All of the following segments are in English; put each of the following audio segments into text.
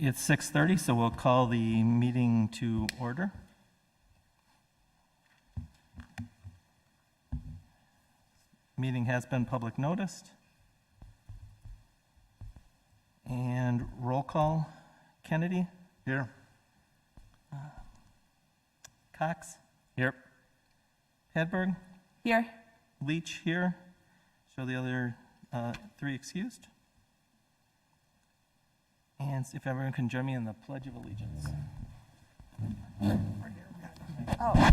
It's 6:30, so we'll call the meeting to order. Meeting has been public noticed. And roll call, Kennedy? Here. Cox? Here. Hedberg? Here. Leach here. Show the other three excused. And if everyone can join me in the Pledge of Allegiance. Oh.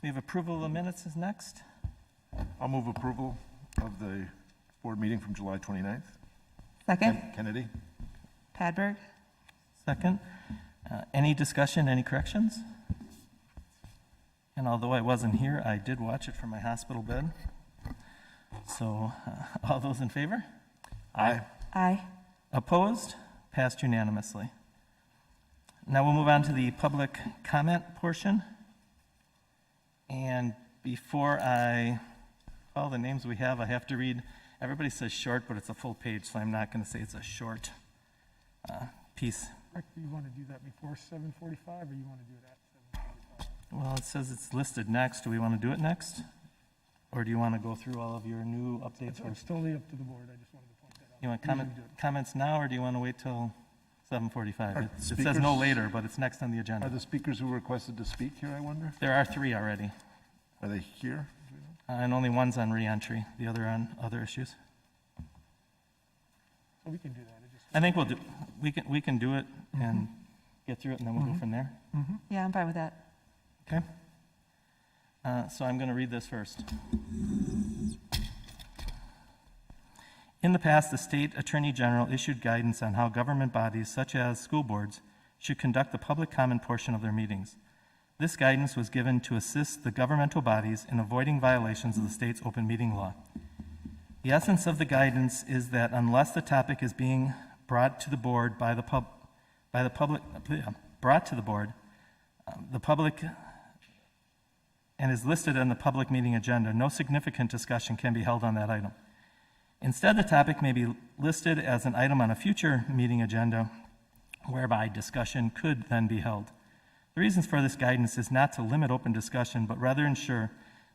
We have approval of the minutes is next. I'll move approval of the board meeting from July 29th. Second. Kennedy. Padberg. Second. Any discussion, any corrections? And although I wasn't here, I did watch it from my hospital bed. So all those in favor? Aye. Aye. Opposed? Passed unanimously. Now we'll move on to the public comment portion. And before I call the names we have, I have to read, everybody says short, but it's a full page, so I'm not going to say it's a short piece. Do you want to do that before 7:45, or you want to do it at 7:45? Well, it says it's listed next. Do we want to do it next? Or do you want to go through all of your new updates It's first? totally up to the board. I just wanted to point that out. You want Usually do it. comments now, or do you want to wait till 7:45? Are It says speakers- no later, but it's next on the Are agenda. the speakers who requested to speak here, I wonder? There are three already, Are they here? and only one's on reentry, the other on other issues. So we can do that. It just, I think we can do it and get through it, and then we'll go from there. Yeah, I'm fine with that. Okay? So I'm going to read this first. In the past, the state attorney general issued guidance on how government bodies, such as school boards, should conduct the public comment portion of their meetings. This guidance was given to assist the governmental bodies in avoiding violations of the state's open meeting law. The essence of the guidance is that unless the topic is being brought to the board by the public, and is listed on the public meeting agenda, no significant discussion can be held on that item. Instead, the topic may be listed as an item on a future meeting agenda, whereby discussion could then be held. The reasons for this guidance is not to limit open discussion, but rather ensure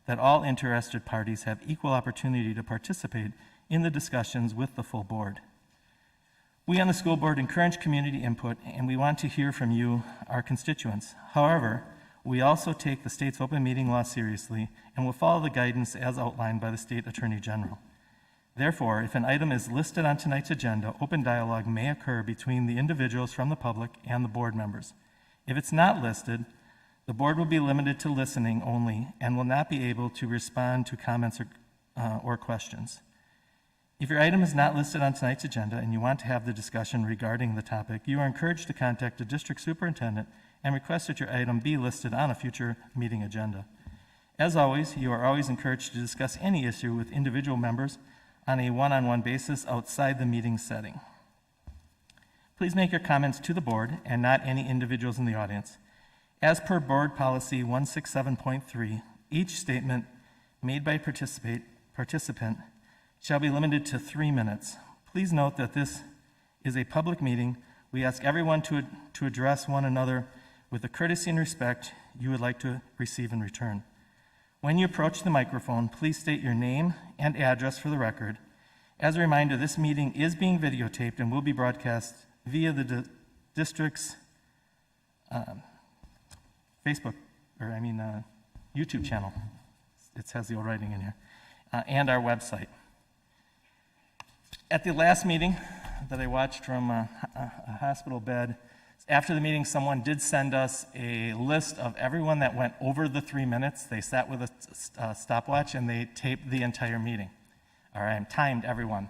that all interested parties have equal opportunity to participate in the discussions with the full board. We on the school board encourage community input, and we want to hear from you, our constituents. However, we also take the state's open meeting law seriously and will follow the guidance as outlined by the state attorney general. Therefore, if an item is listed on tonight's agenda, open dialogue may occur between the individuals from the public and the board members. If it's not listed, the board will be limited to listening only and will not be able to respond to comments or questions. If your item is not listed on tonight's agenda and you want to have the discussion regarding the topic, you are encouraged to contact the district superintendent and request that your item be listed on a future meeting agenda. As always, you are always encouraged to discuss any issue with individual members on a one-on-one basis outside the meeting setting. Please make your comments to the board and not any individuals in the audience. As per board policy 167.3, each statement made by participant shall be limited to 3 minutes. Please note that this is a public meeting. We ask everyone to address one another with the courtesy and respect you would like to receive in return. When you approach the microphone, please state your name and address for the record. As a reminder, this meeting is being videotaped and will be broadcast via the district's YouTube channel. It has the old writing in here, and our website. At the last meeting that I watched from a hospital bed, after the meeting, someone did send us a list of everyone that went over the 3 minutes. They sat with a stopwatch and they taped the entire meeting. All right, timed everyone,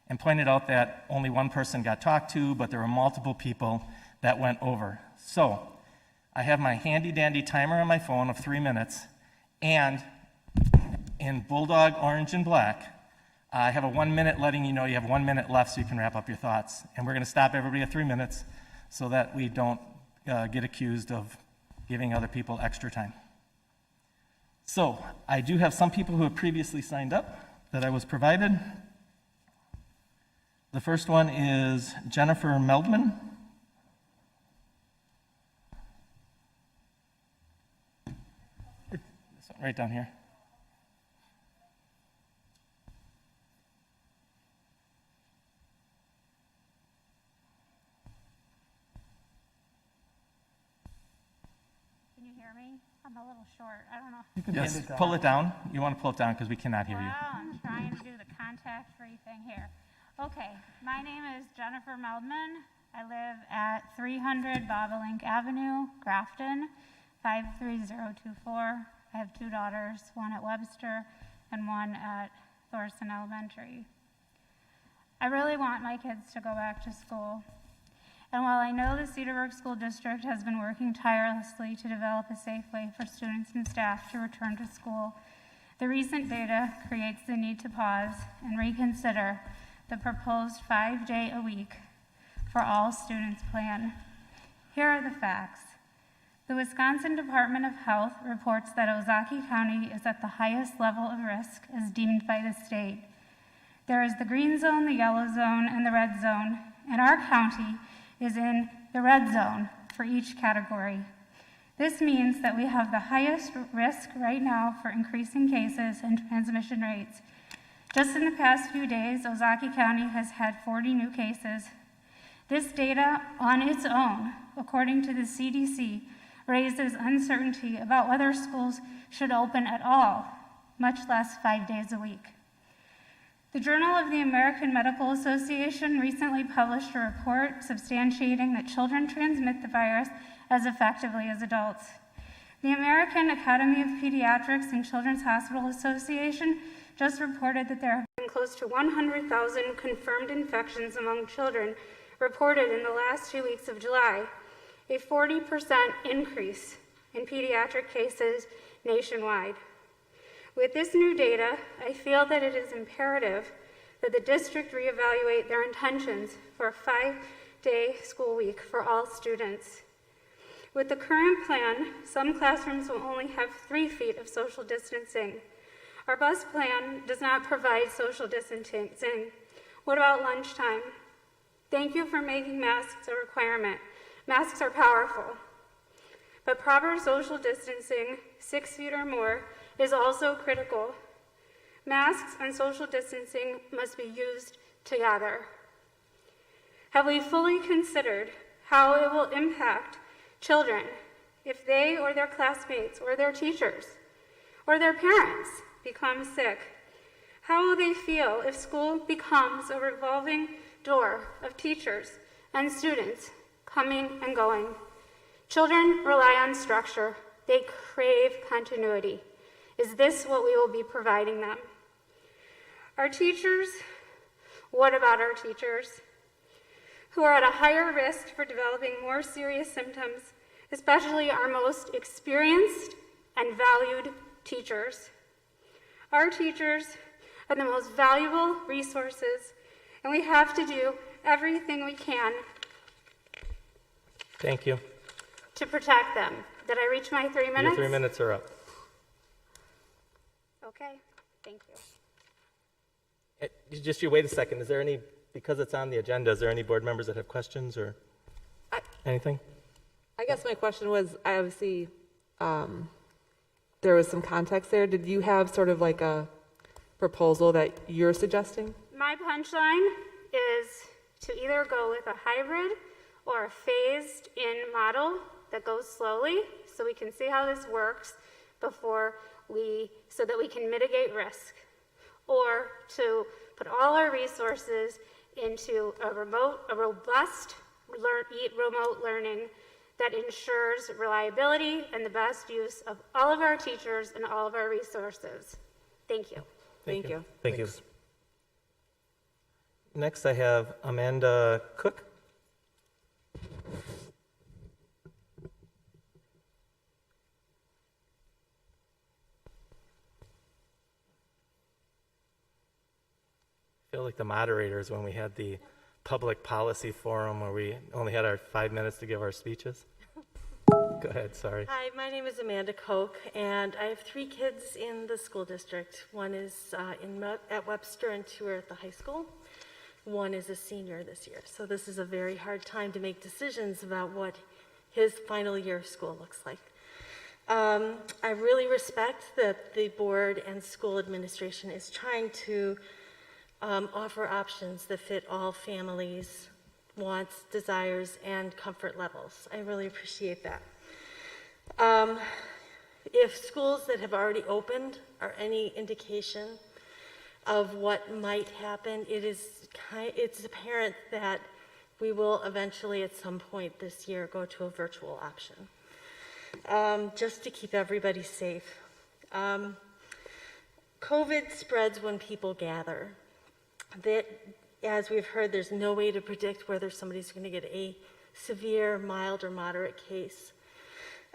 and pointed out that only one person got talked to, but there were multiple people that went over. So I have my handy-dandy timer on my phone of 3 minutes, and in Bulldog orange and black, I have a 1 minute letting you know you have 1 minute left so you can wrap up your thoughts. And we're going to stop everybody at 3 minutes so that we don't get accused of giving other people extra time. So I do have some people who have previously signed up that I was provided. The first one is Jennifer Meldman. Right down here. Can you hear me? I'm a little short. I don't know. You can Yes, hand it down. pull it down. You want to pull it down because we cannot hear you. Wow, I'm trying to do the contact-free thing here. Okay, my name is Jennifer Meldman. I live at 300 Bobolink Avenue, Grafton, 53024. I have 2 daughters, one at Webster and one at Thorson Elementary. I really want my kids to go back to school. And while I know the Cedarburg School District has been working tirelessly to develop a safe way for students and staff to return to school, the recent data creates the need to pause and reconsider the proposed 5-day-a-week for all students plan. Here are the facts. The Wisconsin Department of Health reports that Ozaukee County is at the highest level of risk as deemed by the state. There is the green zone, the yellow zone, and the red zone, and our county is in the red zone for each category. This means that we have the highest risk right now for increasing cases and transmission rates. Just in the past few days, Ozaukee County has had 40 new cases. This data on its own, according to the CDC, raises uncertainty about whether schools should open at all, much less 5 days a week. The Journal of the American Medical Association recently published a report substantiating that children transmit the virus as effectively as adults. The American Academy of Pediatrics and Children's Hospital Association just reported that there have been close to 100,000 confirmed infections among children reported in the last 2 weeks of July, a 40% increase in pediatric cases nationwide. With this new data, I feel that it is imperative that the district reevaluate their intentions for a 5-day school week for all students. With the current plan, some classrooms will only have 3 feet of social distancing. Our bus plan does not provide social distancing. What about lunchtime? Thank you for making masks a requirement. Masks are powerful. But proper social distancing, 6 feet or more, is also critical. Masks and social distancing must be used together. Have we fully considered how it will impact children if they or their classmates or their teachers or their parents become sick? How will they feel if school becomes a revolving door of teachers and students coming and going? Children rely on structure. They crave continuity. Is this what we will be providing them? Our teachers, what about our teachers who are at a higher risk for developing more serious symptoms, especially our most experienced and valued teachers? Our teachers are the most valuable resources, and we have to do everything we can Thank you. to protect them. Did I reach my 3 minutes? Your 3 minutes are up. Okay, thank you. Just you wait a second. Is there any, because it's on the agenda, is there any board members that have questions or anything? I guess my question was, I obviously, there was some context there. Did you have sort of like a proposal that you're suggesting? My punchline is to either go with a hybrid or a phased-in model that goes slowly so we can see how this works so that we can mitigate risk, or to put all our resources into a robust remote learning that ensures reliability and the best use of all of our teachers and all of our resources. Thank you. Thank you. Thank you. Next, I have Amanda Cook. feel like the moderators when we had the public policy forum where we only had our 5 minutes to give our speeches. Go ahead, sorry. Hi, my name is Amanda Koch, and I have 3 kids in the school district. One is at Webster and 2 are at the high school. One is a senior this year. So this is a very hard time to make decisions about what his final year of school looks like. I really respect that the board and school administration is trying to offer options that fit all families' wants, desires, and comfort levels. I really appreciate that. If schools that have already opened are any indication of what might happen, it's apparent that we will eventually at some point this year go to a virtual option, just to keep everybody safe. COVID spreads when people gather. That, as we've heard, there's no way to predict whether somebody's going to get a severe, mild, or moderate case.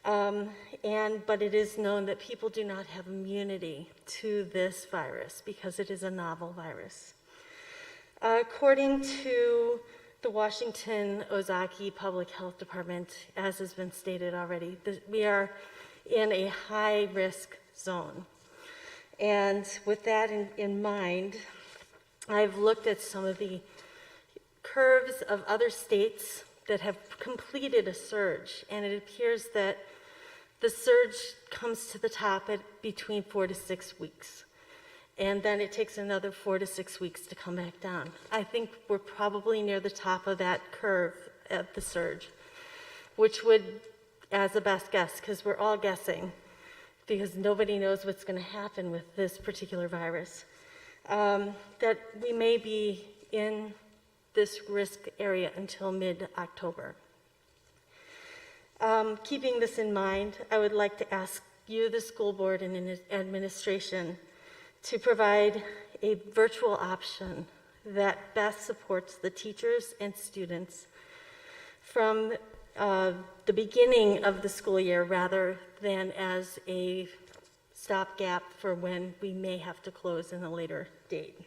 But it is known that people do not have immunity to this virus because it is a novel virus. According to the Washington Ozaki Public Health Department, as has been stated already, we are in a high-risk zone. And with that in mind, I've looked at some of the curves of other states that have completed a surge, and it appears that the surge comes to the top at between 4 to 6 weeks, and then it takes another 4 to 6 weeks to come back down. I think we're probably near the top of that curve at the surge, which would, as a best guess, because we're all guessing, because nobody knows what's going to happen with this particular virus, that we may be in this risk area until mid-October. Keeping this in mind, I would like to ask you, the school board and administration, to provide a virtual option that best supports the teachers and students from the beginning of the school year rather than as a stopgap for when we may have to close in a later date.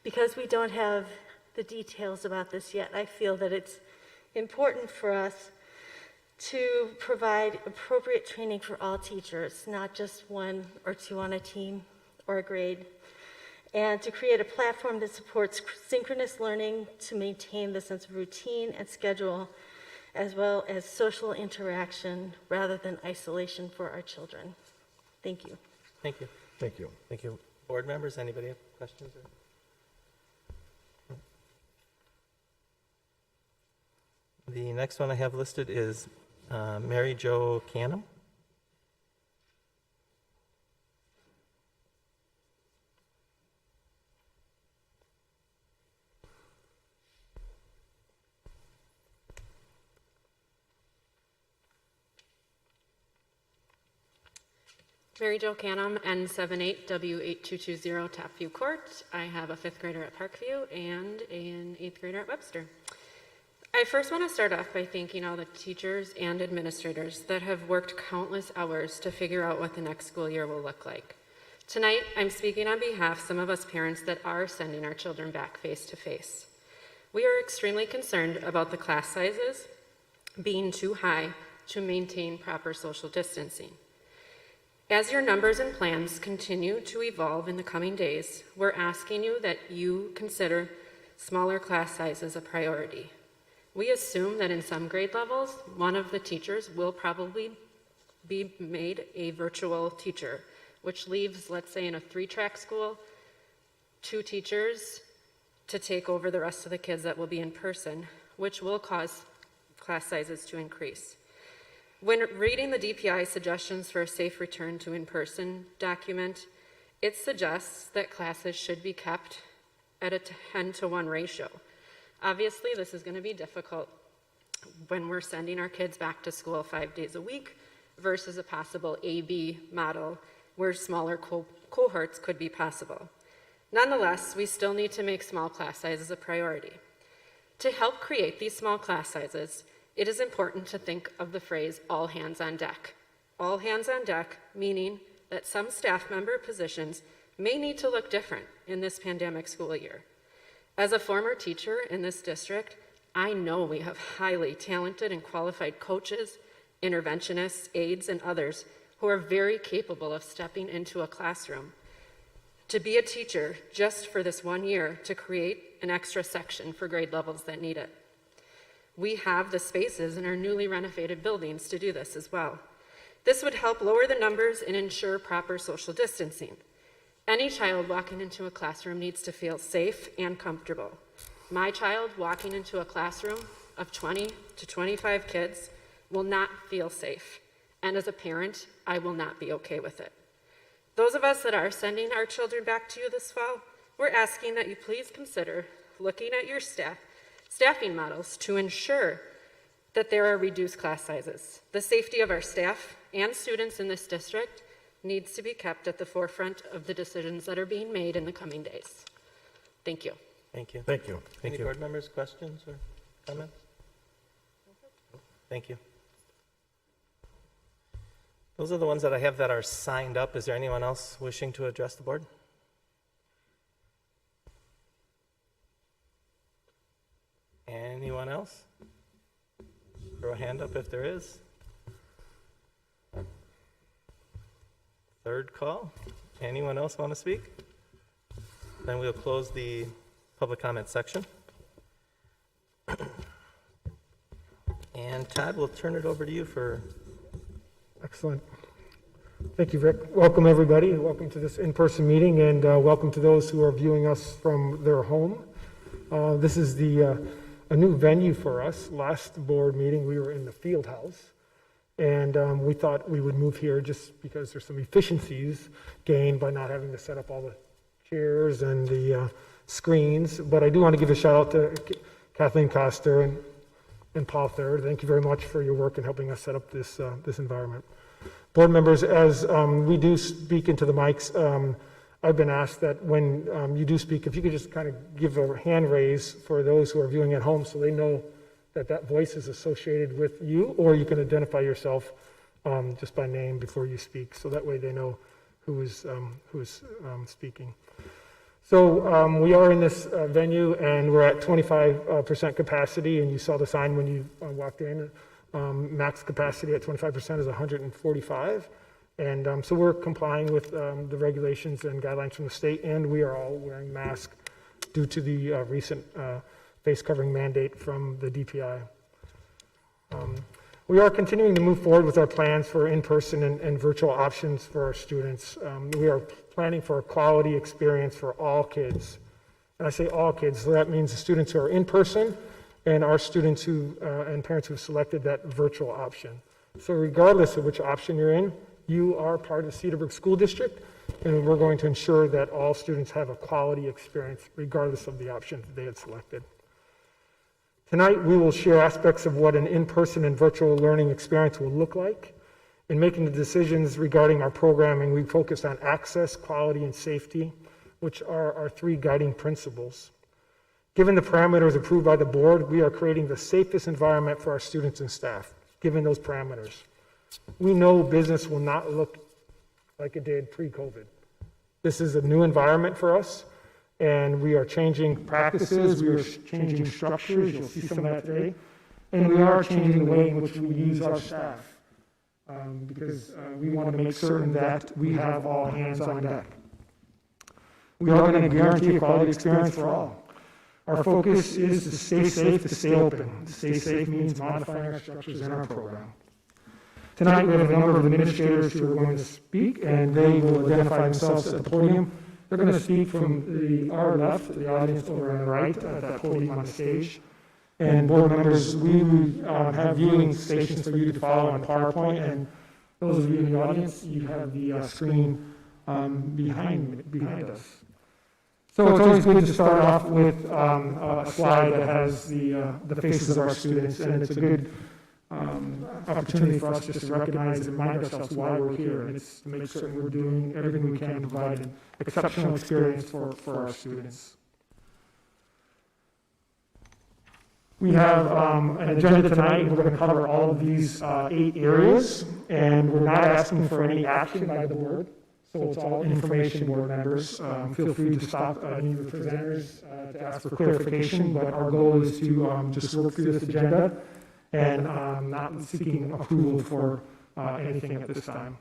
Because we don't have the details about this yet, I feel that it's important for us to provide appropriate training for all teachers, not just 1 or 2 on a team or a grade, and to create a platform that supports synchronous learning to maintain the sense of routine and schedule, as well as social interaction rather than isolation for our children. Thank you. Thank you. Thank you. Thank you. Board members, anybody have questions? The next one I have listed is Mary Jo Canham. Mary Jo Canham, N78W8220 Tapview Court. I have a 5th grader at Parkview and an 8th grader at Webster. I first want to start off by thanking all the teachers and administrators that have worked countless hours to figure out what the next school year will look like. Tonight, I'm speaking on behalf of some of us parents that are sending our children back face to face. We are extremely concerned about the class sizes being too high to maintain proper social distancing. As your numbers and plans continue to evolve in the coming days, we're asking you that you consider smaller class sizes a priority. We assume that in some grade levels, one of the teachers will probably be made a virtual teacher, which leaves, let's say in a 3-track school, 2 teachers to take over the rest of the kids that will be in person, which will cause class sizes to increase. When reading the DPI suggestions for a safe return to in-person document, it suggests that classes should be kept at a 10-to-1 ratio. Obviously, this is going to be difficult when we're sending our kids back to school 5 days a week versus a possible A-B model where smaller cohorts could be possible. Nonetheless, we still need to make small class sizes a priority. To help create these small class sizes, it is important to think of the phrase all hands on deck. All hands on deck, meaning that some staff member positions may need to look different in this pandemic school year. As a former teacher in this district, I know we have highly talented and qualified coaches, interventionists, aides, and others who are very capable of stepping into a classroom to be a teacher just for this 1 year to create an extra section for grade levels that need it. We have the spaces in our newly renovated buildings to do this as well. This would help lower the numbers and ensure proper social distancing. Any child walking into a classroom needs to feel safe and comfortable. My child walking into a classroom of 20 to 25 kids will not feel safe. And as a parent, I will not be okay with it. Those of us that are sending our children back to you this fall, we're asking that you please consider looking at your staffing models to ensure that there are reduced class sizes. The safety of our staff and students in this district needs to be kept at the forefront of the decisions that are being made in the coming days. Thank you. Thank you. Thank you. Any board members, questions or comments? Thank you. Those are the ones that I have that are signed up. Is there anyone else wishing to address the board? Anyone else? Throw a hand up if there is. Third call. Anyone else want to speak? Then we'll close the public comment section. And Todd, we'll turn it over to you for... Excellent. Thank you, Rick. Welcome, everybody. Welcome to this in-person meeting, and welcome to those who are viewing us from their home. This is a new venue for us. Last board meeting, we were in the field house, and we thought we would move here just because there's some efficiencies gained by not having to set up all the chairs and the screens. But I do want to give a shout out to Kathleen Coster and Paul Third. Thank you very much for your work in helping us set up this environment. Board members, as we do speak into the mics, I've been asked that when you do speak, if you could just kind of give a hand raise for those who are viewing at home so they know that that voice is associated with you, or you can identify yourself just by name before you speak, so that way they know who is speaking. So we are in this venue, and we're at 25% capacity, and you saw the sign when you walked in. Max capacity at 25% is 145. And so we're complying with the regulations and guidelines from the state, and we are all wearing masks due to the recent face covering mandate from the DPI. We are continuing to move forward with our plans for in-person and virtual options for our students. We are planning for a quality experience for all kids. And I say all kids, so that means the students who are in person and our students who and parents who have selected that virtual option. So regardless of which option you're in, you are part of the Cedarburg School District, and we're going to ensure that all students have a quality experience regardless of the option that they had selected. Tonight, we will share aspects of what an in-person and virtual learning experience will look like. In making the decisions regarding our programming, we focused on access, quality, and safety, which are our three guiding principles. Given the parameters approved by the board, we are creating the safest environment for our students and staff, given those parameters. We know business will not look like it did pre-COVID. This is a new environment for us, and we are changing practices, we are changing structures, you'll see some of that today, and we are changing the way in which we use our staff, because we want to make certain that we have all hands on deck. We are going to guarantee a quality experience for all. Our focus is to stay safe, to stay open. To stay safe means modifying our structures and our program. Tonight, we have a number of administrators who are going to speak, and they will identify themselves at the podium. They're going to speak from our left, the audience over on the right, at that podium on the stage. And board members, we have viewing stations for you to follow on PowerPoint, and those of you in the audience, you have the screen behind us. So it's always good to start off with a slide that has the faces of our students, and it's a good opportunity for us just to recognize and remind ourselves why we're here, and it's to make certain we're doing everything we can to provide an exceptional experience for our students. We have an agenda tonight, and we're going to cover all of these 8 areas, and we're not asking for any action by the board. So it's all information, board members. Feel free to stop any of the presenters to ask for clarification, but our goal is to just work through this agenda and not seeking approval for anything at this time.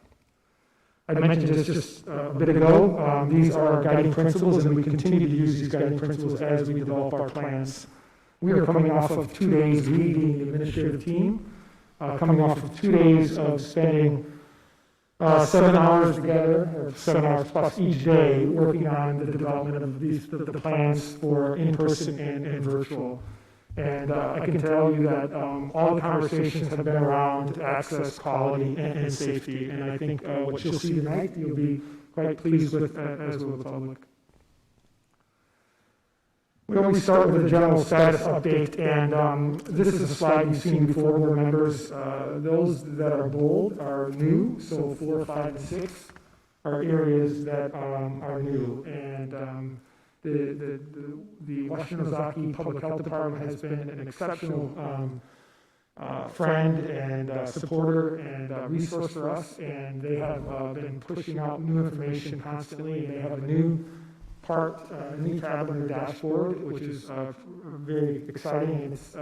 I mentioned this just a bit ago. These are our guiding principles, and we continue to use these guiding principles as we develop our plans. We are coming off of 2 days leading the administrative team, coming off of 2 days of spending 7 hours together, or 7 hours plus each day, working on the development of the plans for in-person and virtual. And I can tell you that all the conversations have been around access, quality, and safety. And I think what you'll see tonight, you'll be quite pleased with, as will the public. We always start with a general status update, and this is a slide you've seen before, board members. Those that are bold are new, so 4, 5, and 6 are areas that are new. And the Washington Ozaki Public Health Department has been an exceptional friend and supporter and resource for us, and they have been pushing out new information constantly, and they have a new new tab on their dashboard, which is very exciting. It's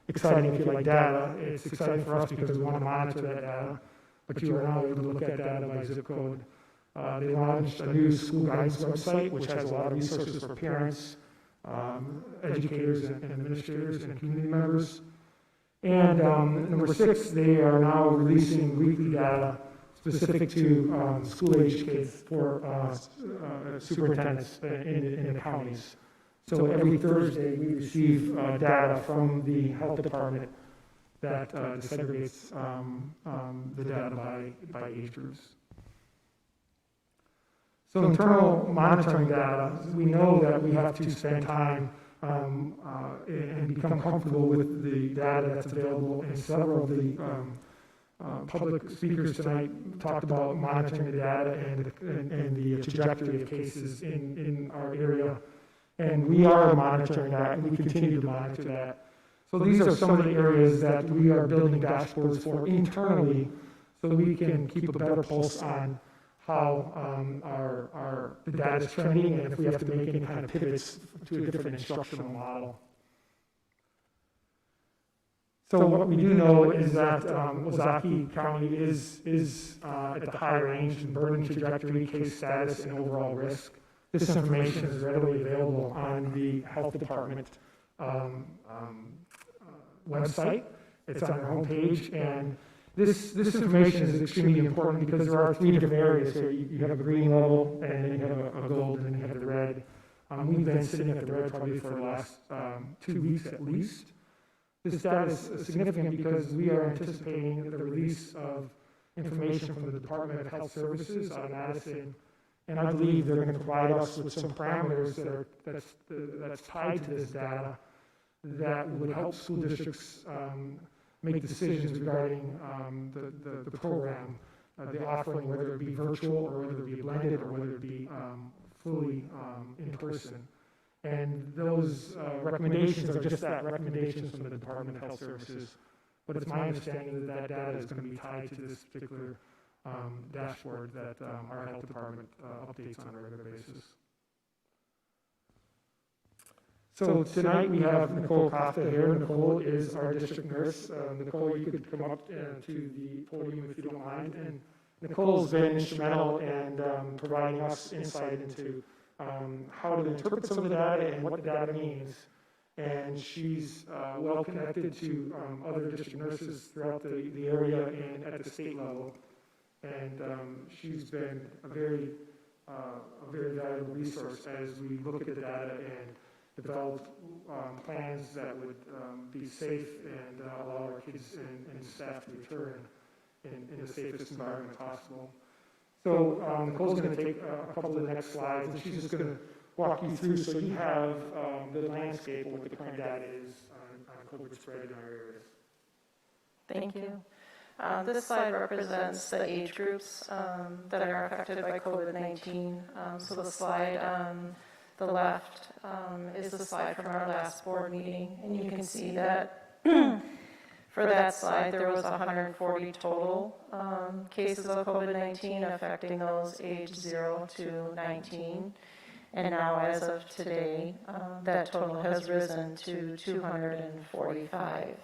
exciting if you like data. It's exciting for us because we want to monitor that data, but you are now able to look at data by zip code. They launched a new school guidance website, which has a lot of resources for parents, educators, and administrators, and community members. And number 6, they are now releasing weekly data specific to school-age kids for superintendents in the counties. So every Thursday, we receive data from the health department that disaggregates the data by age groups. So internal monitoring data, we know that we have to spend time and become comfortable with the data that's available, and several of the public speakers tonight talked about monitoring the data and the trajectory of cases in our area. And we are monitoring that, and we continue to monitor that. So these are some of the areas that we are building dashboards for internally, so we can keep a better pulse on how the data is trending, and if we have to make any kind of pivots to a different instructional model. So what we do know is that Ozaki County is at the high range in burden trajectory, case status, and overall risk. This information is readily available on the health department website. It's on their homepage, and this information is extremely important because there are 3 different areas here. You have a green level, and then you have a gold, and then you have the red. We've been sitting at the red probably for the last 2 weeks at least. This data is significant because we are anticipating the release of information from the Department of Health Services out of Madison, and I believe they're going to provide us with some parameters that's tied to this data that would help school districts make decisions regarding the program, the offering, whether it be virtual or whether it be blended or whether it be fully in person. And those recommendations are just that, recommendations from the Department of Health Services. But it's my understanding that data is going to be tied to this particular dashboard that our health department updates on a regular basis. So tonight we have Nicole Costa here. Nicole is our district nurse. Nicole, you could come up to the podium if you don't mind. And Nicole's been instrumental in providing us insight into how to interpret some of the data and what the data means. And she's well connected to other district nurses throughout the area and at the state level. And she's been a very valuable resource as we look at the data and develop plans that would be safe and allow our kids and staff to return in the safest environment possible. So Nicole's going to take a couple of the next slides, and she's just going to walk you through so you have the landscape of what the current data is on COVID spread in our areas. Thank you. This slide represents the age groups that are affected by COVID-19. So the slide on the left is the slide from our last board meeting, and you can see that For that slide, there was 140 total cases of COVID-19 affecting those aged 0 to 19. And now, as of today, that total has risen to 245.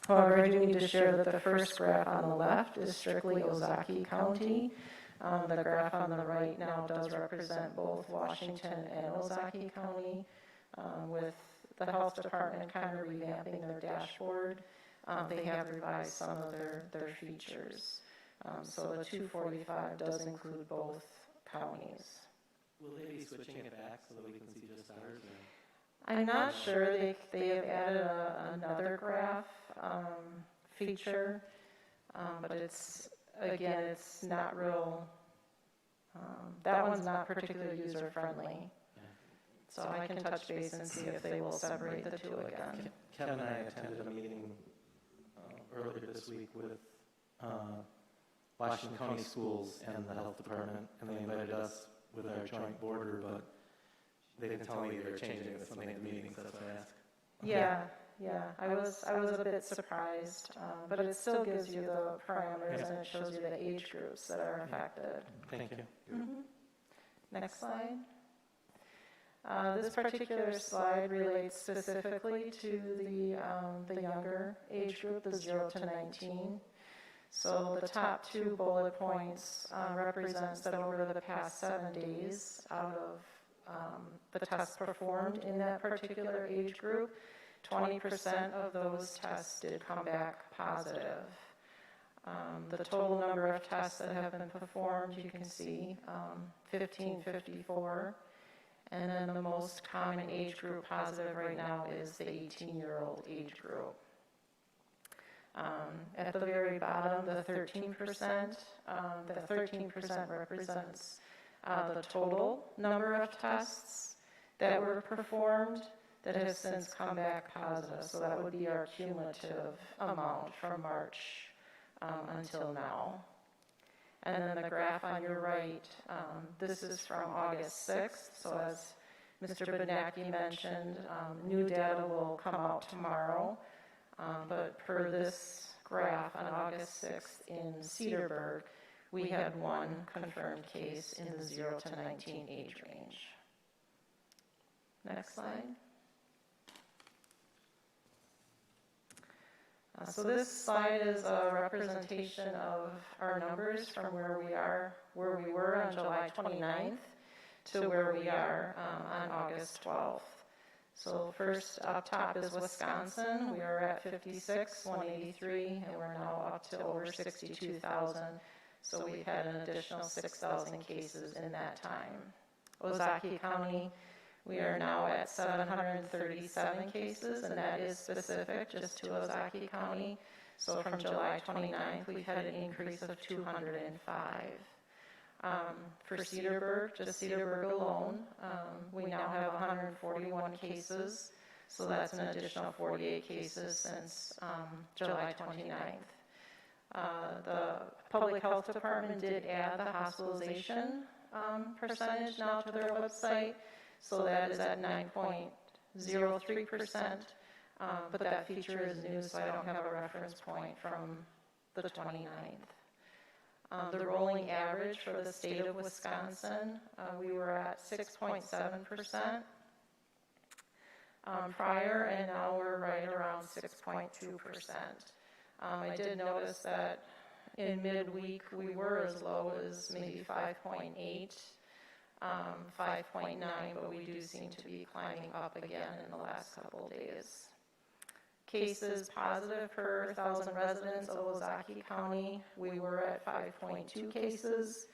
However, I do need to share that the first graph on the left is strictly Ozaki County. The graph on the right now does represent both Washington and Ozaki County, with the health department kind of revamping their dashboard. They have revised some of their features. So the 245 does include both counties. Will they be switching it back so that we can see just ours? I'm not sure. They have added another graph feature, but it's not real. That one's not particularly user-friendly. So I can touch base and see if they will separate the two again. Kevin and I attended a meeting earlier this week with Washington County Schools and the Health Department, and they invited us with our joint boarder, but they didn't tell me they were changing it with something at the meeting, so that's why I asked. Yeah. I was a bit surprised, but it still gives you the parameters and it shows you the age groups that are affected. Thank you. Mm-hmm. Next slide. This particular slide relates specifically to the younger age group, the 0 to 19. So the top 2 bullet points represents that over the past 7 days out of the tests performed in that particular age group, 20% of those tests did come back positive. The total number of tests that have been performed, you can see, 1554. And then the most common age group positive right now is the 18-year-old age group. At the very bottom, the 13%, represents the total number of tests that were performed that have since come back positive. So that would be our cumulative amount from March until now. And then the graph on your right, this is from August 6th. So as Mr. Badnacki mentioned, new data will come out tomorrow. But per this graph on August 6th in Cedarburg, we had 1 confirmed case in the 0 to 19 age range. Next slide. So this slide is a representation of our numbers from where we were on July 29th to where we are on August 12th. So first up top is Wisconsin. We are at 56,183, and we're now up to over 62,000. So we've had an additional 6,000 cases in that time. Ozaki County, we are now at 737 cases, and that is specific just to Ozaki County. So from July 29th, we've had an increase of 205. For Cedarburg, just Cedarburg alone, we now have 141 cases. So that's an additional 48 cases since July 29th. The Public Health Department did add the hospitalization percentage now to their website. So that is at 9.03%, but that feature is new, so I don't have a reference point from the 29th. The rolling average for the state of Wisconsin, we were at 6.7% prior, and now we're right around 6.2%. I did notice that in midweek we were as low as maybe 5.8. 5.9, but we do seem to be climbing up again in the last couple of days. Cases positive per 1,000 residents of Ozaki County, we were at 5.2 cases,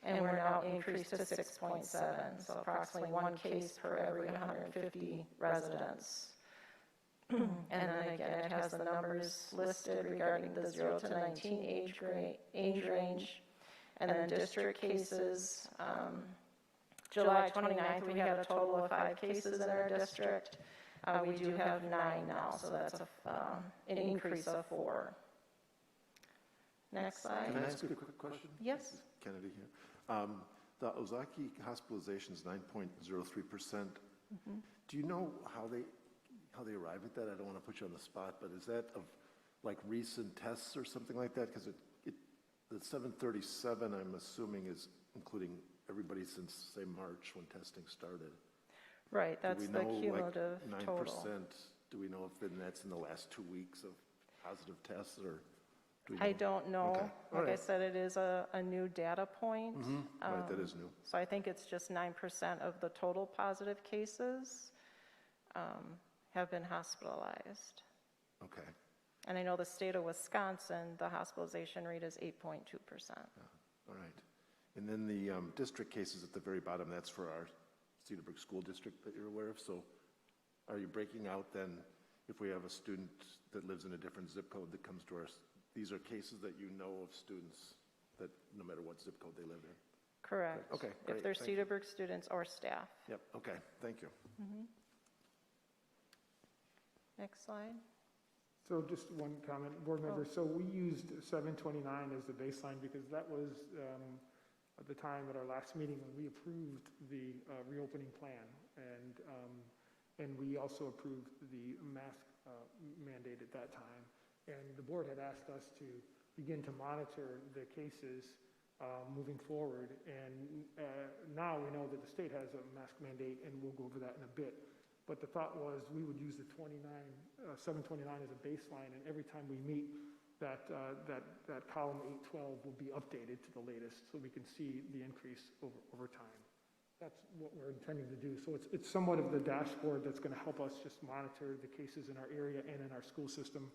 and we're now increased to 6.7, so approximately 1 case per every 150 residents. And then again, it has the numbers listed regarding the 0 to 19 age range, and then district cases. July 29th, we had a total of 5 cases in our district. We do have 9 now, so that's an increase of 4. Next slide. Can I ask you a quick question? Yes. Kennedy here. The Ozaki hospitalization is 9.03%. Do you know how how they arrive at that? I don't want to put you on the spot, but is that of like recent tests or something like that? Because the 737, I'm assuming, is including everybody since, say, March when testing started. Right, that's Do the we know, cumulative like, total. 9%, do we know if then that's in the last 2 weeks of positive tests, or do we I know? don't know. Okay, all Like I right. said, it is a new data point. Right, that is new. So I think it's just 9% of the total positive cases have been hospitalized. Okay, And I know the state of Wisconsin, the hospitalization rate is 8.2%. all right. And then the district cases at the very bottom, that's for our Cedarburg School District that you're aware of. So are you breaking out then, if we have a student that lives in a different zip code that comes to our, these are cases that you know of students that no matter what zip code they live in? Correct. Okay, great, If they're thank you. Cedarburg students or staff. Yep, okay, thank you. Next slide. So just one comment, board member. So we used 729 as the baseline because that was at the time at our last meeting when we approved the reopening plan. And we also approved the mask mandate at that time. And the board had asked us to begin to monitor the cases moving forward. And now we know that the state has a mask mandate, and we'll go over that in a bit. But the thought was we would use the 729 as a baseline, and every time we meet, that column 812 will be updated to the latest so we can see the increase over time. That's what we're intending to do. So it's somewhat of the dashboard that's going to help us just monitor the cases in our area and in our school system.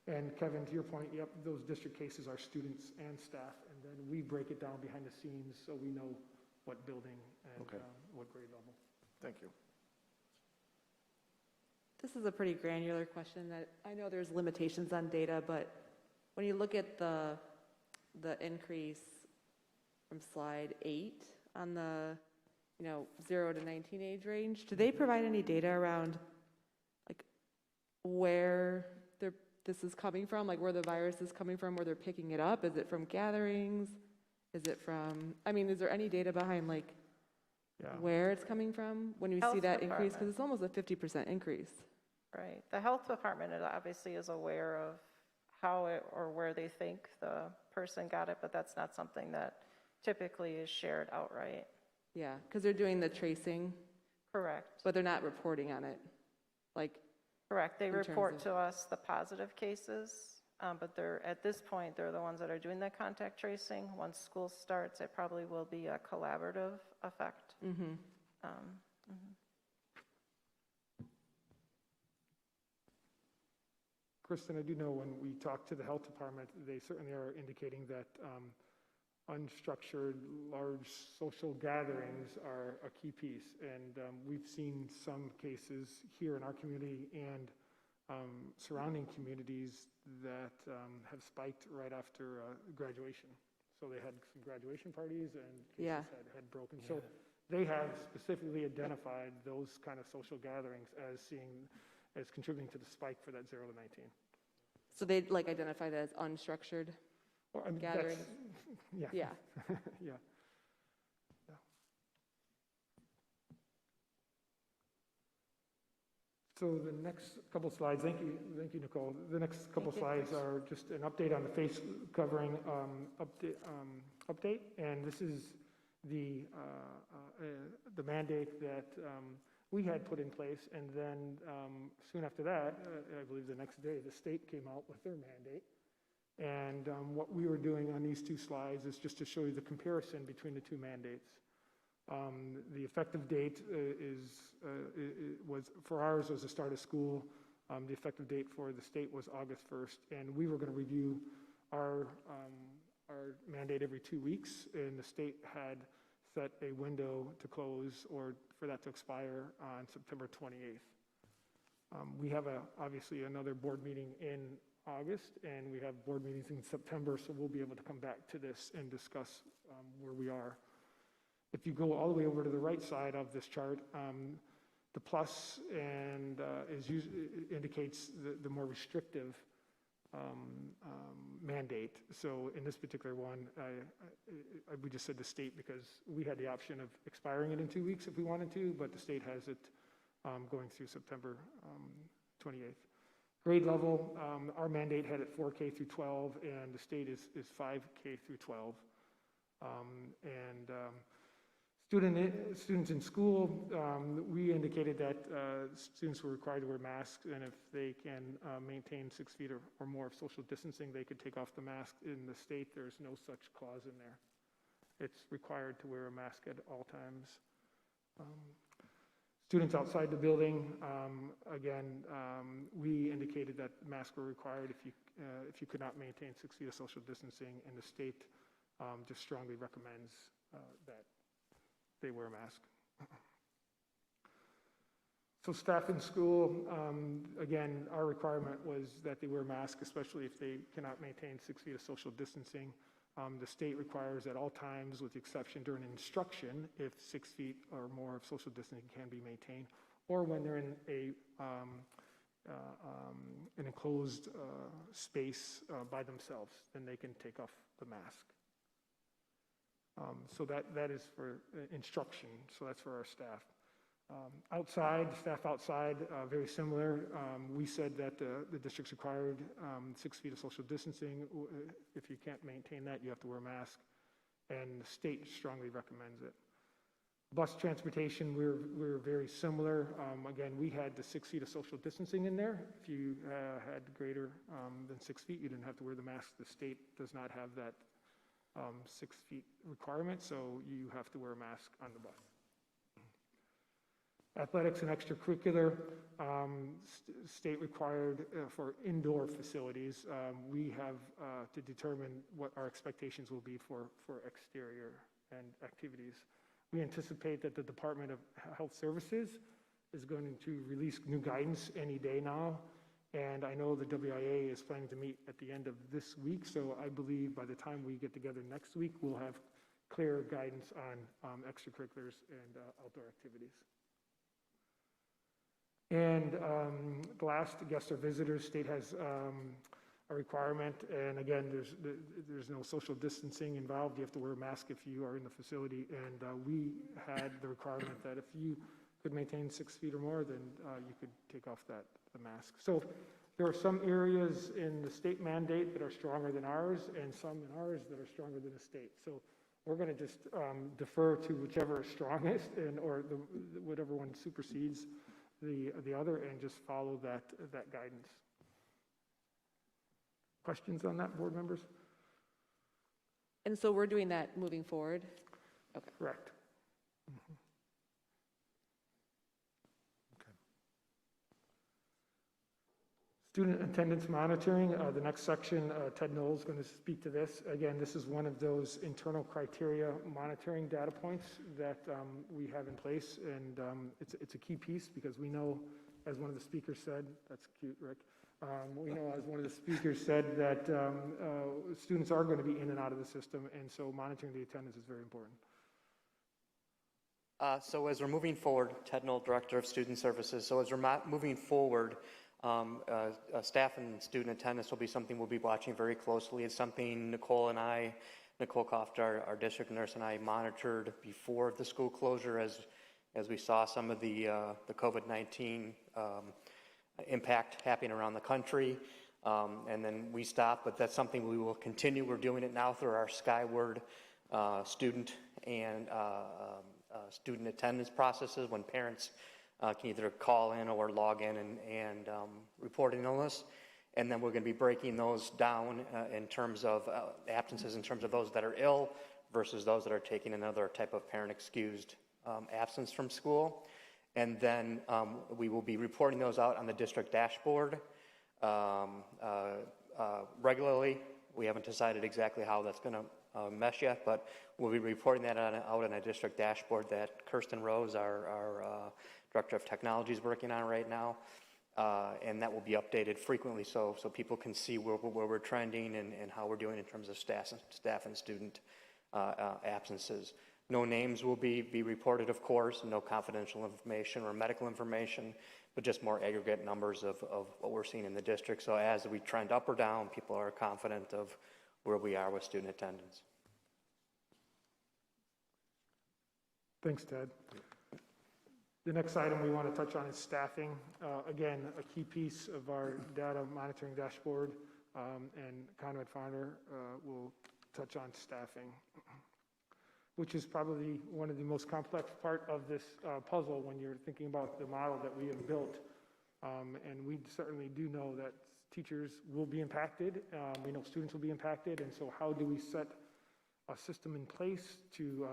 And Kevin, to your point, yep, those district cases are students and staff, and then we break it down behind the scenes so we know what building and Okay. what grade level. Thank you. This is a pretty granular question that I know there's limitations on data, but when you look at the increase from slide 8 on the 0 to 19 age range, do they provide any data around like where this is coming from, like where the virus is coming from, where they're picking it up? Is it from gatherings? Is it from, is there any data behind like where it's coming from when you see Health that increase? Because department. it's almost a 50% increase. Right. The health department obviously is aware of how it or where they think the person got it, but that's not something that typically is shared outright. Yeah, because they're doing the tracing, Correct. but they're not reporting on it. Like, Correct. They in terms report of- to us the positive cases, but at this point, they're the ones that are doing the contact tracing. Once school starts, it probably will be a collaborative effect. Kristen, I do know when we talk to the health department, they certainly are indicating that unstructured, large social gatherings are a key piece. And we've seen some cases here in our community and surrounding communities that have spiked right after graduation. So they had some graduation parties and Yeah. cases had broken. So they have specifically identified those kind of social gatherings as contributing to the spike for that 0 to 19. so they'd like identify that as unstructured Well, I mean, that's- gatherings? Yeah. Yeah. Yeah. So the next couple slides, thank you, Nicole. The next couple slides are just an update on the face covering update, and this is the mandate that we had put in place, and then soon after that, I believe the next day, the state came out with their mandate. And what we were doing on these two slides is just to show you the comparison between the two mandates. The effective date was, for ours, was the start of school. The effective date for the state was August 1st, and we were going to review our mandate every 2 weeks, and the state had set a window to close or for that to expire on September 28th. We have obviously another board meeting in August, and we have board meetings in September, so we'll be able to come back to this and discuss where we are. If you go all the way over to the right side of this chart, the plus and indicates the more restrictive mandate. So in this particular one, we just said the state because we had the option of expiring it in 2 weeks if we wanted to, but the state has it going through September 28th. Grade level, our mandate had it 4K through 12, and the state is 5K through 12. Students in school, we indicated that students were required to wear masks, and if they can maintain 6 feet or more of social distancing, they could take off the mask. In the state, there's no such clause in there. It's required to wear a mask at all times. Students outside the building, again, we indicated that masks were required if you could not maintain 6 feet of social distancing, and the state just strongly recommends that they wear a mask. So staff in school, again, our requirement was that they wear a mask, especially if they cannot maintain 6 feet of social distancing. The state requires at all times, with the exception during instruction, if 6 feet or more of social distancing can be maintained, or when they're in an enclosed space by themselves, then they can take off the mask. So that is for instruction, so that's for our staff. Staff outside, very similar. We said that the district's required 6 feet of social distancing. If you can't maintain that, you have to wear a mask, and the state strongly recommends it. Bus transportation, we're very similar. Again, we had the 6 feet of social distancing in there. If you had greater than 6 feet, you didn't have to wear the mask. The state does not have that 6 feet requirement, so you have to wear a mask on the bus. Athletics and extracurricular, state required for indoor facilities. We have to determine what our expectations will be for exterior and activities. We anticipate that the Department of Health Services is going to release new guidance any day now. And I know the WIA is planning to meet at the end of this week, so I believe by the time we get together next week, we'll have clear guidance on extracurriculars and outdoor activities. And the last, guests or visitors, state has a requirement, and again, there's no social distancing involved. You have to wear a mask if you are in the facility, and we had the requirement that if you could maintain 6 feet or more, then you could take off the mask. So there are some areas in the state mandate that are stronger than ours, and some in ours that are stronger than the state. So we're going to just defer to whichever is strongest, or whatever one supersedes the other, and just follow that guidance. Questions on that, board members? And so we're doing that moving forward? Okay. Correct. Mm-hmm. Student attendance monitoring, the next section, Ted Knoll is going to speak to this. Again, this is one of those internal criteria monitoring data points that we have in place, and it's a key piece because we know, as one of the speakers said, that's cute, Rick, we know, as one of the speakers said, that students are going to be in and out of the system, and so monitoring the attendance is very important. So as we're moving forward, Ted Knoll, Director of Student Services, so as we're moving forward, staff and student attendance will be something we'll be watching very closely. It's something Nicole Koft, our district nurse, and I monitored before the school closure as we saw some of the COVID-19 impact happening around the country. And then we stopped, but that's something we will continue. We're doing it now through our Skyward student and student attendance processes when parents can either call in or log in and report an illness. And then we're going to be breaking those down in terms of absences, in terms of those that are ill versus those that are taking another type of parent-excused absence from school. And then we will be reporting those out on the district dashboard regularly. We haven't decided exactly how that's going to mesh yet, but we'll be reporting that out on a district dashboard that Kirsten Rose, our Director of Technology, is working on right now. And that will be updated frequently so people can see where we're trending and how we're doing in terms of staff and student absences. No names will be reported, of course, no confidential information or medical information, but just more aggregate numbers of what we're seeing in the district. So as we trend up or down, people are confident of where we are with student attendance. Thanks, Ted. The next item we want to touch on is staffing. Again, a key piece of our data monitoring dashboard, and Conrad Farner will touch on staffing, which is probably one of the most complex part of this puzzle when you're thinking about the model that we have built. And we certainly do know that teachers will be impacted. We know students will be impacted. And so how do we set a system in place to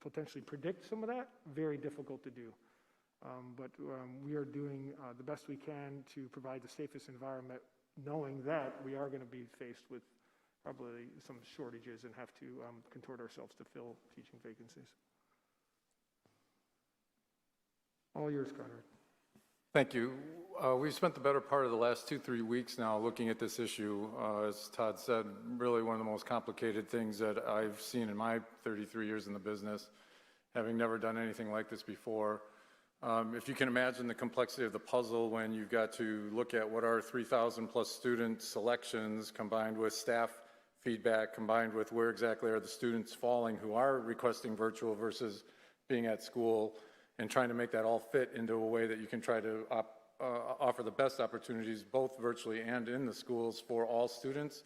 potentially predict some of that? Very difficult to do. But we are doing the best we can to provide the safest environment, knowing that we are going to be faced with probably some shortages and have to contort ourselves to fill teaching vacancies. All yours, Conrad. Thank you. We've spent the better part of the last 2-3 weeks now looking at this issue. As Todd said, really one of the most complicated things that I've seen in my 33 years in the business, having never done anything like this before. If you can imagine the complexity of the puzzle when you've got to look at what are 3,000 plus student selections combined with staff feedback, combined with where exactly are the students falling who are requesting virtual versus being at school, and trying to make that all fit into a way that you can try to offer the best opportunities both virtually and in the schools for all students.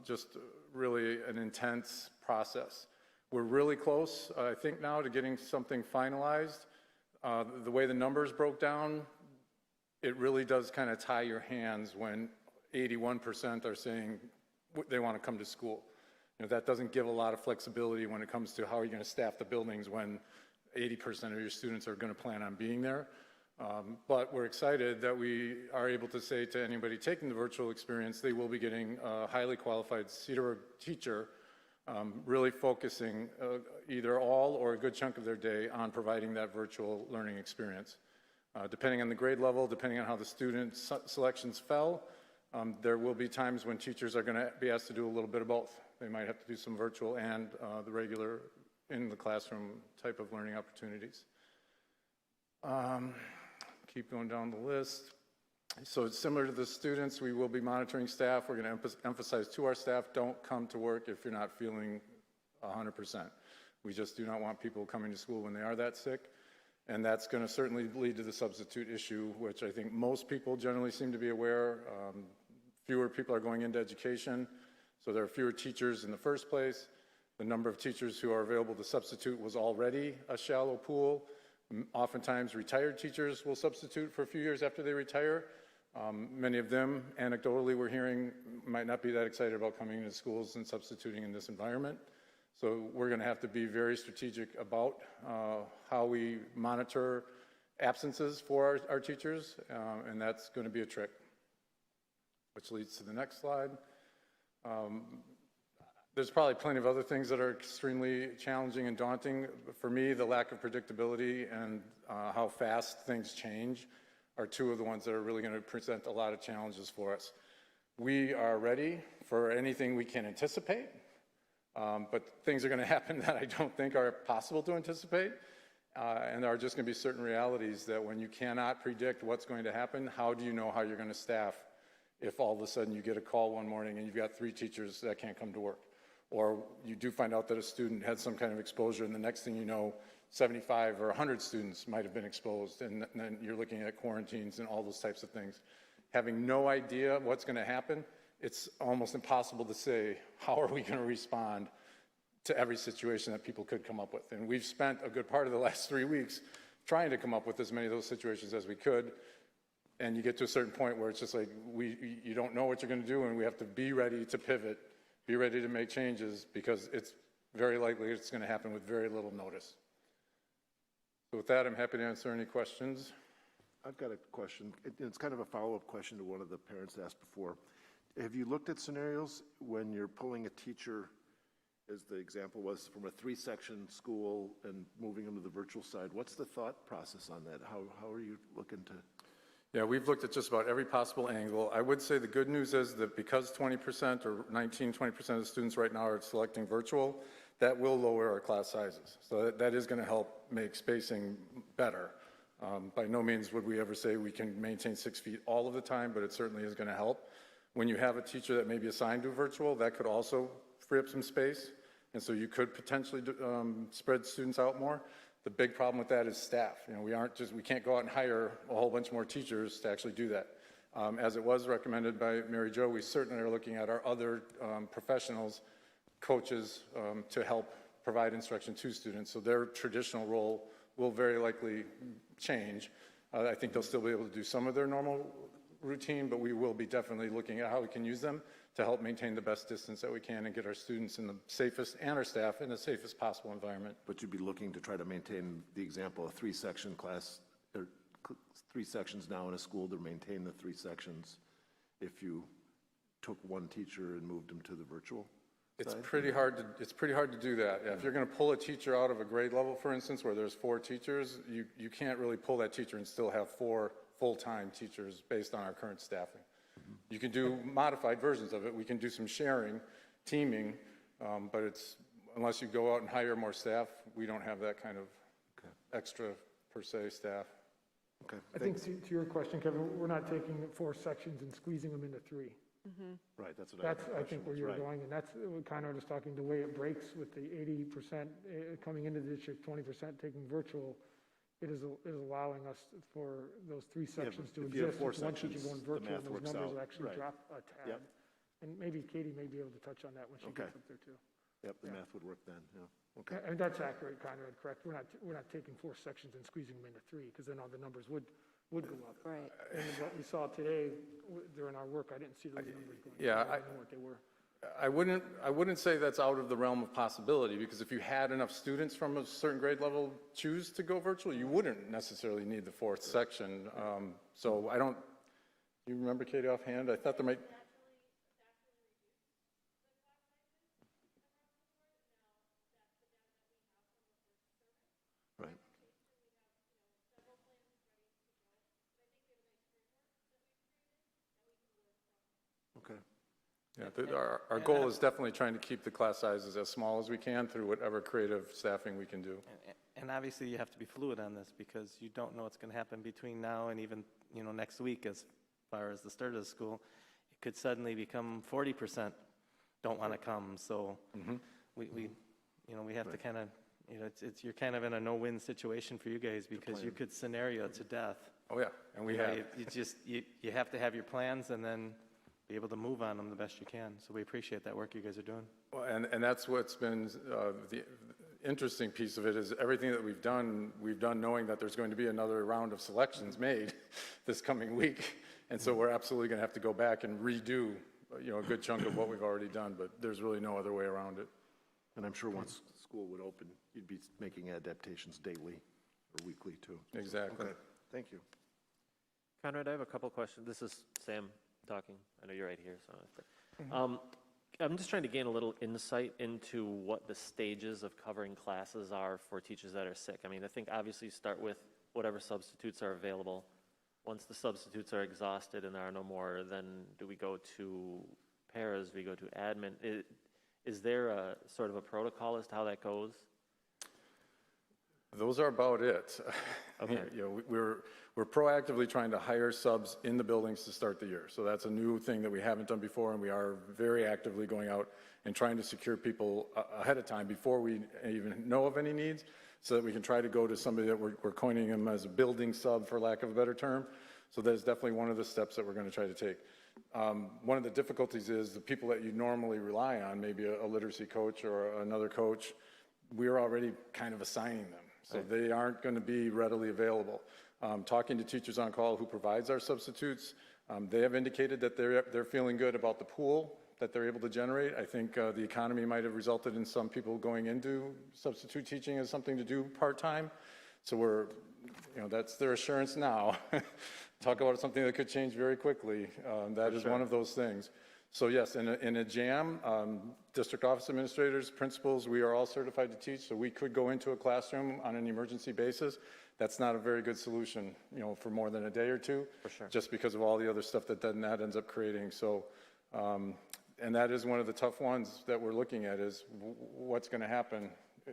Just really an intense process. We're really close, I think now, to getting something finalized. The way the numbers broke down, it really does kind of tie your hands when 81% are saying they want to come to school. You know, that doesn't give a lot of flexibility when it comes to how you're going to staff the buildings when 80% of your students are going to plan on being there. But we're excited that we are able to say to anybody taking the virtual experience, they will be getting a highly qualified Cedarburg teacher, really focusing either all or a good chunk of their day on providing that virtual learning experience. Depending on the grade level, depending on how the student selections fell, there will be times when teachers are going to be asked to do a little bit of both. They might have to do some virtual and the regular in the classroom type of learning opportunities. Keep going down the list. So it's similar to the students, we will be monitoring staff. We're going to emphasize to our staff, don't come to work if you're not feeling 100%. We just do not want people coming to school when they are that sick. And that's going to certainly lead to the substitute issue, which I think most people generally seem to be aware. Fewer people are going into education, so there are fewer teachers in the first place. The number of teachers who are available to substitute was already a shallow pool. Oftentimes retired teachers will substitute for a few years after they retire. Many of them, anecdotally, we're hearing might not be that excited about coming into schools and substituting in this environment. So we're going to have to be very strategic about how we monitor absences for our teachers, and that's going to be a trick, which leads to the next slide. There's probably plenty of other things that are extremely challenging and daunting. For me, the lack of predictability and how fast things change are two of the ones that are really going to present a lot of challenges for us. We are ready for anything we can anticipate, but things are going to happen that I don't think are possible to anticipate, and there are just going to be certain realities that when you cannot predict what's going to happen, how do you know how you're going to staff if all of a sudden you get a call one morning and you've got 3 teachers that can't come to work? Or you do find out that a student had some kind of exposure, and the next thing you know, 75 or 100 students might have been exposed, and then you're looking at quarantines and all those types of things. Having no idea what's going to happen, it's almost impossible to say, how are we going to respond to every situation that people could come up with? And we've spent a good part of the last 3 weeks trying to come up with as many of those situations as we could, and you get to a certain point where it's just like, you don't know what you're going to do, and we have to be ready to pivot, be ready to make changes, because it's very likely it's going to happen with very little notice. So with that, I'm happy to answer any questions. I've got a question. It's kind of a follow-up question to one of the parents asked before. Have you looked at scenarios when you're pulling a teacher, as the example was, from a 3-section school and moving them to the virtual side? What's the thought process on that? How are you looking to? Yeah, we've looked at just about every possible angle. I would say the good news is that because 20% or 20% of the students right now are selecting virtual, that will lower our class sizes. So that is going to help make spacing better. By no means would we ever say we can maintain 6 feet all of the time, but it certainly is going to help. When you have a teacher that may be assigned to virtual, that could also free up some space. And so you could potentially spread students out more. The big problem with that is staff. We can't go out and hire a whole bunch more teachers to actually do that. As it was recommended by Mary Jo, we certainly are looking at our other professionals, coaches, to help provide instruction to students. So their traditional role will very likely change. I think they'll still be able to do some of their normal routine, but we will be definitely looking at how we can use them to help maintain the best distance that we can and get our students in the safest, and our staff in the safest possible environment. But you'd be looking to try to maintain the example of 3-section class, or 3 sections now in a school, to maintain the 3 sections if you took one teacher and moved them to the virtual It's side? pretty hard to do that. Yeah, if you're going to pull a teacher out of a grade level, for instance, where there's 4 teachers, you can't really pull that teacher and still have 4 full-time teachers based on our current staffing. You can do modified versions of it. We can do some sharing, teaming, but unless you go out and hire more staff, we don't have that kind of extra, per se, staff. Okay, I think to your question, Kevin, we're not taking 4 sections and squeezing them into 3. right, that's what That's, I I think, where you're going, and that's kind of just talking the way it breaks with the 80% coming into the district, 20% taking virtual. It is allowing us for those 3 sections to if you have exist. 4 With one teacher sections, going the virtual, math those works numbers out. actually Right. drop a tad. Yep. And maybe Katie may be able to touch on that when she Okay. gets up there too. Yep, the math would work then, yeah. Okay. And that's accurate, Conrad, correct? We're not taking 4 sections and squeezing them into 3, because then all the numbers would go up. Right. And what we saw today during our work, I didn't see those numbers going up. Yeah, I didn't know what they were. I wouldn't say that's out of the realm of possibility, because if you had enough students from a certain grade level choose to go virtual, you wouldn't necessarily need the 4th section. So I don't, you remember, Katie, offhand? I thought there might. Right. Okay. Yeah, our goal is definitely trying to keep the class sizes as small as we can through whatever creative staffing we can do. And obviously, you have to be fluid on this because you don't know what's going to happen between now and even, next week as far as the start of the school. It could suddenly become 40% don't want to come. So we have to kind of, you're kind of in a no-win situation for you guys because you could scenario to death. Oh, yeah, and we have. You have to have your plans and then be able to move on them the best you can. So we appreciate that work you guys are doing. Well, and that's what's been the interesting piece of it is everything that we've done knowing that there's going to be another round of selections made this coming week. And so we're absolutely going to have to go back and redo, a good chunk of what we've already done, but there's really no other way around it. And I'm sure once school would open, you'd be making adaptations daily or weekly too. Exactly. Okay, thank you. Conrad, I have a couple questions. This is Sam talking. I know you're right here, so. I'm just trying to gain a little insight into what the stages of covering classes are for teachers that are sick. I mean, I think obviously you start with whatever substitutes are available. Once the substitutes are exhausted and there are no more, then do we go to paras, do we go to admin? Is there a sort of a protocol as to how that goes? Those are about it. Okay. We're proactively trying to hire subs in the buildings to start the year. So that's a new thing that we haven't done before, and we are very actively going out and trying to secure people ahead of time before we even know of any needs, so that we can try to go to somebody that we're coining them as a building sub, for lack of a better term. So that is definitely one of the steps that we're going to try to take. One of the difficulties is the people that you normally rely on, maybe a literacy coach or another coach, we're already kind of assigning them. So they aren't going to be readily available. Talking to Teachers on Call, who provides our substitutes, they have indicated that they're feeling good about the pool that they're able to generate. I think the economy might have resulted in some people going into substitute teaching as something to do part-time. So that's their assurance now. Talk about something that could change very quickly. That is one of those things. So yes, in a JAM, district office administrators, principals, we are all certified to teach, so we could go into a classroom on an emergency basis. That's not a very good solution, for more than a day or two, just because of all the other stuff that then that ends up creating. So, and that is one of the tough ones that we're looking at is what's going to happen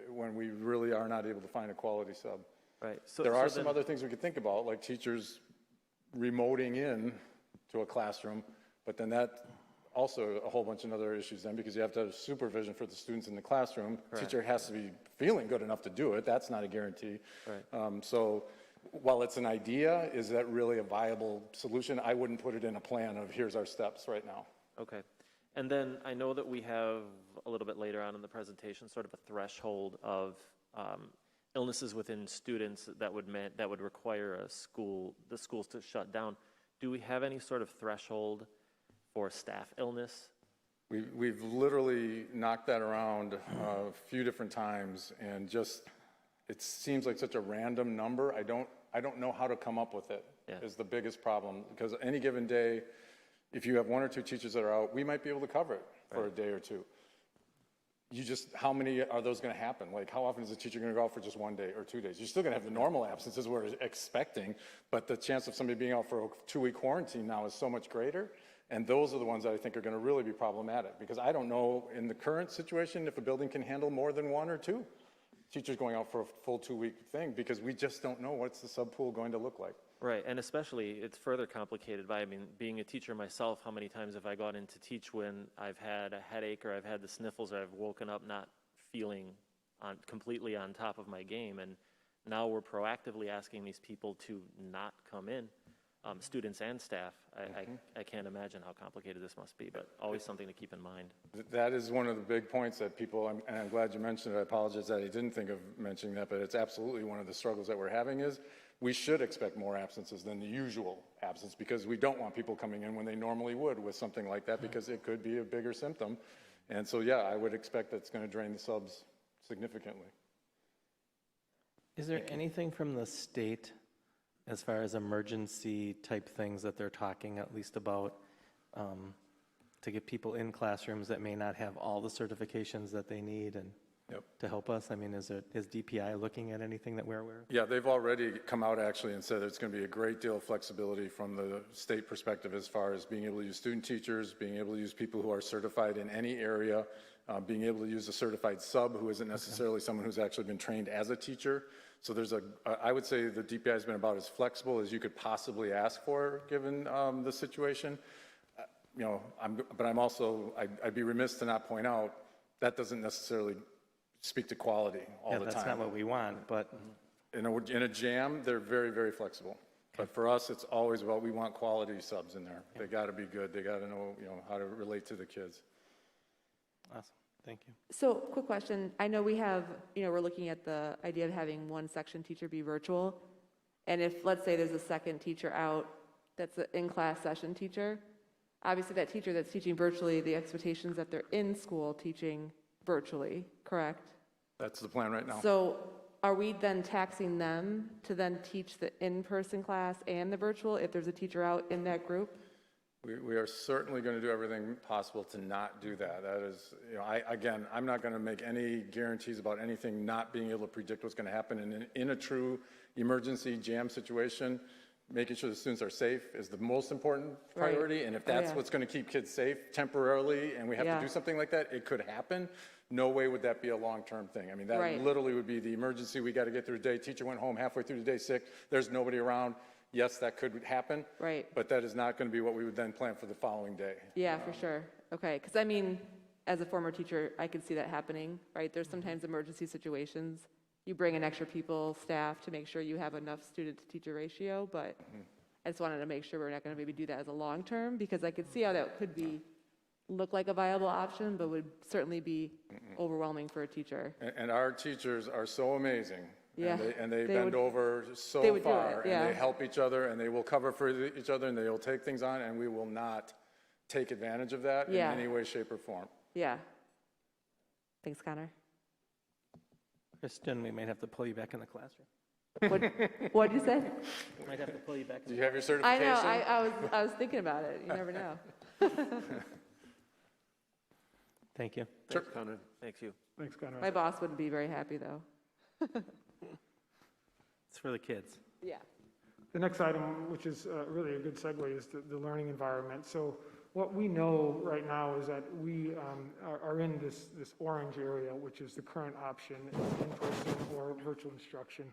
when we really are not able to find a quality sub. Right. There are some other things we could think about, like teachers remoting in to a classroom, but then that also a whole bunch of other issues then, because you have to have supervision for the students in the classroom. Teacher has to be feeling good enough to do it. That's not a guarantee. Right. So while it's an idea, is that really a viable solution? I wouldn't put it in a plan of here's our steps right now. Okay. And then I know that we have a little bit later on in the presentation sort of a threshold of illnesses within students that would require the schools to shut down. Do we have any sort of threshold for staff illness? We've literally knocked that around a few different times, and just it seems like such a random number. I don't know how to come up with it. Is the biggest problem, because any given day, if you have one or two teachers that are out, we might be able to cover it for a day or two. How many are those going to happen? Like, how often is a teacher going to go out for just 1 day or 2 days? You're still going to have the normal absences we're expecting, but the chance of somebody being out for a 2-week quarantine now is so much greater. And those are the ones that I think are going to really be problematic, because I don't know in the current situation if a building can handle more than 1 or 2 teachers going out for a full 2-week thing, because we just don't know what's the subpool going to look like. Right, and especially it's further complicated by, being a teacher myself, how many times have I gone in to teach when I've had a headache or I've had the sniffles or I've woken up not feeling completely on top of my game, and now we're proactively asking these people to not come in, students and staff. I can't imagine how complicated this must be, but always something to keep in mind. That is one of the big points that people, and I'm glad you mentioned it. I apologize that I didn't think of mentioning that, but it's absolutely one of the struggles that we're having is we should expect more absences than the usual absence, because we don't want people coming in when they normally would with something like that, because it could be a bigger symptom. And so, yeah, I would expect that it's going to drain the subs significantly. Is there anything from the state as far as emergency type things that they're talking at least about to get people in classrooms that may not have all the certifications that they need and to help us? I mean, is DPI looking at anything that we're aware of? Yeah, they've already come out actually and said it's going to be a great deal of flexibility from the state perspective as far as being able to use student teachers, being able to use people who are certified in any area, being able to use a certified sub who isn't necessarily someone who's actually been trained as a teacher. So I would say the DPI has been about as flexible as you could possibly ask for given the situation. But I'd be remiss to not point out that doesn't necessarily speak to quality all the time. That's not what we want, but in a jam, they're very, very flexible. But for us, it's always about we want quality subs in there. They got to be good. They got to know, how to relate to the kids. Awesome. Thank you. So, quick question. I know we have, we're looking at the idea of having one section teacher be virtual. And if, let's say, there's a second teacher out that's an in-class session teacher, obviously that teacher that's teaching virtually, the expectations that they're in school teaching virtually, correct? That's the plan right now. So, are we then taxing them to then teach the in-person class and the virtual if there's a teacher out in that group? We are certainly going to do everything possible to not do that. That is, I'm not going to make any guarantees about anything not being able to predict what's going to happen. And in a true emergency jam situation, making sure the students are safe is the most important priority. Right. And if that's what's going to keep kids safe temporarily, and we have to do something like that, it could happen. No way would that be a long-term thing. I mean, that literally would be the emergency. We got to get through the day. Teacher went home halfway through the day sick. There's nobody around. Yes, that could happen. Right. But that is not going to be what we would then plan for the following day. Yeah, for sure. Okay. Because, as a former teacher, I could see that happening, right? There's sometimes emergency situations. You bring in extra people, staff, to make sure you have enough student-to-teacher ratio, but I just wanted to make sure we're not going to maybe do that as a long-term, because I could see how that could look like a viable option, but would certainly be overwhelming for a teacher. And our teachers are so amazing. Yeah. And they bend over so far, and they help each other, and they will cover for each other, and they will take things on, and we will not take advantage of that in any way, shape, or form. Yeah. Thanks, Connor. Kristen, we might have to pull you back in the classroom. What'd you say? We might have to pull you back. Do you have your certification? I know. I was thinking about it. You never know. Thank you. Sure, Connor. Thanks you. Thanks, Connor. My boss wouldn't be very happy, though. It's for the kids. Yeah. The next item, which is really a good segue, is the learning environment. So what we know right now is that we are in this orange area, which is the current option, in-person or virtual instruction.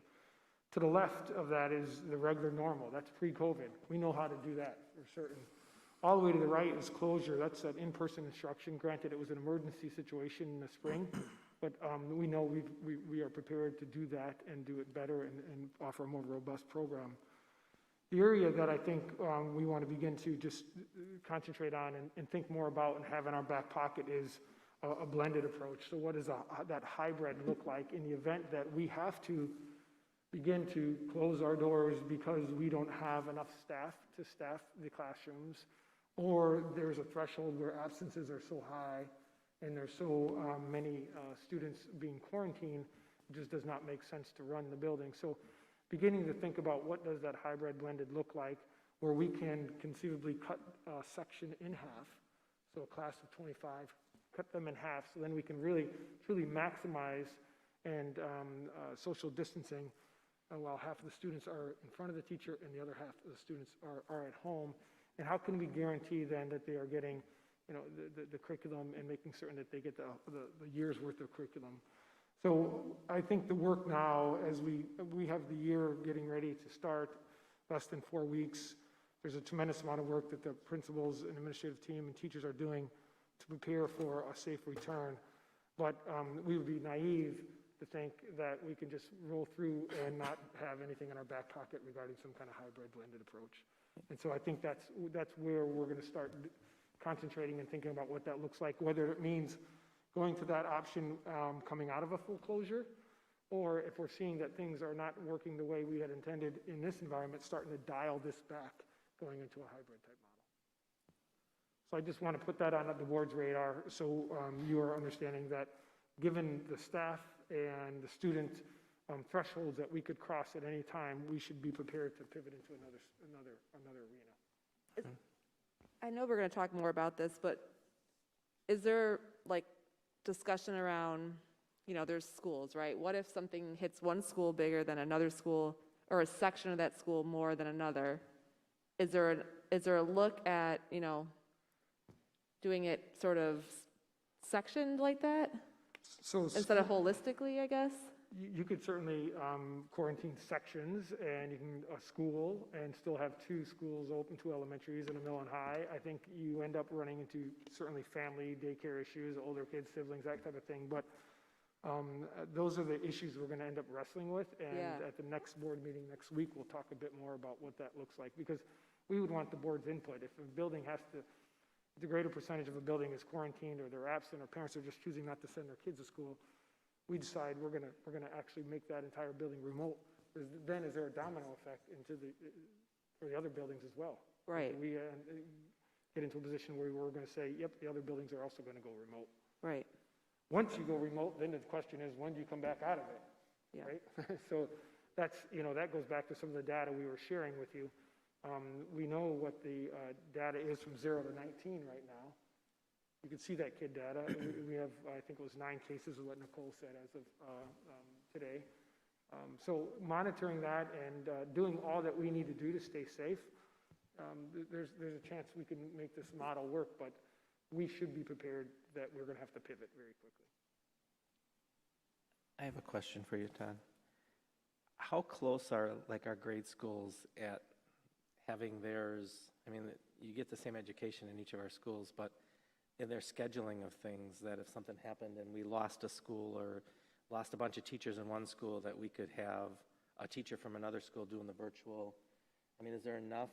To the left of that is the regular normal. That's pre-COVID. We know how to do that for certain. All the way to the right is closure. That's that in-person instruction. Granted, it was an emergency situation in the spring, but we know we are prepared to do that and do it better and offer a more robust program. The area that I think we want to begin to just concentrate on and think more about and have in our back pocket is a blended approach. So what does that hybrid look like in the event that we have to begin to close our doors because we don't have enough staff to staff the classrooms, or there's a threshold where absences are so high and there's so many students being quarantined, it just does not make sense to run the building. So beginning to think about what does that hybrid blended look like, where we can conceivably cut a section in half, so a class of 25, cut them in half, so then we can really, truly maximize and social distancing while half of the students are in front of the teacher and the other half of the students are at home. And how can we guarantee then that they are getting, the curriculum and making certain that they get the year's worth of curriculum? So I think the work now, as we have the year getting ready to start, less than 4 weeks, there's a tremendous amount of work that the principals and administrative team and teachers are doing to prepare for a safe return. But we would be naive to think that we can just roll through and not have anything in our back pocket regarding some kind of hybrid blended approach. And so I think that's where we're going to start concentrating and thinking about what that looks like, whether it means going to that option coming out of a full closure, or if we're seeing that things are not working the way we had intended in this environment, starting to dial this back, going into a hybrid type model. So I just want to put that on the board's radar so you are understanding that given the staff and the student thresholds that we could cross at any time, we should be prepared to pivot into another arena. I know we're going to talk more about this, but is there like discussion around, there's schools, right? What if something hits one school bigger than another school, or a section of that school more than another? Is there a look at, doing it sort of sectioned like that? So instead of holistically, I guess? You could certainly quarantine sections, and you can school and still have 2 schools open, 2 elementaries and a middle and high. I think you end up running into certainly family daycare issues, older kids, siblings, that type of thing. But those are the issues we're going to end up wrestling with. And at the next board meeting next week, we'll talk a bit more about what that looks like, because we would want the board's input. If a building the greater percentage of a building is quarantined, or they're absent, or parents are just choosing not to send their kids to school, we decide we're gonna actually make that entire building remote. Then is there a domino effect for the other buildings as well? Right. We get into a position where we're going to say, yep, the other buildings are also going to go remote. Right. Once you go remote, then the question is, when do you come back out of it? Yeah. Right. So that's that goes back to some of the data we were sharing with you. We know what the data is from 0 to 19 right now. You can see that kid data. We have, I think it was 9 cases of what Nicole said as of today. So monitoring that and doing all that we need to do to stay safe, there's a chance we can make this model work, but we should be prepared that we're going to have to pivot very quickly. I have a question for you, Todd. How close are our grade schools at having theirs? I mean, you get the same education in each of our schools, but in their scheduling of things, that if something happened and we lost a school or lost a bunch of teachers in one school, that we could have a teacher from another school doing the virtual. I mean, is there enough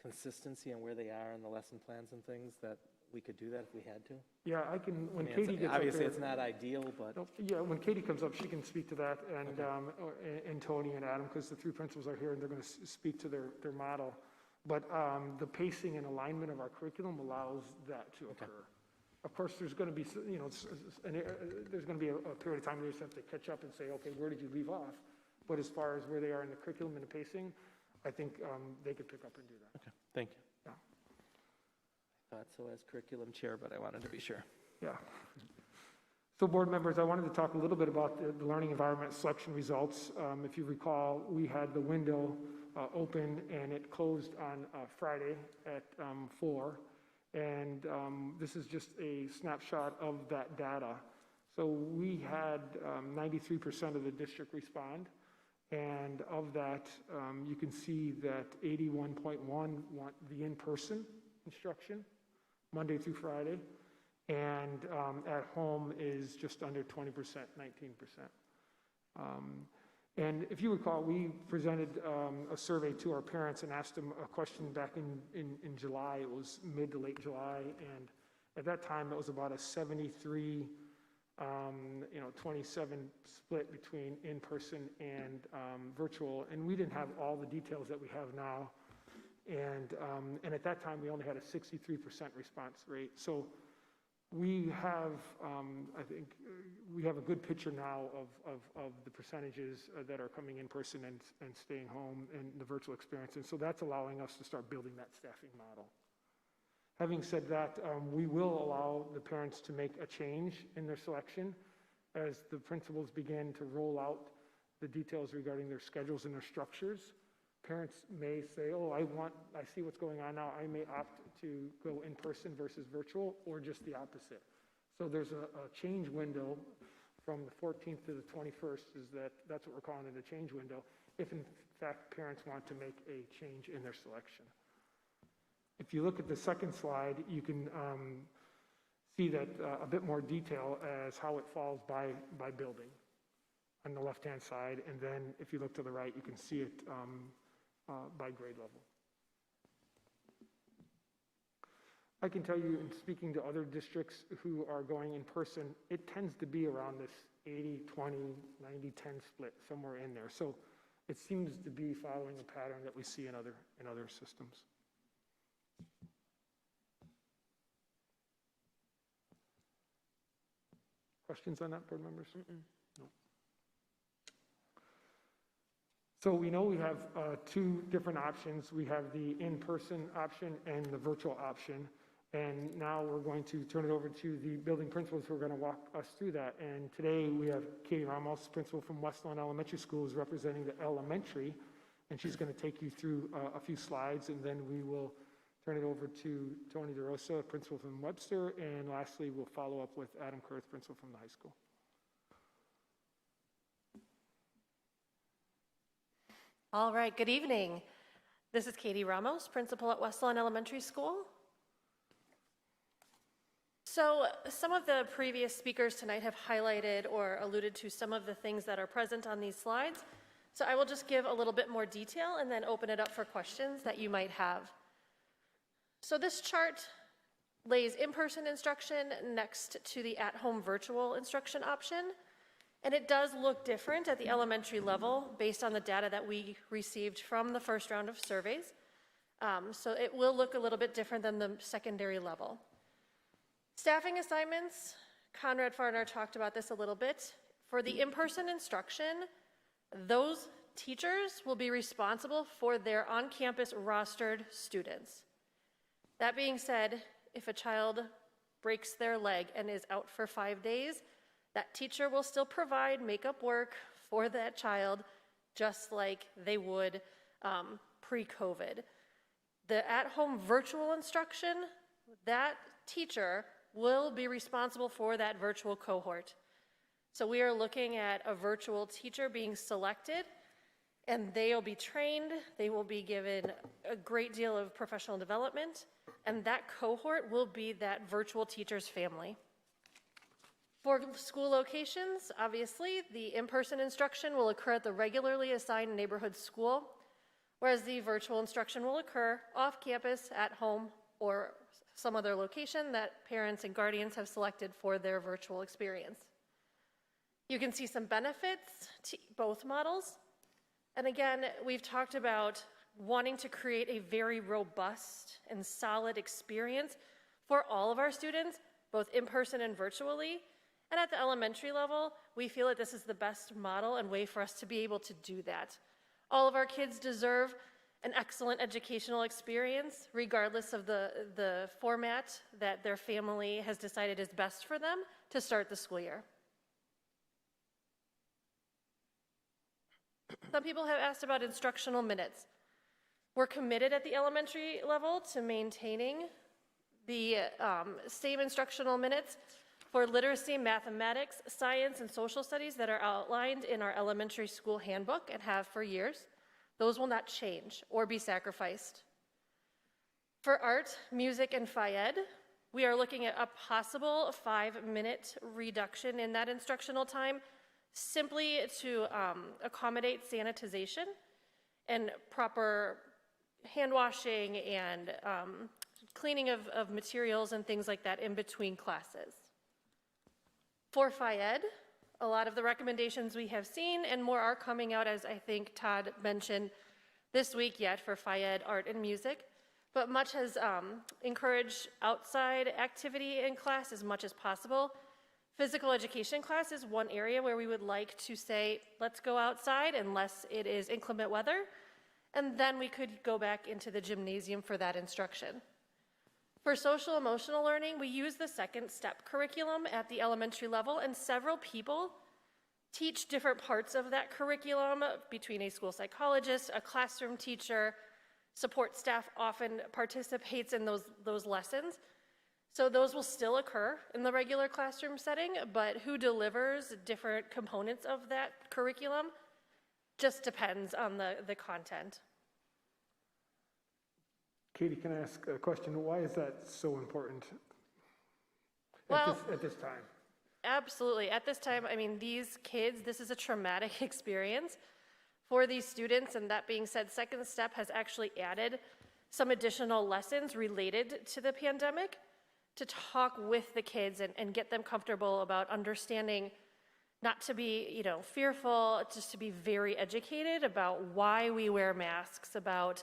consistency on where they are in the lesson plans and things that we could do that if we had to? Yeah, I can, when Katie gets up obviously there, it's not ideal, but. Yeah, when Katie comes up, she can speak to that, and, and Tony and Adam, because the 3 principals are here and they're going to speak to their model. But the pacing and alignment of our curriculum allows that to occur. Of course, there's going to be, there's going to be a period of time where you just have to catch up and say, okay, where did you leave off? But as far as where they are in the curriculum and the pacing, I think they could pick up and do that. Okay, thank you. Yeah. I thought so as curriculum chair, but I wanted to be sure. Yeah. So board members, I wanted to talk a little bit about the learning environment selection results. If you recall, we had the window open and it closed on Friday at 4. And this is just a snapshot of that data. So we had 93% of the district respond. And of that, you can see that 81.1 want the in-person instruction, Monday through Friday, and at home is just under 20%, 19%. And if you recall, we presented a survey to our parents and asked them a question back in July. It was mid to late July, and at that time it was about a 73, 27 split between in-person and virtual, and we didn't have all the details that we have now. And at that time we only had a 63% response rate. So we have, I think, we have a good picture now of the percentages that are coming in person and staying home and the virtual experience. And so that's allowing us to start building that staffing model. Having said that, we will allow the parents to make a change in their selection as the principals begin to roll out the details regarding their schedules and their structures. Parents may say, oh, I see what's going on now. I may opt to go in person versus virtual, or just the opposite. So there's a change window from the 14th to the 21st, that's what we're calling it, a change window, if in fact parents want to make a change in their selection. If you look at the second slide, you can see that a bit more detail as how it falls by building on the left-hand side. And then if you look to the right, you can see it by grade level. I can tell you, in speaking to other districts who are going in person, it tends to be around this 80-20, 90-10 split, somewhere in there. So it seems to be following a pattern that we see in other systems. Questions on that, board members? No. So we know we have two different options. We have the in-person option and the virtual option. And now we're going to turn it over to the building principals who are going to walk us through that. And today we have Katie Ramos, principal from West Lawn Elementary School, who's representing the elementary. And she's going to take you through a few slides, and then we will turn it over to Tony DeRosa, principal from Webster. And lastly, we'll follow up with Adam Kurth, principal from the high school. All right, good evening. This is Katie Ramos, principal at West Lawn Elementary School. So some of the previous speakers tonight have highlighted or alluded to some of the things that are present on these slides. So I will just give a little bit more detail and then open it up for questions that you might have. So this chart lays in-person instruction next to the at-home virtual instruction option. And it does look different at the elementary level based on the data that we received from the first round of surveys. So it will look a little bit different than the secondary level. Staffing assignments, Conrad Farnar talked about this a little bit. For the in-person instruction, those teachers will be responsible for their on-campus rostered students. That being said, if a child breaks their leg and is out for 5 days, that teacher will still provide makeup work for that child just like they would pre-COVID. The at-home virtual instruction, that teacher will be responsible for that virtual cohort. So we are looking at a virtual teacher being selected, and they will be trained, they will be given a great deal of professional development, and that cohort will be that virtual teacher's family. For school locations, obviously, the in-person instruction will occur at the regularly assigned neighborhood school, whereas the virtual instruction will occur off campus, at home, or some other location that parents and guardians have selected for their virtual experience. You can see some benefits to both models. And again, we've talked about wanting to create a very robust and solid experience for all of our students, both in person and virtually. And at the elementary level, we feel that this is the best model and way for us to be able to do that. All of our kids deserve an excellent educational experience, regardless of the format that their family has decided is best for them to start the school year. Some people have asked about instructional minutes. We're committed at the elementary level to maintaining the same instructional minutes for literacy, mathematics, science, and social studies that are outlined in our elementary school handbook and have for years. Those will not change or be sacrificed. For art, music, and Phi-Ed, we are looking at a possible 5-minute reduction in that instructional time simply to accommodate sanitization and proper hand washing and cleaning of materials and things like that in between classes. For Phi-Ed, a lot of the recommendations we have seen and more are coming out, as I think Todd mentioned this week yet, for Phi-Ed, art, and music. But much has encouraged outside activity in class as much as possible. Physical education class is one area where we would like to say, let's go outside unless it is inclement weather, and then we could go back into the gymnasium for that instruction. For social emotional learning, we use the second step curriculum at the elementary level, and several people teach different parts of that curriculum between a school psychologist, a classroom teacher. Support staff often participates in those lessons. So those will still occur in the regular classroom setting, but who delivers different components of that curriculum just depends on the content. Katie, can I ask a question? Why is that so important at this time? Absolutely. At this time, I mean, these kids, this is a traumatic experience for these students, and that being said, Second Step has actually added some additional lessons related to the pandemic to talk with the kids and get them comfortable about understanding not to be, fearful, just to be very educated about why we wear masks, about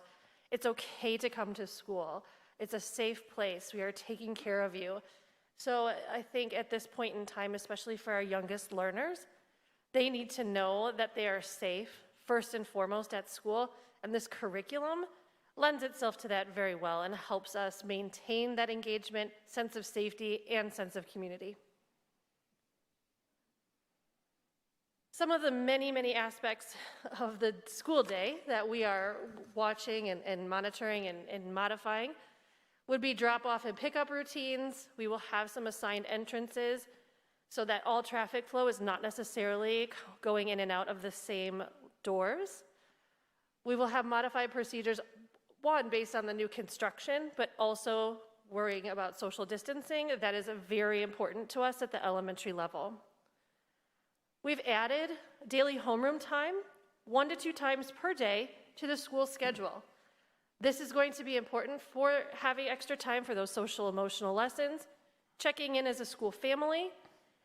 it's okay to come to school. It's a safe place. We are taking care of you. So I think at this point in time, especially for our youngest learners, they need to know that they are safe first and foremost at school, and this curriculum lends itself to that very well and helps us maintain that engagement, sense of safety, and sense of community. Some of the many, many aspects of the school day that we are watching and monitoring and modifying would be drop-off and pickup routines. We will have some assigned entrances so that all traffic flow is not necessarily going in and out of the same doors. We will have modified procedures, one, based on the new construction, but also worrying about social distancing. That is very important to us at the elementary level. We've added daily homeroom time 1 to 2 times per day to the school schedule. This is going to be important for having extra time for those social emotional lessons, checking in as a school family,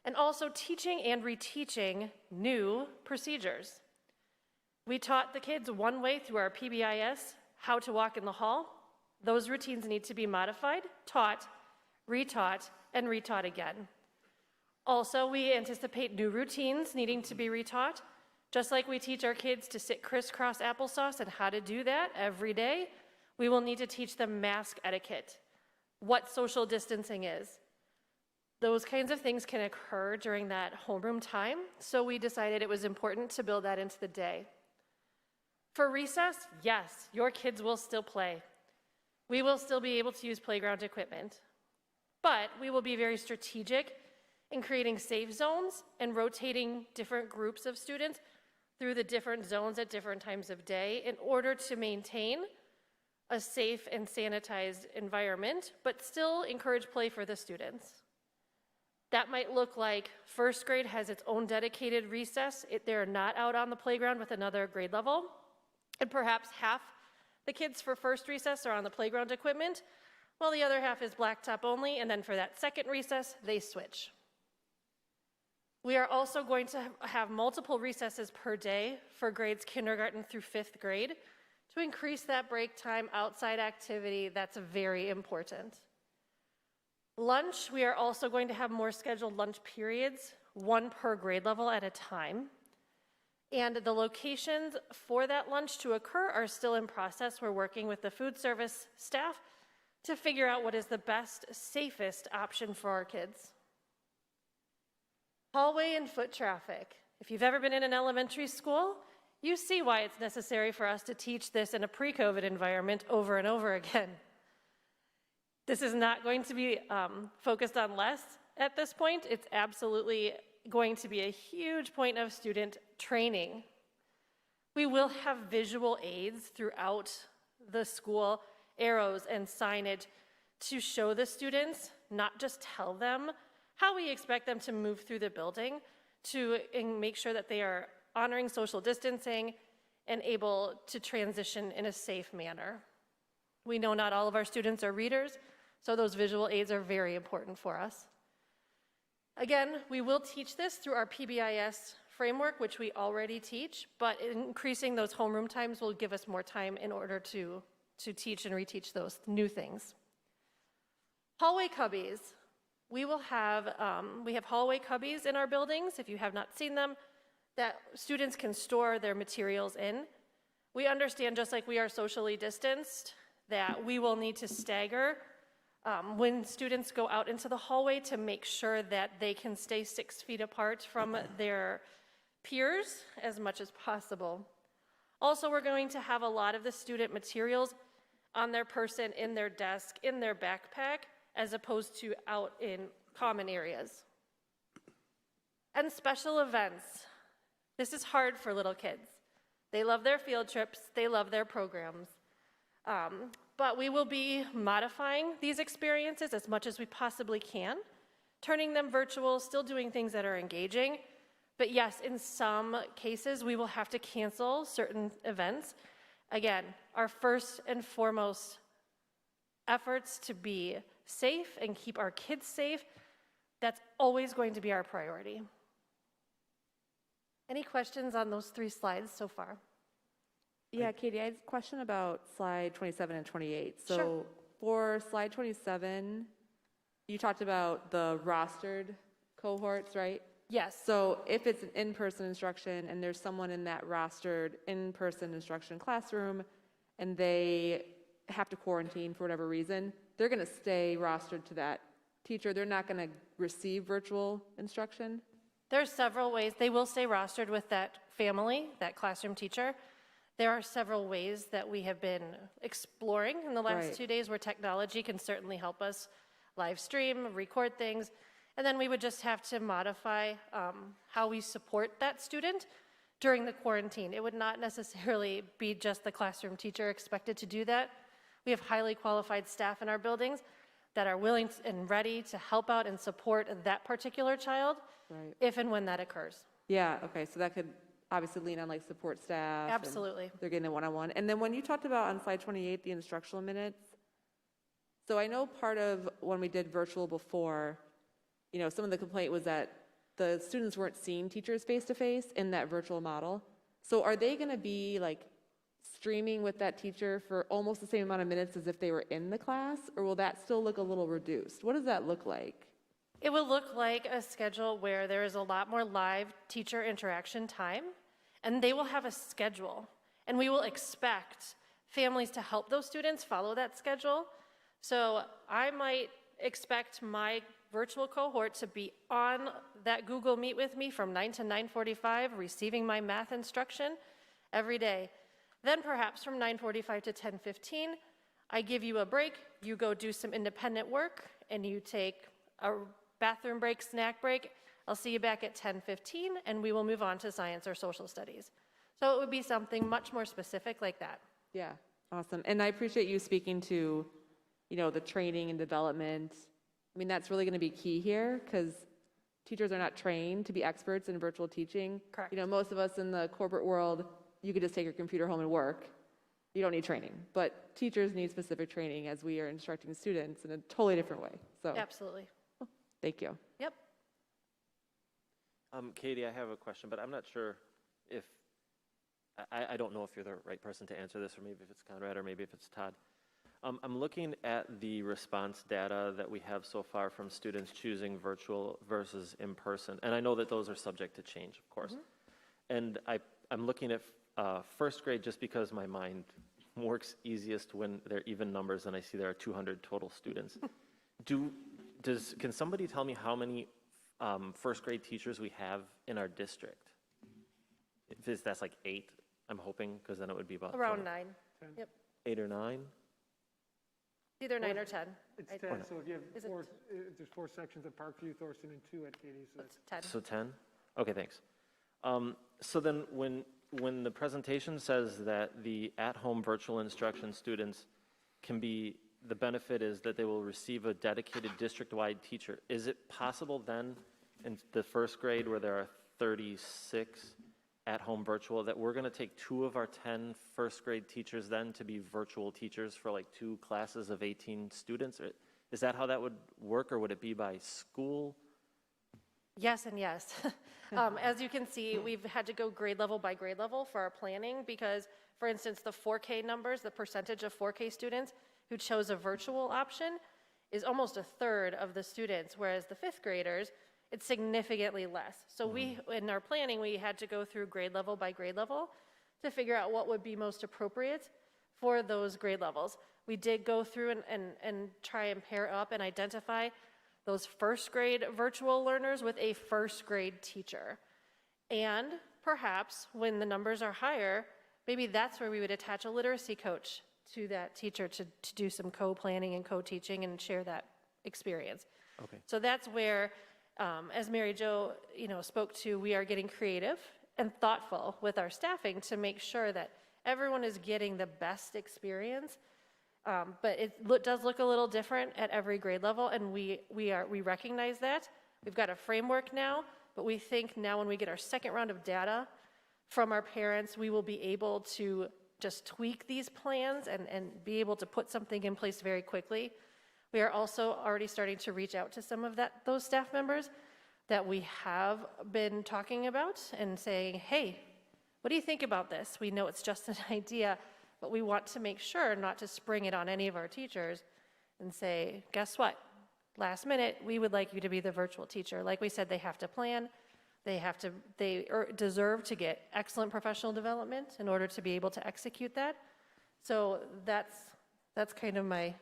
and also teaching and reteaching new procedures. We taught the kids one way through our PBIS how to walk in the hall. Those routines need to be modified, taught, retaught, and retaught again. Also, we anticipate new routines needing to be retaught. Just like we teach our kids to sit crisscross applesauce and how to do that every day, we will need to teach them mask etiquette, what social distancing is. Those kinds of things can occur during that homeroom time, so we decided it was important to build that into the day. For recess, yes, your kids will still play. We will still be able to use playground equipment, but we will be very strategic in creating safe zones and rotating different groups of students through the different zones at different times of day in order to maintain a safe and sanitized environment, but still encourage play for the students. That might look like first grade has its own dedicated recess. They're not out on the playground with another grade level. And perhaps half the kids for first recess are on the playground equipment, while the other half is blacktop only, and then for that second recess, they switch. We are also going to have multiple recesses per day for grades kindergarten through 5th grade to increase that break time outside activity. That's very important. Lunch, we are also going to have more scheduled lunch periods, 1 per grade level at a time. And the locations for that lunch to occur are still in process. We're working with the food service staff to figure out what is the best, safest option for our kids. Hallway and foot traffic. If you've ever been in an elementary school, you see why it's necessary for us to teach this in a pre-COVID environment over and over again. This is not going to be focused on less at this point. It's absolutely going to be a huge point of student training. We will have visual aids throughout the school, arrows and signage to show the students, not just tell them how we expect them to move through the building and make sure that they are honoring social distancing and able to transition in a safe manner. We know not all of our students are readers, so those visual aids are very important for us. Again, we will teach this through our PBIS framework, which we already teach, but increasing those homeroom times will give us more time in order to teach and reteach those new things. Hallway cubbies. We have hallway cubbies in our buildings, if you have not seen them, that students can store their materials in. We understand, just like we are socially distanced, that we will need to stagger when students go out into the hallway to make sure that they can stay 6 feet apart from their peers as much as possible. Also, we're going to have a lot of the student materials on their person, in their desk, in their backpack, as opposed to out in common areas. And special events. This is hard for little kids. They love their field trips, they love their programs. But we will be modifying these experiences as much as we possibly can, turning them virtual, still doing things that are engaging. But yes, in some cases, we will have to cancel certain events. Again, our first and foremost efforts to be safe and keep our kids safe, that's always going to be our priority. Any questions on those 3 slides so far? Yeah, Katie, I had a question about slide 27 and 28. So Sure. for slide 27, you talked about the rostered cohorts, right? Yes. So if it's an in-person instruction and there's someone in that rostered in-person instruction classroom and they have to quarantine for whatever reason, they're going to stay rostered to that teacher. They're not going to receive virtual instruction. There's several ways. They will stay rostered with that family, that classroom teacher. There are several ways that we have been exploring in the last Right. 2 days where technology can certainly help us live stream, record things, and then we would just have to modify how we support that student during the quarantine. It would not necessarily be just the classroom teacher expected to do that. We have highly qualified staff in our buildings that are willing and ready to help out and support that particular child Right. if and when that occurs. Yeah, okay, so that could obviously lean on like support staff. and Absolutely. They're getting a one-on-one. And then when you talked about on slide 28, the instructional minutes, so I know part of when we did virtual before, you know, some of the complaint was that the students weren't seeing teachers face-to-face in that virtual model. So are they going to be like streaming with that teacher for almost the same amount of minutes as if they were in the class, or will that still look a little reduced? What does that look like? It will look like a schedule where there is a lot more live teacher interaction time, and they will have a schedule. And we will expect families to help those students follow that schedule. So I might expect my virtual cohort to be on that Google Meet with me from 9 to 9:45, receiving my math instruction every day. Then perhaps from 9:45 to 10:15, I give you a break, you go do some independent work, and you take a bathroom break, snack break. I'll see you back at 10:15, and we will move on to science or social studies. So it would be something much more specific like that. Yeah, awesome. And I appreciate you speaking to, you know, the training and development. I mean, that's really going to be key here because teachers are not trained to be experts in virtual teaching. Correct. You know, most of us in the corporate world, you could just take your computer home and work. You don't need training. But teachers need specific training as we are instructing students in a totally different way. So Absolutely. thank you. Yep. Katie, I have a question, but I'm not sure if, I don't know if you're the right person to answer this, or maybe if it's Conrad, or maybe if it's Todd. I'm looking at the response data that we have so far from students choosing virtual versus in-person, and I know that those are subject to change, of course. And I'm looking at first grade just because my mind works easiest when they're even numbers and I see there are 200 total students. Can somebody tell me how many first grade teachers we have in our district? If that's like 8, I'm hoping, because then it would be about Around 9. Yep. 8 or 9. Either 9 or 10. It's I- 10, so if you have Is it- there's 4 sections at Parkview, Thorson, and 2 at Katy, so that's 10. So 10? Okay, thanks. So then when the presentation says that the at-home virtual instruction students can be, the benefit is that they will receive a dedicated district-wide teacher, is it possible then in the first grade where there are 36 at-home virtual, that we're going to take 2 of our 10 first grade teachers then to be virtual teachers for like 2 classes of 18 students? Is that how that would work, or would it be by school? Yes and yes. As you can see, we've had to go grade level by grade level for our planning because, for instance, the 4K numbers, the percentage of 4K students who chose a virtual option is almost a third of the students, whereas the 5th graders, it's significantly less. So in our planning, we had to go through grade level by grade level to figure out what would be most appropriate for those grade levels. We did go through and try and pair up and identify those first grade virtual learners with a first grade teacher. And perhaps when the numbers are higher, maybe that's where we would attach a literacy coach to that teacher to do some co-planning and co-teaching and share that experience. Okay. So that's where, as Mary Jo, spoke to, we are getting creative and thoughtful with our staffing to make sure that everyone is getting the best experience. But it does look a little different at every grade level, and we recognize that. We've got a framework now, but we think now when we get our second round of data from our parents, we will be able to just tweak these plans and be able to put something in place very quickly. We are also already starting to reach out to some of those staff members that we have been talking about and saying, hey, what do you think about this? We know it's just an idea, but we want to make sure not to spring it on any of our teachers and say, guess what? Last minute, we would like you to be the virtual teacher. Like we said, they have to plan. They deserve to get excellent professional development in order to be able to execute that. So that's kind of my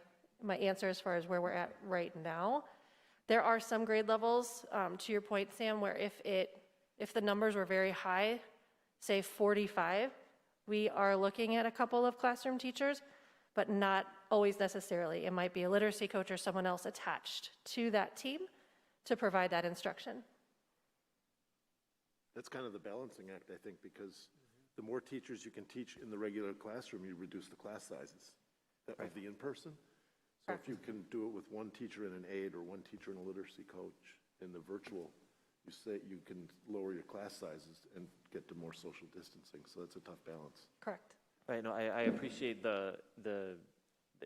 answer as far as where we're at right now. There are some grade levels, to your point, Sam, where if the numbers were very high, say 45, we are looking at a couple of classroom teachers, but not always necessarily. It might be a literacy coach or someone else attached to that team to provide that instruction. That's kind of the balancing act, I think, because the more teachers you can teach in the regular classroom, you reduce the class sizes of the in-person. So if you can do it with 1 teacher and an aide or 1 teacher and a literacy coach in the virtual, you can lower your class sizes and get to more social distancing. So that's a tough balance. Correct. Right, no, I appreciate the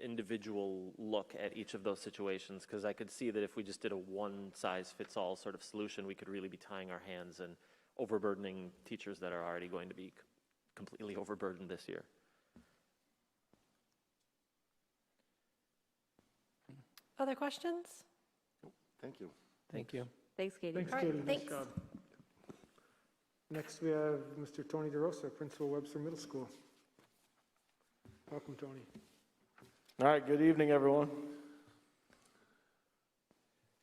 individual look at each of those situations, because I could see that if we just did a one-size-fits-all sort of solution, we could really be tying our hands and overburdening teachers that are already going to be completely overburdened this year. Other questions? Thank you. Thank you. Thanks, Katie. Thanks, All right, Katie. Nice thanks. job. Next, we have Mr. Tony DeRosa, Principal, Webster Middle School. Welcome, Tony. All right, good evening, everyone.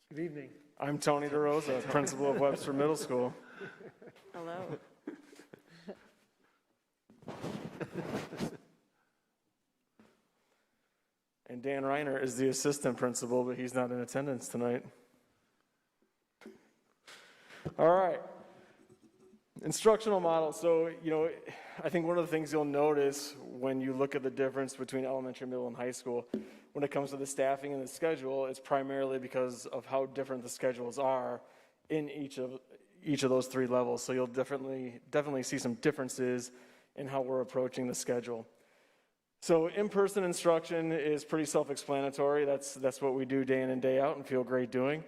Good evening. I'm Tony DeRosa, Principal of Webster Middle School. Hello. And Dan Reiner is the Assistant Principal, but he's not in attendance tonight. All right. Instructional model. So, I think one of the things you'll notice when you look at the difference between elementary, middle, and high school, when it comes to the staffing and the schedule, it's primarily because of how different the schedules are in each of those 3 levels. So you'll definitely see some differences in how we're approaching the schedule. So in-person instruction is pretty self-explanatory. That's what we do day in and day out and feel great doing.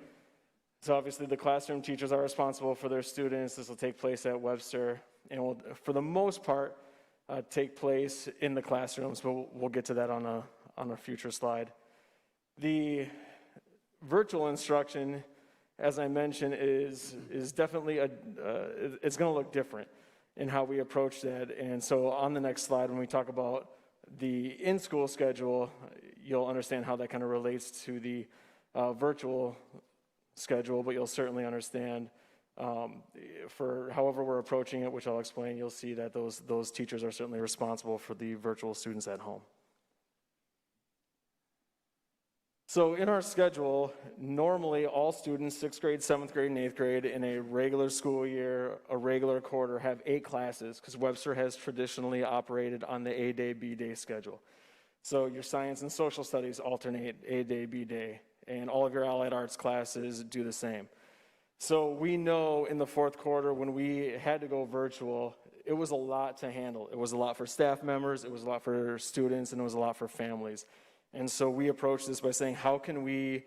So obviously the classroom teachers are responsible for their students. This will take place at Webster and will, for the most part, take place in the classrooms, but we'll get to that on a future slide. The virtual instruction, as I mentioned, is definitely it's going to look different in how we approach that. And so on the next slide, when we talk about the in-school schedule, you'll understand how that kind of relates to the virtual schedule, but you'll certainly understand for however we're approaching it, which I'll explain, you'll see that those teachers are certainly responsible for the virtual students at home. So in our schedule, normally all students, 6th grade, 7th grade, and 8th grade, in a regular school year, a regular quarter, have 8 classes, because Webster has traditionally operated on the A-day, B-day schedule. So your science and social studies alternate A-day, B-day, and all of your allied arts classes do the same. So we know in the 4th quarter when we had to go virtual, it was a lot to handle. It was a lot for staff members, it was a lot for students, and it was a lot for families. And so we approached this by saying, how can we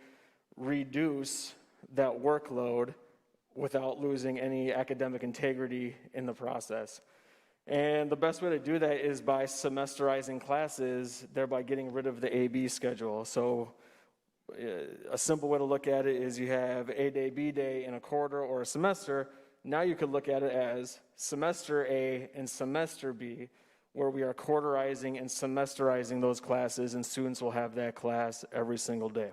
reduce that workload without losing any academic integrity in the process? And the best way to do that is by semesterizing classes, thereby getting rid of the A-B schedule. So a simple way to look at it is you have A-day, B-day in a quarter or a semester. Now you could look at it as semester A and semester B, where we are quarterizing and semesterizing those classes, and students will have that class every single day.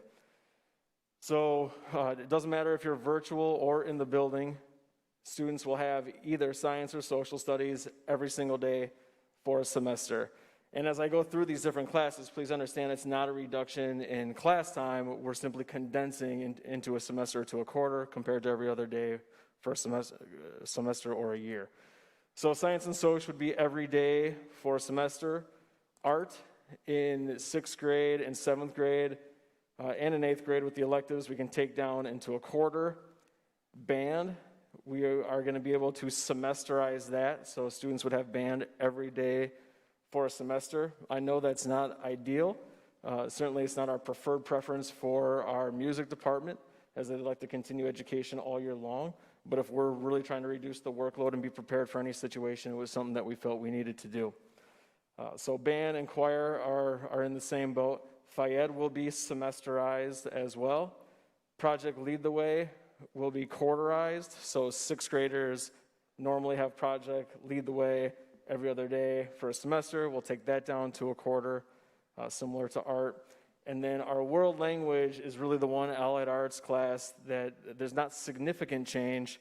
So it doesn't matter if you're virtual or in the building, students will have either science or social studies every single day for a semester. And as I go through these different classes, please understand it's not a reduction in class time. We're simply condensing into a semester to a quarter compared to every other day for a semester or a year. So science and social would be every day for a semester. Art in 6th grade and 7th grade and in 8th grade with the electives we can take down into a quarter. Band, we are going to be able to semesterize that, so students would have band every day for a semester. I know that's not ideal. Certainly it's not our preferred preference for our music department, as they'd like to continue education all year long. But if we're really trying to reduce the workload and be prepared for any situation, it was something that we felt we needed to do. So band and choir are in the same boat. Fayed will be semesterized as well. Project Lead the Way will be quarterized. So 6th graders normally have Project Lead the Way every other day for a semester. We'll take that down to a quarter, similar to art. And then our world language is really the one allied arts class that there's not significant change.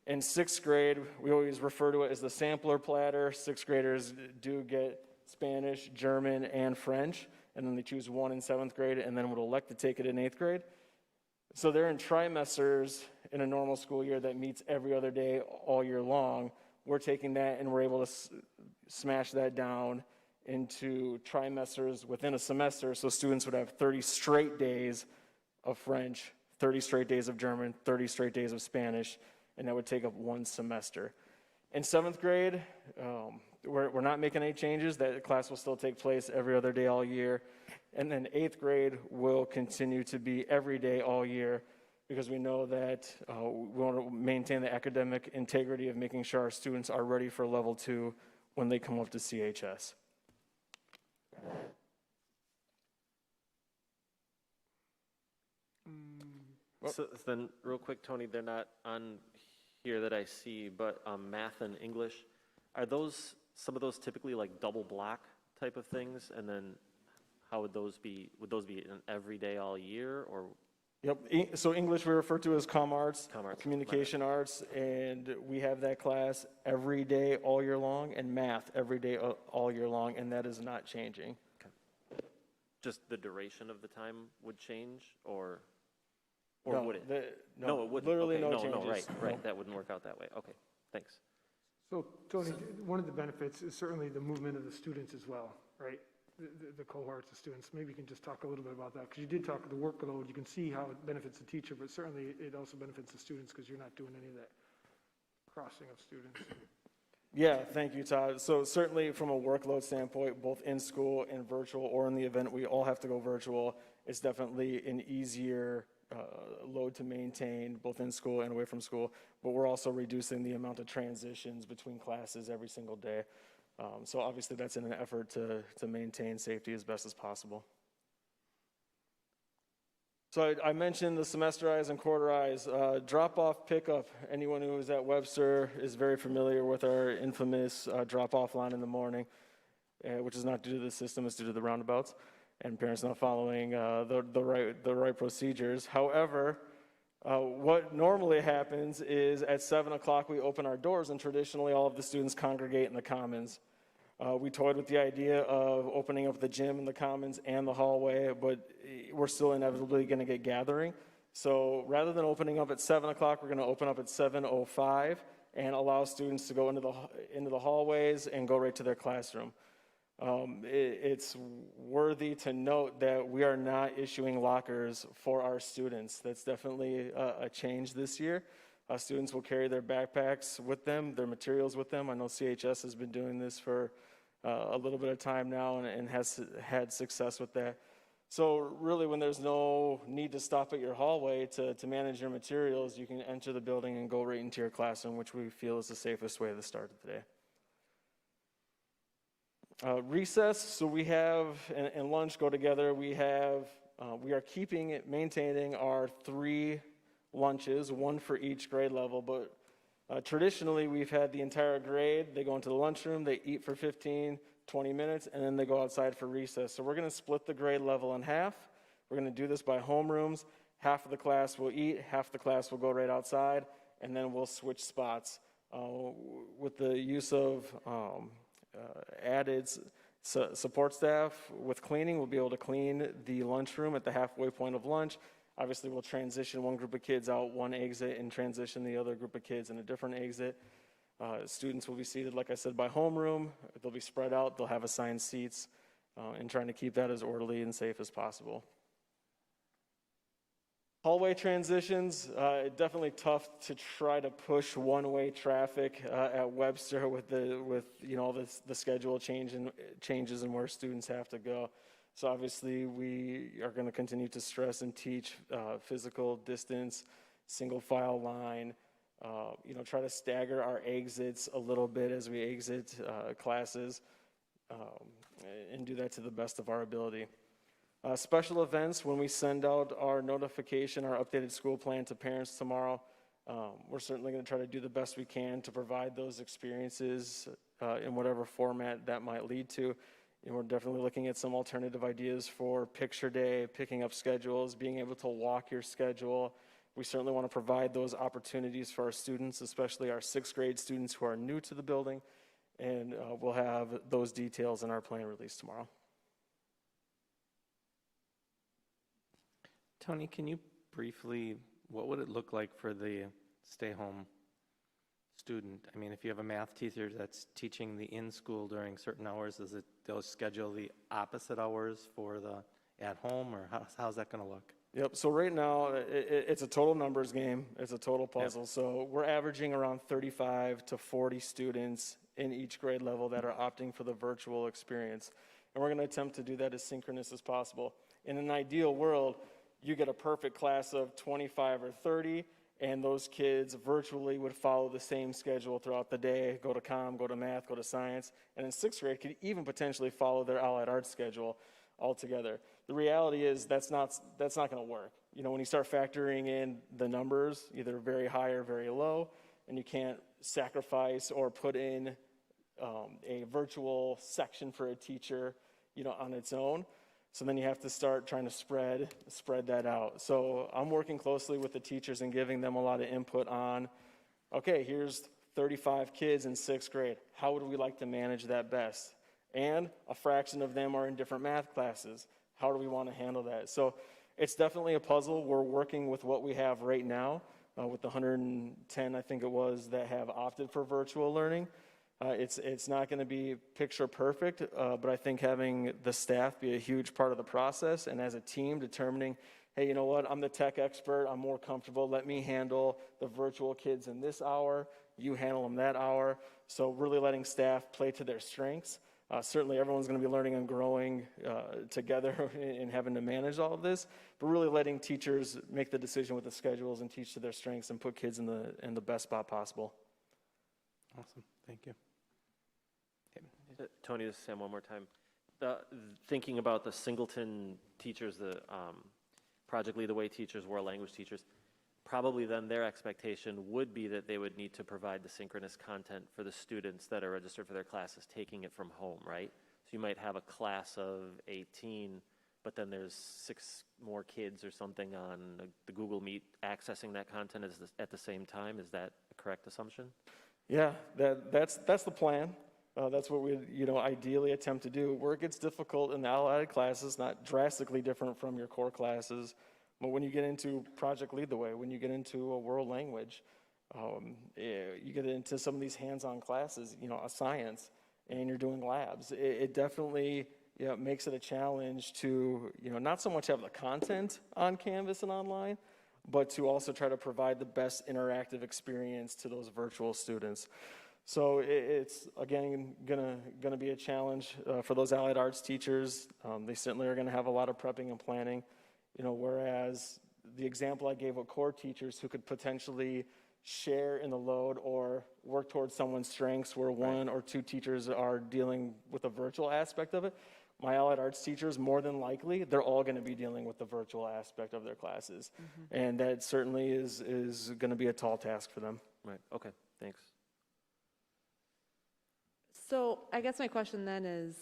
In 6th grade, we always refer to it as the sampler platter. 6th graders do get Spanish, German, and French, and then they choose one in 7th grade and then would elect to take it in 8th grade. So they're in trimesters in a normal school year that meets every other day all year long. We're taking that and we're able to smash that down into trimesters within a semester, so students would have 30 straight days of French, 30 straight days of German, 30 straight days of Spanish, and that would take up one semester. In 7th grade, we're not making any changes. That class will still take place every other day all year. And then 8th grade will continue to be every day all year, because we know that we want to maintain the academic integrity of making sure our students are ready for level 2 when they come up to CHS. So then, real quick, Tony, they're not on here that I see, but math and English, are those, some of those typically like double block type of things? And then how would those be an every day all year, or? Yep, so English we refer to as arts, communication arts, and we have that class every day all year long, and math every day all year long, and that is not changing. Okay. Just the duration of the time would change, or No, would it? No, it wouldn't. literally Okay, no changes. Right, No. that wouldn't work out that way. Okay, thanks. So, Tony, one of the benefits is certainly the movement of the students as well, right? The cohorts of students. Maybe you can just talk a little bit about that, because you did talk the workload. You can see how it benefits the teacher, but certainly it also benefits the students, because you're not doing any of that crossing of students. Yeah, thank you, Todd. So certainly from a workload standpoint, both in school and virtual, or in the event we all have to go virtual, it's definitely an easier load to maintain, both in school and away from school. But we're also reducing the amount of transitions between classes every single day. So obviously that's in an effort to maintain safety as best as possible. So I mentioned the semesterize and quarterize. Drop-off pickup. Anyone who is at Webster is very familiar with our infamous drop-off line in the morning, which is not due to the system, it's due to the roundabouts and parents not following the right procedures. However, what normally happens is at 7 o'clock we open our doors, and traditionally all of the students congregate in the commons. We toyed with the idea of opening up the gym and the commons and the hallway, but we're still inevitably going to get gathering. So rather than opening up at 7 o'clock, we're going to open up at 7:05 and allow students to go into the hallways and go right to their classroom. It's worthy to note that we are not issuing lockers for our students. That's definitely a change this year. Students will carry their backpacks with them, their materials with them. I know CHS has been doing this for a little bit of time now and has had success with that. So really, when there's no need to stop at your hallway to manage your materials, you can enter the building and go right into your classroom, which we feel is the safest way to start the day. Recess, so we have, and lunch go together. We are maintaining our 3 lunches, 1 for each grade level, but traditionally we've had the entire grade. They go into the lunchroom, they eat for 15, 20 minutes, and then they go outside for recess. So we're going to split the grade level in half. We're going to do this by homerooms. Half of the class will eat, half the class will go right outside, and then we'll switch spots. With the use of added support staff with cleaning, we'll be able to clean the lunchroom at the halfway point of lunch. Obviously, we'll transition one group of kids out one exit and transition the other group of kids in a different exit. Students will be seated, like I said, by homeroom. They'll be spread out. They'll have assigned seats, and trying to keep that as orderly and safe as possible. Hallway transitions, definitely tough to try to push one-way traffic at Webster with the schedule changes and where students have to go. So obviously we are going to continue to stress and teach physical distance, single file line, try to stagger our exits a little bit as we exit classes, and do that to the best of our ability. Special events, when we send out our notification, our updated school plan to parents tomorrow, we're certainly going to try to do the best we can to provide those experiences in whatever format that might lead to. And we're definitely looking at some alternative ideas for picture day, picking up schedules, being able to walk your schedule. We certainly want to provide those opportunities for our students, especially our 6th grade students who are new to the building, and we'll have those details in our plan released tomorrow. Tony, can you briefly, what would it look like for the stay-home student? I mean, if you have a math teacher that's teaching the in-school during certain hours, they'll schedule the opposite hours for the at-home, or how's that going to look? Yep, so right now, it's a total numbers game. It's a total puzzle. Yep. So we're averaging around 35 to 40 students in each grade level that are opting for the virtual experience. And we're going to attempt to do that as synchronous as possible. In an ideal world, you get a perfect class of 25 or 30, and those kids virtually would follow the same schedule throughout the day, go to comm, go to math, go to science, and in 6th grade could even potentially follow their allied arts schedule altogether. The reality is that's not going to work. When you start factoring in the numbers, either very high or very low, and you can't sacrifice or put in a virtual section for a teacher, on its own. So then you have to start trying to spread that out. So I'm working closely with the teachers and giving them a lot of input on, okay, here's 35 kids in 6th grade. How would we like to manage that best? And a fraction of them are in different math classes. How do we want to handle that? So it's definitely a puzzle. We're working with what we have right now, with the 110, I think it was, that have opted for virtual learning. It's not going to be picture perfect, but I think having the staff be a huge part of the process, and as a team determining, hey, you know what, I'm the tech expert, I'm more comfortable, let me handle the virtual kids in this hour, you handle them that hour. So really letting staff play to their strengths. Certainly everyone's going to be learning and growing together and having to manage all of this, but really letting teachers make the decision with the schedules and teach to their strengths and put kids in the best spot possible. Awesome, thank you. Tony, this is Sam one more time. Thinking about the Singleton teachers, the Project Lead the Way teachers, world language teachers, probably then their expectation would be that they would need to provide the synchronous content for the students that are registered for their classes taking it from home, right? So you might have a class of 18, but then there's 6 more kids or something on the Google Meet accessing that content at the same time. Is that a correct assumption? Yeah, that's the plan. That's what we, ideally attempt to do. Where it gets difficult in the allied classes, not drastically different from your core classes, but when you get into Project Lead the Way, when you get into a world language, you get into some of these hands-on classes, a science, and you're doing labs. It definitely makes it a challenge to, not so much have the content on Canvas and online, but to also try to provide the best interactive experience to those virtual students. So it's, again, gonna be a challenge for those allied arts teachers. They certainly are gonna have a lot of prepping and planning, whereas the example I gave of core teachers who could potentially share in the load or work towards someone's strengths where one or two teachers are dealing with the virtual aspect of it. My allied arts teachers, more than likely, they're all going to be dealing with the virtual aspect of their classes. And that certainly is going to be a tall task for them. Right, okay, thanks. So I guess my question then is,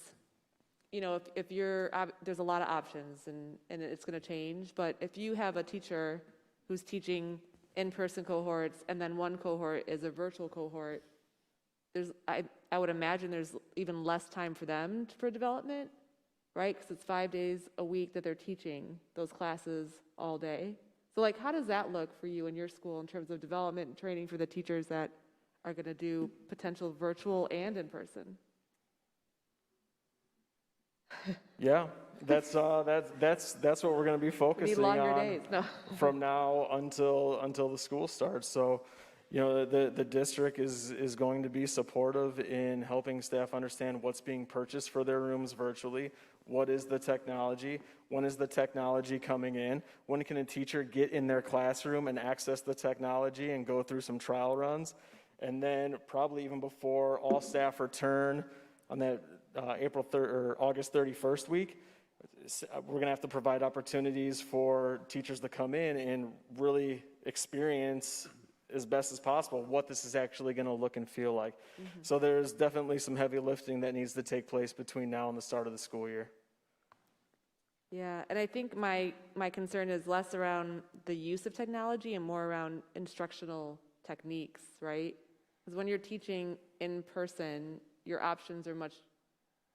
if you're, there's a lot of options and it's going to change, but if you have a teacher who's teaching in-person cohorts and then one cohort is a virtual cohort, I would imagine there's even less time for them for development, right? Because it's 5 days a week that they're teaching those classes all day. So how does that look for you in your school in terms of development and training for the teachers that are going to do potential virtual and in-person? Yeah, that's what we're going to be focusing longer on days. No. from now until the school starts. So, the district is going to be supportive in helping staff understand what's being purchased for their rooms virtually. What is the technology? When is the technology coming in? When can a teacher get in their classroom and access the technology and go through some trial runs? And then probably even before all staff return on that August 31st week, we're going to have to provide opportunities for teachers to come in and really experience as best as possible what this is actually going to look and feel like. So there's definitely some heavy lifting that needs to take place between now and the start of the school year. Yeah, and I think my concern is less around the use of technology and more around instructional techniques, right? Because when you're teaching in person, your options are much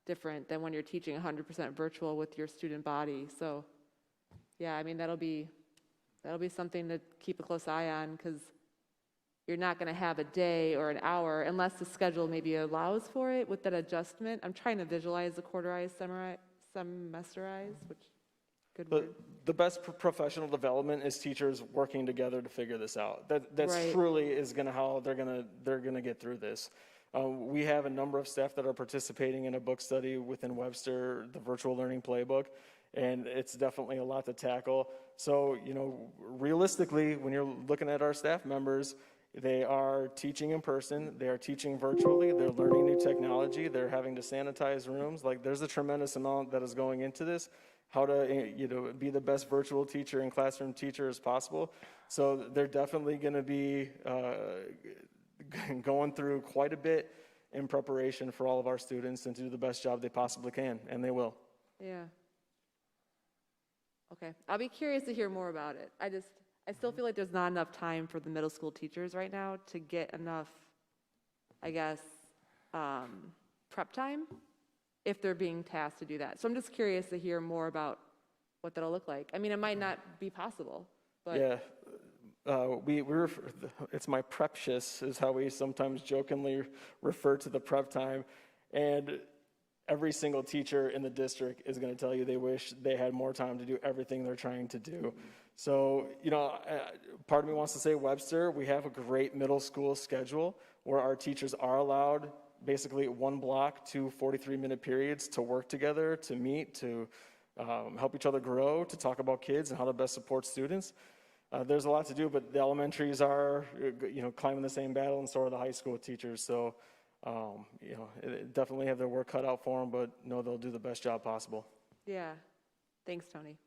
different than when you're teaching 100% virtual with your student body. So, yeah, I mean, that'll be something to keep a close eye on, because you're not going to have a day or an hour unless the schedule maybe allows for it with that adjustment. I'm trying to visualize the quarterized, semesterized, which good word. The best professional development is teachers working together to figure this out. That's Right. truly is how they're gonna get through this. We have a number of staff that are participating in a book study within Webster, the virtual learning playbook, and it's definitely a lot to tackle. So, realistically, when you're looking at our staff members, they are teaching in person, they are teaching virtually, they're learning new technology, they're having to sanitize rooms. There's a tremendous amount that is going into this, how to be the best virtual teacher and classroom teacher as possible. So they're definitely going to be going through quite a bit in preparation for all of our students and to do the best job they possibly can, and they will. Yeah. Okay, I'll be curious to hear more about it. I still feel like there's not enough time for the middle school teachers right now to get enough, I guess, prep time if they're being tasked to do that. So I'm just curious to hear more about what that'll look like. I mean, it might not be possible, but. Yeah. It's my preptious is how we sometimes jokingly refer to the prep time. And every single teacher in the district is going to tell you they wish they had more time to do everything they're trying to do. So, part of me wants to say Webster, we have a great middle school schedule where our teachers are allowed basically one block, 2 43-minute periods to work together, to meet, to help each other grow, to talk about kids and how to best support students. There's a lot to do, but the elementaries are, climbing the same battle, and so are the high school teachers. So, definitely have their work cut out for them, but know they'll do the best job possible. Yeah. Thanks, Tony.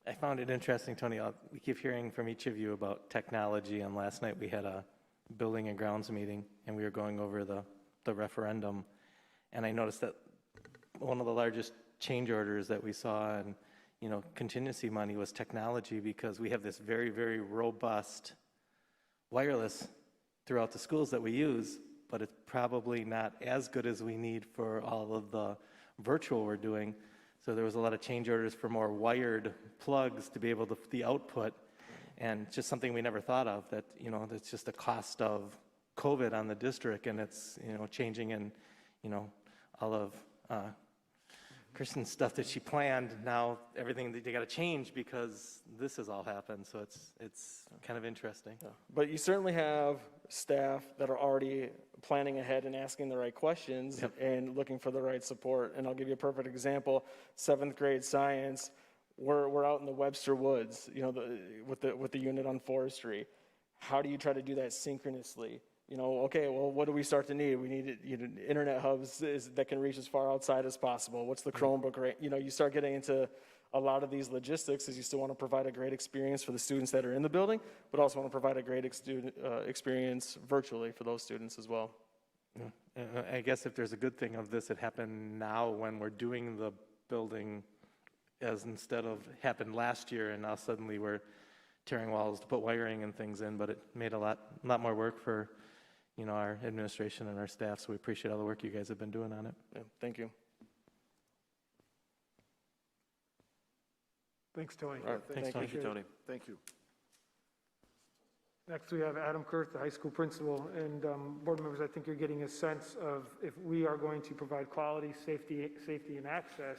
I found it interesting, Tony. We keep hearing from each of you about technology, and last night we had a building and grounds meeting, and we were going over the referendum, and I noticed that one of the largest change orders that we saw and contingency money was technology, because we have this very, very robust wireless throughout the schools that we use, but it's probably not as good as we need for all of the virtual we're doing. So there was a lot of change orders for more wired plugs to be able to, the output, and just something we never thought of, that, you know, that's just the cost of COVID on the district, and it's, you know, changing in, you know, all of Kristen's stuff that she planned. Now everything they got to change because this has all happened. So it's kind of interesting. Yeah. But you certainly have staff that are already planning ahead and asking the right questions and looking for the right support. And I'll give you a perfect example. 7th grade science, we're out in the Webster Woods, you know, with the unit on forestry. How do you try to do that synchronously? You know, okay, well, what do we start to need? We need, you know, internet hubs that can reach as far outside as possible. What's the Chromebook, right? You know, you start getting into a lot of these logistics, as you still want to provide a great experience for the students that are in the building, but also want to provide a great experience virtually for those students as well. Yeah. I guess if there's a good thing of this, it happened now when we're doing the building, as instead of happened last year, and now suddenly we're tearing walls to put wiring and things in, but it made a lot more work for, you know, our administration and our staff, so we appreciate all the work you guys have been doing on it. Yeah, thank you. Thanks, Tony. All right, Thanks, Tony. Thank you, Tony. Thank you. Next, we have Adam Kurth, the high school principal. And board members, I think you're getting a sense of if we are going to provide quality, safety and access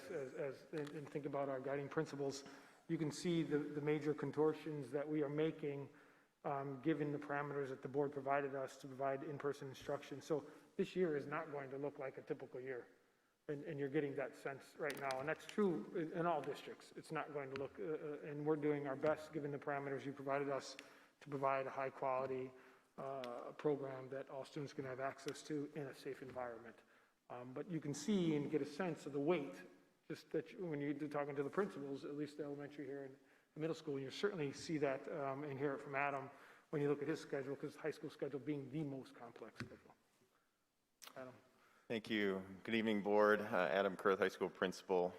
and think about our guiding principles. You can see the major contortions that we are making given the parameters that the board provided us to provide in-person instruction. So this year is not going to look like a typical year. And you're getting that sense right now. And that's true in all districts. It's not going to look, and we're doing our best given the parameters you provided us to provide a high quality program that all students can have access to in a safe environment. But you can see and get a sense of the weight, just that when you're talking to the principals, at least the elementary here and the middle school, you certainly see that and hear it from Adam when you look at his schedule, because high school schedule being the most complex schedule. Adam. Thank you. Good evening, board. Adam Kurth, high school principal.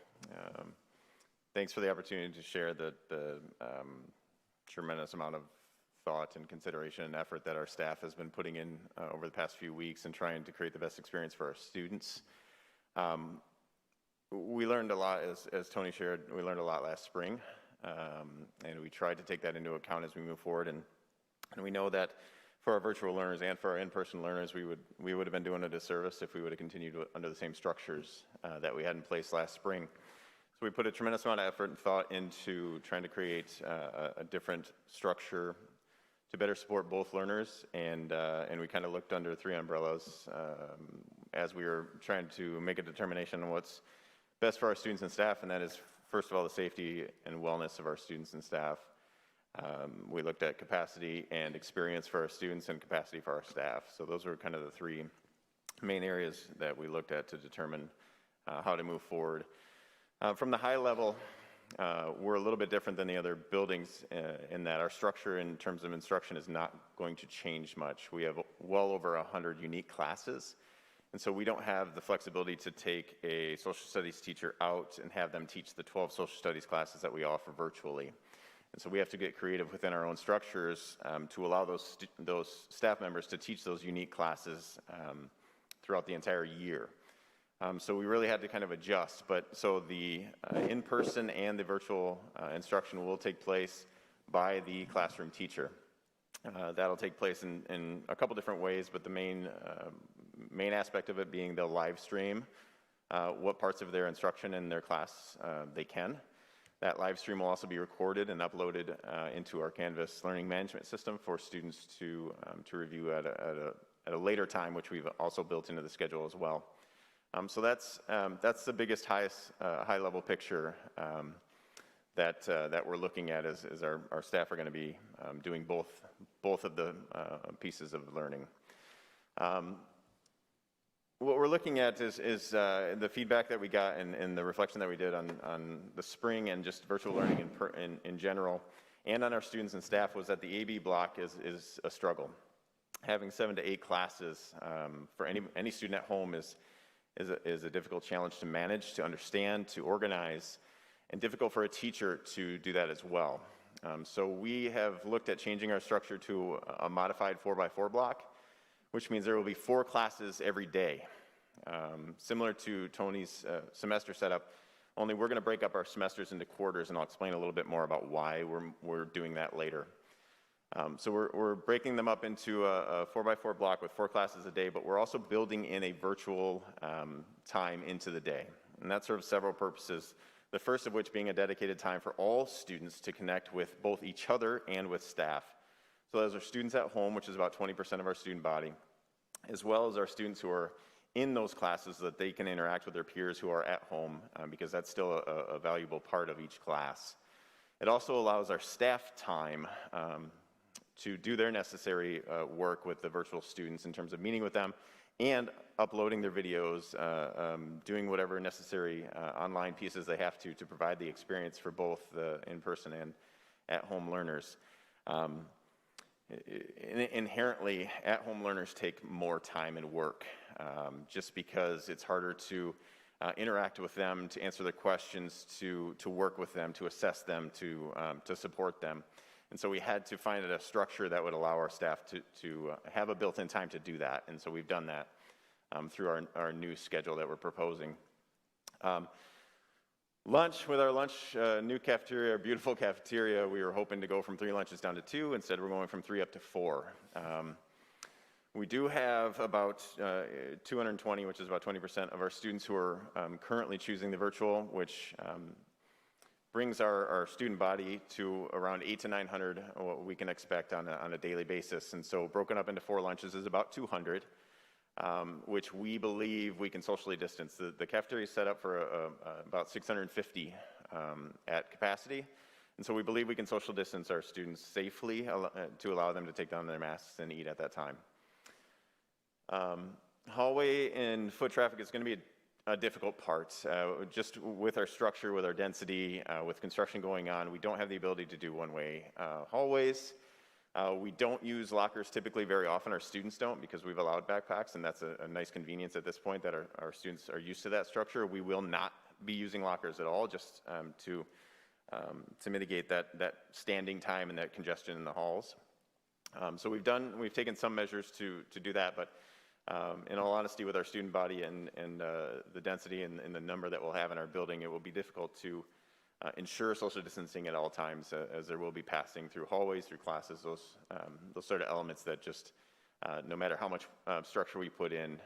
Thanks for the opportunity to share the tremendous amount of thought and consideration and effort that our staff has been putting in over the past few weeks in trying to create the best experience for our students. We learned a lot, as Tony shared, we learned a lot last spring, and we tried to take that into account as we move forward. And we know that for our virtual learners and for our in-person learners, we would have been doing a disservice if we would have continued under the same structures that we had in place last spring. So we put a tremendous amount of effort and thought into trying to create a different structure to better support both learners, and we kind of looked under three umbrellas as we were trying to make a determination on what's best for our students and staff, and that is, first of all, the safety and wellness of our students and staff. We looked at capacity and experience for our students and capacity for our staff. So those were kind of the three main areas that we looked at to determine how to move forward. From the high level, we're a little bit different than the other buildings in that our structure in terms of instruction is not going to change much. We have well over 100 unique classes, and so we don't have the flexibility to take a social studies teacher out and have them teach the 12 social studies classes that we offer virtually. And so we have to get creative within our own structures to allow those staff members to teach those unique classes throughout the entire year. So we really had to kind of adjust. But so the in-person and the virtual instruction will take place by the classroom teacher. That'll take place in a couple different ways, but the main aspect of it being they'll live stream what parts of their instruction in their class they can. That live stream will also be recorded and uploaded into our Canvas learning management system for students to review at a later time, which we've also built into the schedule as well. So that's the biggest, highest high-level picture that we're looking at as our staff are going to be doing both of the pieces of learning. What we're looking at is the feedback that we got and the reflection that we did on the spring and just virtual learning in general, and on our students and staff, was that the AB block is a struggle. Having 7 to 8 classes for any student at home is a difficult challenge to manage, to understand, to organize, and difficult for a teacher to do that as well. So we have looked at changing our structure to a modified 4x4 block, which means there will be 4 classes every day. Similar to Tony's semester setup, only we're going to break up our semesters into quarters, and I'll explain a little bit more about why we're doing that later. So we're breaking them up into a 4x4 block with 4 classes a day, but we're also building in a virtual time into the day. And that serves several purposes, the first of which being a dedicated time for all students to connect with both each other and with staff. So as our students at home, which is about 20% of our student body, as well as our students who are in those classes so that they can interact with their peers who are at home, because that's still a valuable part of each class. It also allows our staff time to do their necessary work with the virtual students in terms of meeting with them and uploading their videos, doing whatever necessary online pieces they have to provide the experience for both the in-person and at-home learners. Inherently, at-home learners take more time and work, just because it's harder to interact with them, to answer their questions, to work with them, to assess them, to support them. And so we had to find a structure that would allow our staff to have a built-in time to do that. And so we've done that through our new schedule that we're proposing. Lunch, with our new cafeteria, our beautiful cafeteria, we were hoping to go from 3 lunches down to 2. Instead, we're going from 3 up to 4. We do have about 220, which is about 20% of our students who are currently choosing the virtual, which brings our student body to around 800 to 900, what we can expect on a daily basis. And so broken up into 4 lunches is about 200. Which we believe we can socially distance. The cafeteria is set up for about 650 at capacity, and so we believe we can social distance our students safely to allow them to take down their masks and eat at that time. Hallway and foot traffic is going to be a difficult part. Just with our structure, with our density, with construction going on, we don't have the ability to do one-way hallways. We don't use lockers typically very often. Our students don't, because we've allowed backpacks, and that's a nice convenience at this point that our students are used to that structure. We will not be using lockers at all, just to mitigate that standing time and that congestion in the halls. So we've taken some measures to do that, but in all honesty, with our student body and the density and the number that we'll have in our building, it will be difficult to ensure social distancing at all times, as there will be passing through hallways, through classes, those sort of elements that just, no matter how much structure we put in,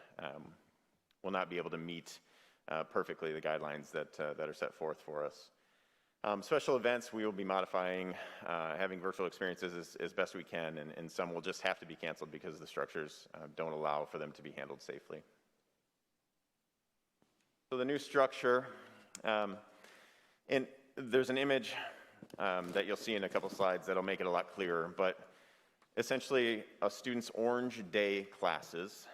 will not be able to meet perfectly the guidelines that are set forth for us. Special events, we will be modifying, having virtual experiences as best we can, and some will just have to be canceled because the structures don't allow for them to be handled safely. So the new structure, and there's an image that you'll see in a couple slides that'll make it a lot clearer, but essentially a student's Orange Day classes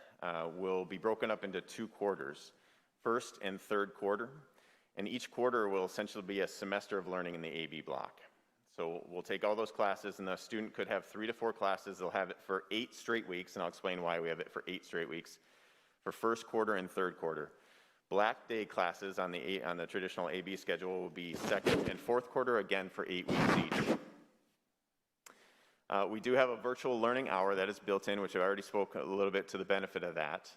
will be broken up into 2 quarters, first and third quarter, and each quarter will essentially be a semester of learning in the AB block. So we'll take all those classes, and the student could have 3 to 4 classes. They'll have it for 8 straight weeks, and I'll explain why we have it for 8 straight weeks, for first quarter and third quarter. Black Day classes on the traditional AB schedule will be second and fourth quarter, again for 8 weeks each. We do have a virtual learning hour that is built in, which I already spoke a little bit to the benefit of that.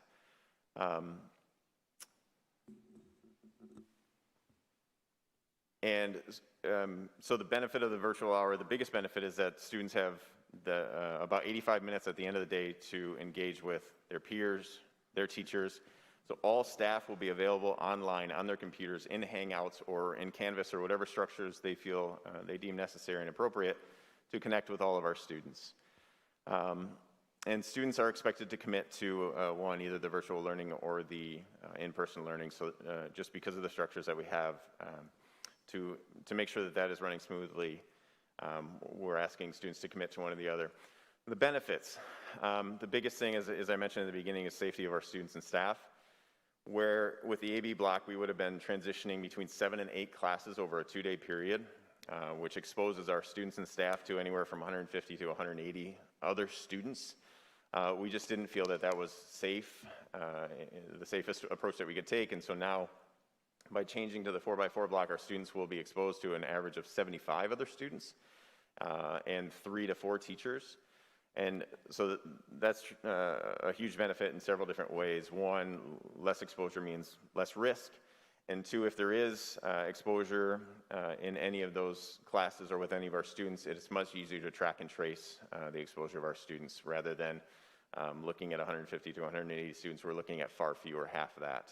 So the benefit of the virtual hour, the biggest benefit is that students have about 85 minutes at the end of the day to engage with their peers, their teachers. So all staff will be available online on their computers in Hangouts or in Canvas or whatever structures they feel they deem necessary and appropriate to connect with all of our students. And students are expected to commit to either the virtual learning or the in-person learning. So just because of the structures that we have, to make sure that is running smoothly, we're asking students to commit to one or the other. The benefits, the biggest thing, as I mentioned at the beginning, is safety of our students and staff. Where with the AB block, we would have been transitioning between 7 and 8 classes over a 2-day period, which exposes our students and staff to anywhere from 150 to 180 other students. We just didn't feel that was safe, the safest approach that we could take, and so now, by changing to the 4x4 block, our students will be exposed to an average of 75 other students and 3 to 4 teachers. And so that's a huge benefit in several different ways. One, less exposure means less risk. And two, if there is exposure in any of those classes or with any of our students, it's much easier to track and trace the exposure of our students rather than looking at 150 to 180 students. We're looking at far fewer, half of that.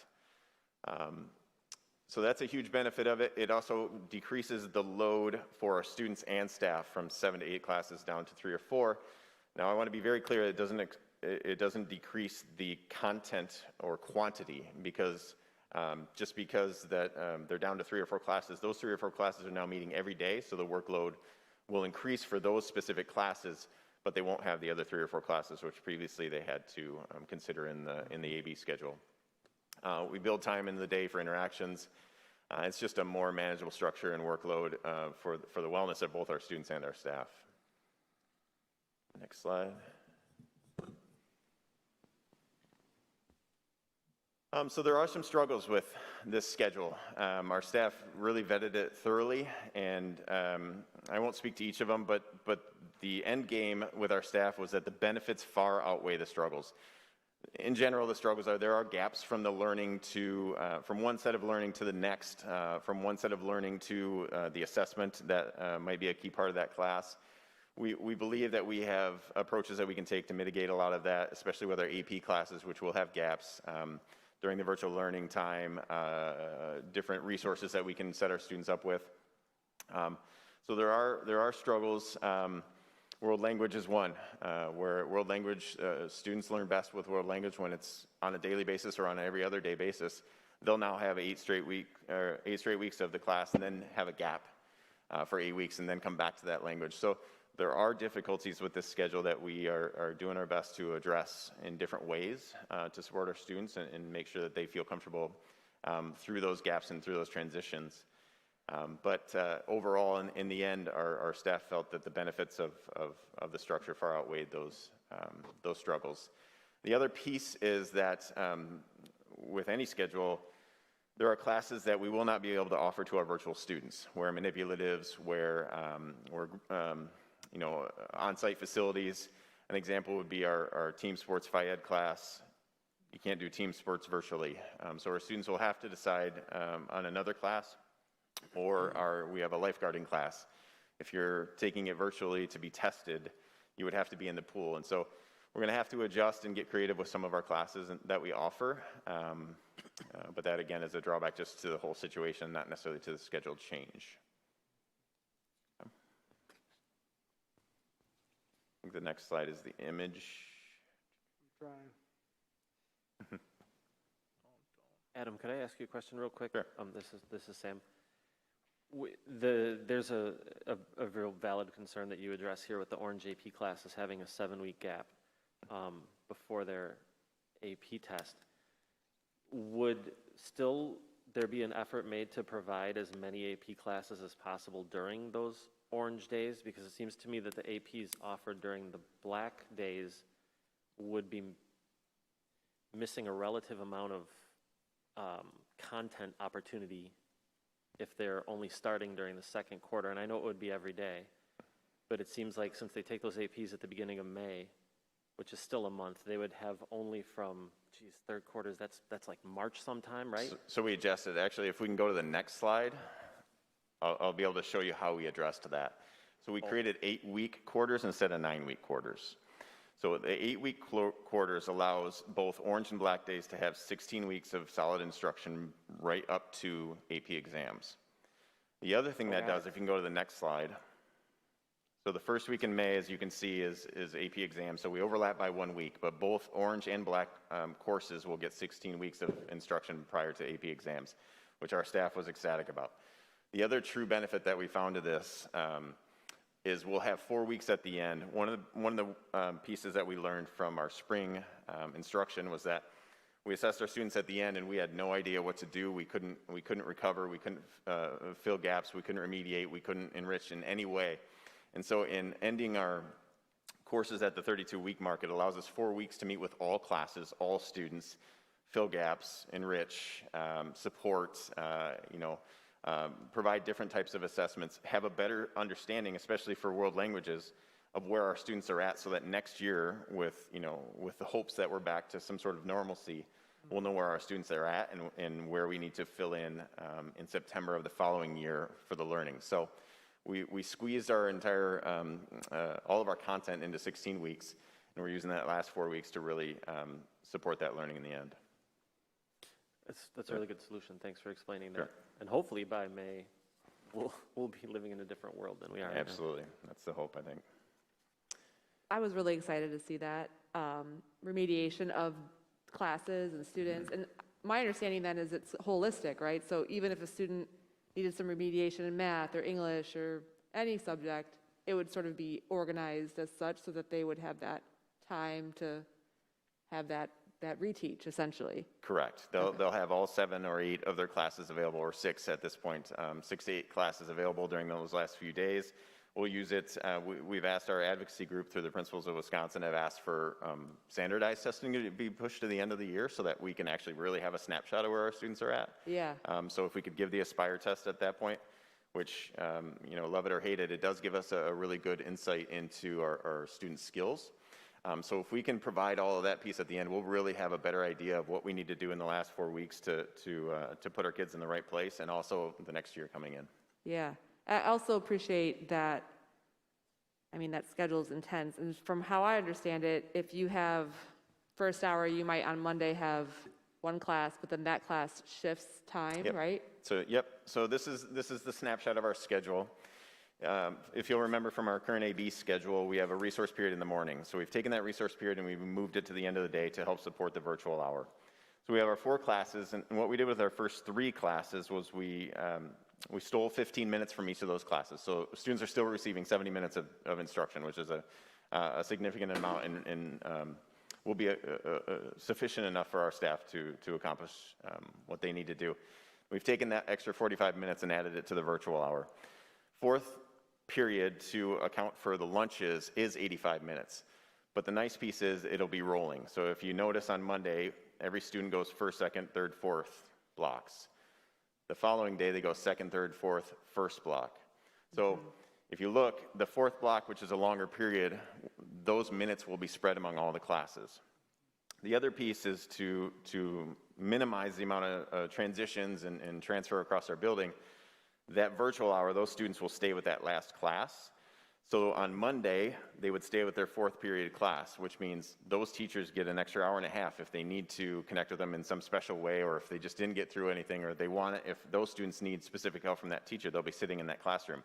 So that's a huge benefit of it. It also decreases the load for our students and staff from 7 to 8 classes down to 3 or 4. Now, I want to be very clear, it doesn't decrease the content or quantity, because just because that they're down to 3 or 4 classes, those 3 or 4 classes are now meeting every day, so the workload will increase for those specific classes, but they won't have the other 3 or 4 classes, which previously they had to consider in the AB schedule. We build time in the day for interactions. It's just a more manageable structure and workload for the wellness of both our students and our staff. Next slide. So there are some struggles with this schedule. Our staff really vetted it thoroughly, and I won't speak to each of them, but the end game with our staff was that the benefits far outweigh the struggles. In general, the struggles are there are gaps from the learning to, from one set of learning to the next, from one set of learning to the assessment that might be a key part of that class. We believe that we have approaches that we can take to mitigate a lot of that, especially with our AP classes, which will have gaps during the virtual learning time, different resources that we can set our students up with. So there are struggles. World language is one, where world language, students learn best with world language when it's on a daily basis or on an every other day basis. They'll now have 8 straight weeks of the class and then have a gap for 8 weeks and then come back to that language. So there are difficulties with this schedule that we are doing our best to address in different ways to support our students and make sure that they feel comfortable through those gaps and through those transitions. But overall, in the end, our staff felt that the benefits of the structure far outweighed those struggles. The other piece is that with any schedule, there are classes that we will not be able to offer to our virtual students, where manipulatives, where on-site facilities. An example would be our team sports phy ed class. You can't do team sports virtually. So our students will have to decide on another class, or we have a lifeguarding class. If you're taking it virtually to be tested, you would have to be in the pool. And so we're going to have to adjust and get creative with some of our classes that we offer. But that, again, is a drawback just to the whole situation, not necessarily to the scheduled change. I think the next slide is the image. Adam, could I ask you a question real quick? Sure. This is Sam. There's a real valid concern that you address here with the Orange AP classes having a 7-week gap before their AP test. Would still there be an effort made to provide as many AP classes as possible during those Orange days? Because it seems to me that the APs offered during the Black days would be missing a relative amount of content opportunity if they're only starting during the second quarter. And I know it would be every day, but it seems like since they take those APs at the beginning of May, which is still a month, they would have only from, third quarters, that's like March sometime, right? So we adjusted. Actually, if we can go to the next slide, I'll be able to show you how we addressed that. So we created 8-week quarters instead of 9-week quarters. So the 8-week quarters allows both Orange and Black days to have 16 weeks of solid instruction right up to AP exams. The other thing that does, if you can go to the next slide, so the first week in May, as you can see, is AP exams. So we overlap by 1 week, but both Orange and Black courses will get 16 weeks of instruction prior to AP exams, which our staff was ecstatic about. The other true benefit that we found to this is we'll have 4 weeks at the end. One of the pieces that we learned from our spring instruction was that we assessed our students at the end and we had no idea what to do. We couldn't recover, we couldn't fill gaps, we couldn't remediate, we couldn't enrich in any way. And so in ending our courses at the 32-week mark, it allows us 4 weeks to meet with all classes, all students, fill gaps, enrich, support, provide different types of assessments, have a better understanding, especially for world languages, of where our students are at, so that next year, with, you know, with the hopes that we're back to some sort of normalcy, we'll know where our students are at and where we need to fill in September of the following year for the learning. So we squeezed our entire, all of our content into 16 weeks, and we're using that last 4 weeks to really support that learning in the end. That's a really good solution. Thanks for explaining that. Sure. And hopefully by May, we'll be living in a different world than we are right now. Absolutely. That's the hope, I think. I was really excited to see that remediation of classes and students. And my understanding then is it's holistic, right? So even if a student needed some remediation in math or English or any subject, it would sort of be organized as such so that they would have that time to have that reteach, essentially. Correct. They'll have all 7 or 8 of their classes available, or 6 at this point, 6 to 8 classes available during those last few days. We'll use it. We've asked our advocacy group through the Principals of Wisconsin, have asked for standardized testing to be pushed to the end of the year so that we can actually really have a snapshot of where our students are at. Yeah. So if we could give the Aspire test at that point, which, you know, love it or hate it, it does give us a really good insight into our students' skills. So if we can provide all of that piece at the end, we'll really have a better idea of what we need to do in the last 4 weeks to put our kids in the right place, and also the next year coming in. Yeah. I also appreciate that, I mean, that schedule is intense. And from how I understand it, if you have first hour, you might on Monday have one class, but then that class shifts time, Yep. right? So, yep. So this is the snapshot of our schedule. If you'll remember from our current AB schedule, we have a resource period in the morning. So we've taken that resource period and we've moved it to the end of the day to help support the virtual hour. So we have our 4 classes, and what we did with our first 3 classes was we stole 15 minutes from each of those classes. So students are still receiving 70 minutes of instruction, which is a significant amount, and will be sufficient enough for our staff to accomplish what they need to do. We've taken that extra 45 minutes and added it to the virtual hour. 4th period to account for the lunches is 85 minutes. But the nice piece is it'll be rolling. So if you notice on Monday, every student goes 1st, 2nd, 3rd, 4th blocks. The following day, they go 2nd, 3rd, 4th, 1st block. So if you look, the 4th block, which is a longer period, those minutes will be spread among all the classes. The other piece is to minimize the amount of transitions and transfer across our building. That virtual hour, those students will stay with that last class. So on Monday, they would stay with their 4th period class, which means those teachers get an extra hour and a half if they need to connect with them in some special way, or if they just didn't get through anything, or they want it, if those students need specific help from that teacher, they'll be sitting in that classroom.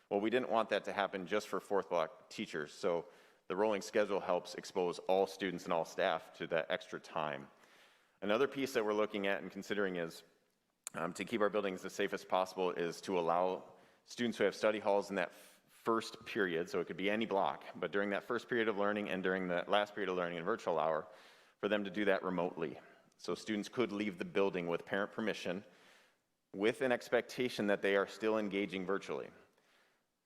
Well, we didn't want that to happen just for 4th block teachers, so the rolling schedule helps expose all students and all staff to that extra time. Another piece that we're looking at and considering is to keep our buildings as safe as possible is to allow students who have study halls in that first period, so it could be any block, but during that first period of learning and during the last period of learning in virtual hour, for them to do that remotely. So students could leave the building with parent permission with an expectation that they are still engaging virtually.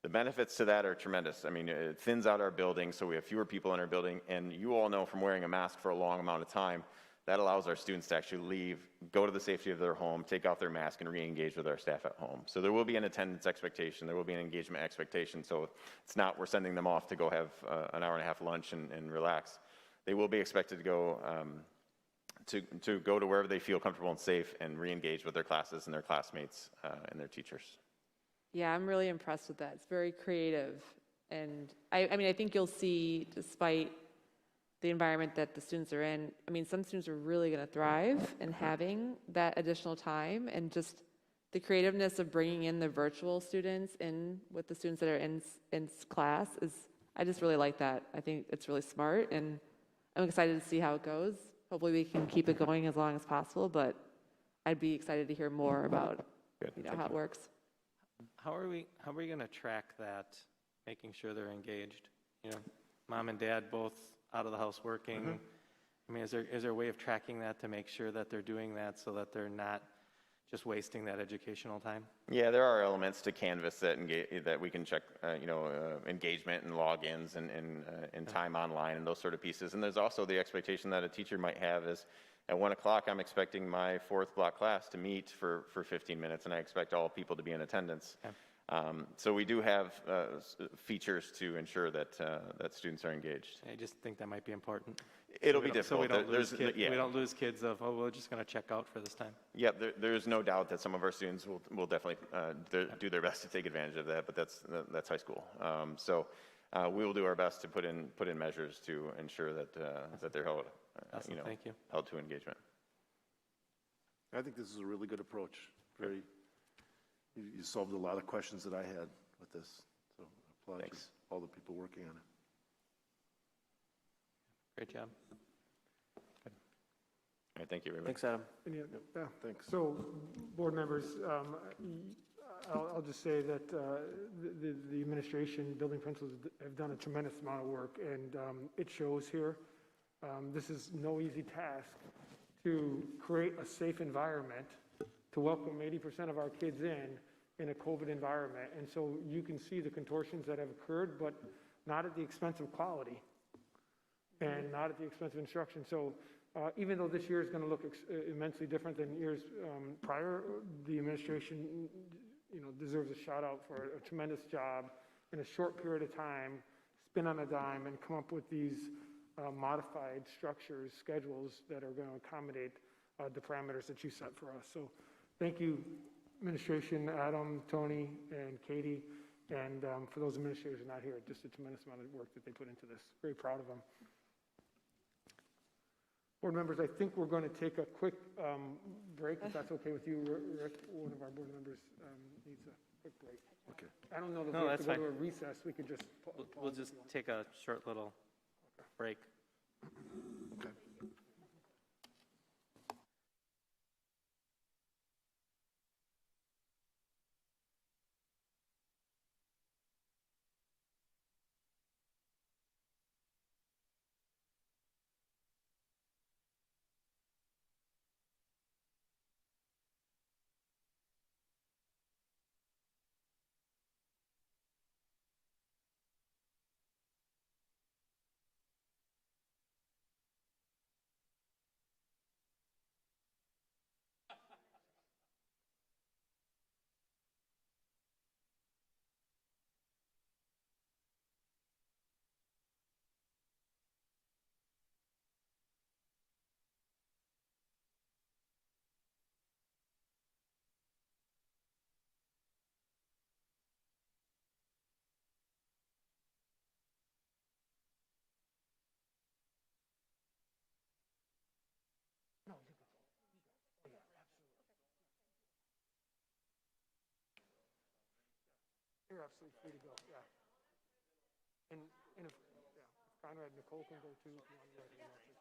The benefits to that are tremendous. I mean, it thins out our building, so we have fewer people in our building, and you all know from wearing a mask for a long amount of time, that allows our students to actually leave, go to the safety of their home, take off their mask, and re-engage with our staff at home. So there will be an attendance expectation, there will be an engagement expectation, so it's not we're sending them off to go have an hour and a half lunch and relax. They will be expected to go to go to wherever they feel comfortable and safe and re-engage with their classes and their classmates and their teachers. Yeah, I'm really impressed with that. It's very creative. And I mean, I think you'll see, despite the environment that the students are in, I mean, some students are really going to thrive in having that additional time, and just the creativeness of bringing in the virtual students in with the students that are in class is, I just really like that. I think it's really smart, and I'm excited to see how it goes. Hopefully we can keep it going as long as possible, but I'd be excited to hear more about how it works. How are we going to track that, making sure they're engaged? You know, mom and dad both out of the house working. I mean, is there a way of tracking that to make sure that they're doing that so that they're not just wasting that educational time? Yeah, there are elements to Canvas that we can check, engagement and logins and time online and those sort of pieces. And there's also the expectation that a teacher might have is, at 1 o'clock, I'm expecting my 4th block class to meet for 15 minutes, and I expect all people to be in attendance. So we do have features to ensure that, that students are engaged. I just think that might be important. It'll So be we don't- So we difficult. don't lose kids, Yeah. we don't lose kids of, oh, we're just going to check out for this time. Yeah, there's no doubt that some of our students will definitely do their best to take advantage of that, but that's high school. So we will do our best to put in measures to ensure that that they're held, Awesome, thank you. held to engagement. I think this is a really good approach. You solved a lot of questions that I had with this, so I applaud you, all the people working on it. Great job. All right, thank you, everybody. Thanks, Adam. Yeah, thanks. So, board members, I'll just say that the administration, building principals have done a tremendous amount of work, and it shows here. This is no easy task to create a safe environment to welcome 80% of our kids in a COVID environment. And so you can see the contortions that have occurred, but not at the expense of quality and not at the expense of instruction. So even though this year is going to look immensely different than years prior, the administration, deserves a shout out for a tremendous job in a short period of time, spin on a dime and come up with these modified structures, schedules that are going to accommodate the parameters that you set for us. So thank you, administration, Adam, Tony, and Katie, and for those administrators who are not here, just a tremendous amount of work that they put into this. Very proud of them. Board members, I think we're going to take a quick break, if that's okay with you, Rick. One of our board members needs a quick break. Okay. I don't know that No, we have to that's go to fine. a recess. We could just We'll just take a short little break. Okay. You're absolutely free to go, yeah. And if Conrad, Nicole can go too, if you want to go ahead and watch it.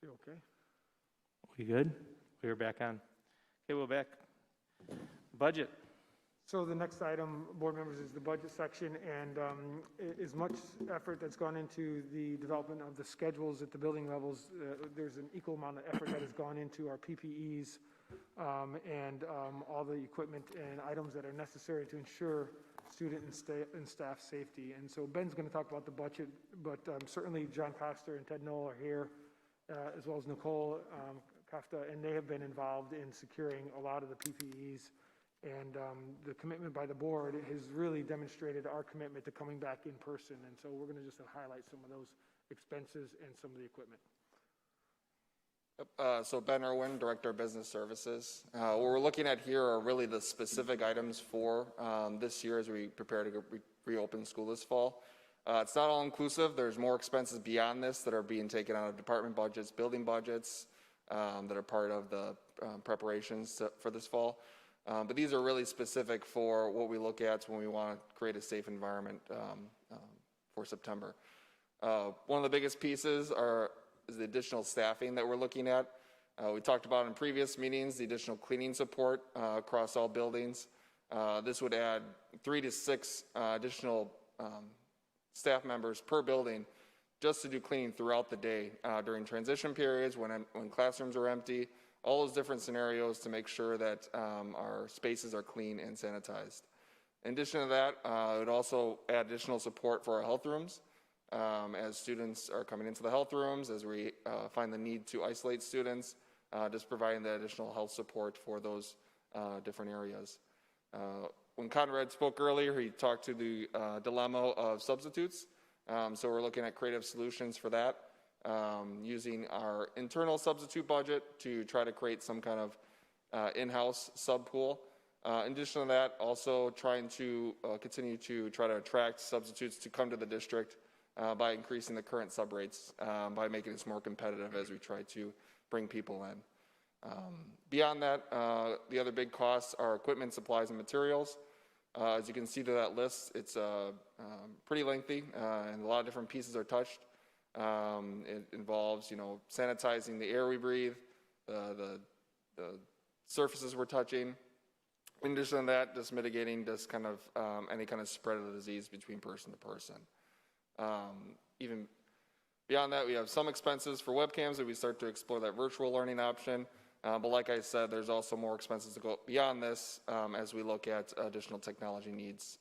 You okay? We good? We're back on. Okay, we're back. Budget. So the next item, board members, is the budget section, and as much effort that's gone into the development of the schedules at the building levels, there's an equal amount of effort that has gone into our PPEs and all the equipment and items that are necessary to ensure student and staff safety. And so Ben's going to talk about the budget, but certainly John Coster and Ted Knoll are here, as well as Nicole Kafta, and they have been involved in securing a lot of the PPEs. And the commitment by the board has really demonstrated our commitment to coming back in person. And so we're going to just highlight some of those expenses and some of the equipment. So Ben Irwin, Director of Business Services. What we're looking at here are really the specific items for this year as we prepare to reopen school this fall. It's not all inclusive. There's more expenses beyond this that are being taken out of department budgets, building budgets that are part of the preparations for this fall. But these are really specific for what we look at when we want to create a safe environment for September. One of the biggest pieces is the additional staffing that we're looking at. We talked about in previous meetings the additional cleaning support across all buildings. This would add 3 to 6 additional staff members per building just to do cleaning throughout the day during transition periods, when classrooms are empty, all those different scenarios to make sure that our spaces are clean and sanitized. In addition to that, it would also add additional support for our health rooms as students are coming into the health rooms, as we find the need to isolate students, just providing the additional health support for those different areas. When Conrad spoke earlier, he talked to the dilemma of substitutes. So we're looking at creative solutions for that. Using our internal substitute budget to try to create some kind of in-house sub pool. In addition to that, also trying to continue to try to attract substitutes to come to the district by increasing the current sub rates, by making this more competitive as we try to bring people in. Beyond that, the other big costs are equipment, supplies, and materials. As you can see to that list, it's pretty lengthy and a lot of different pieces are touched. It involves, sanitizing the air we breathe, the surfaces we're touching. In addition to that, just mitigating just kind of any kind of spread of the disease between person to person. Even beyond that, we have some expenses for webcams as we start to explore that virtual learning option. But like I said, there's also more expenses to go beyond this as we look at additional technology needs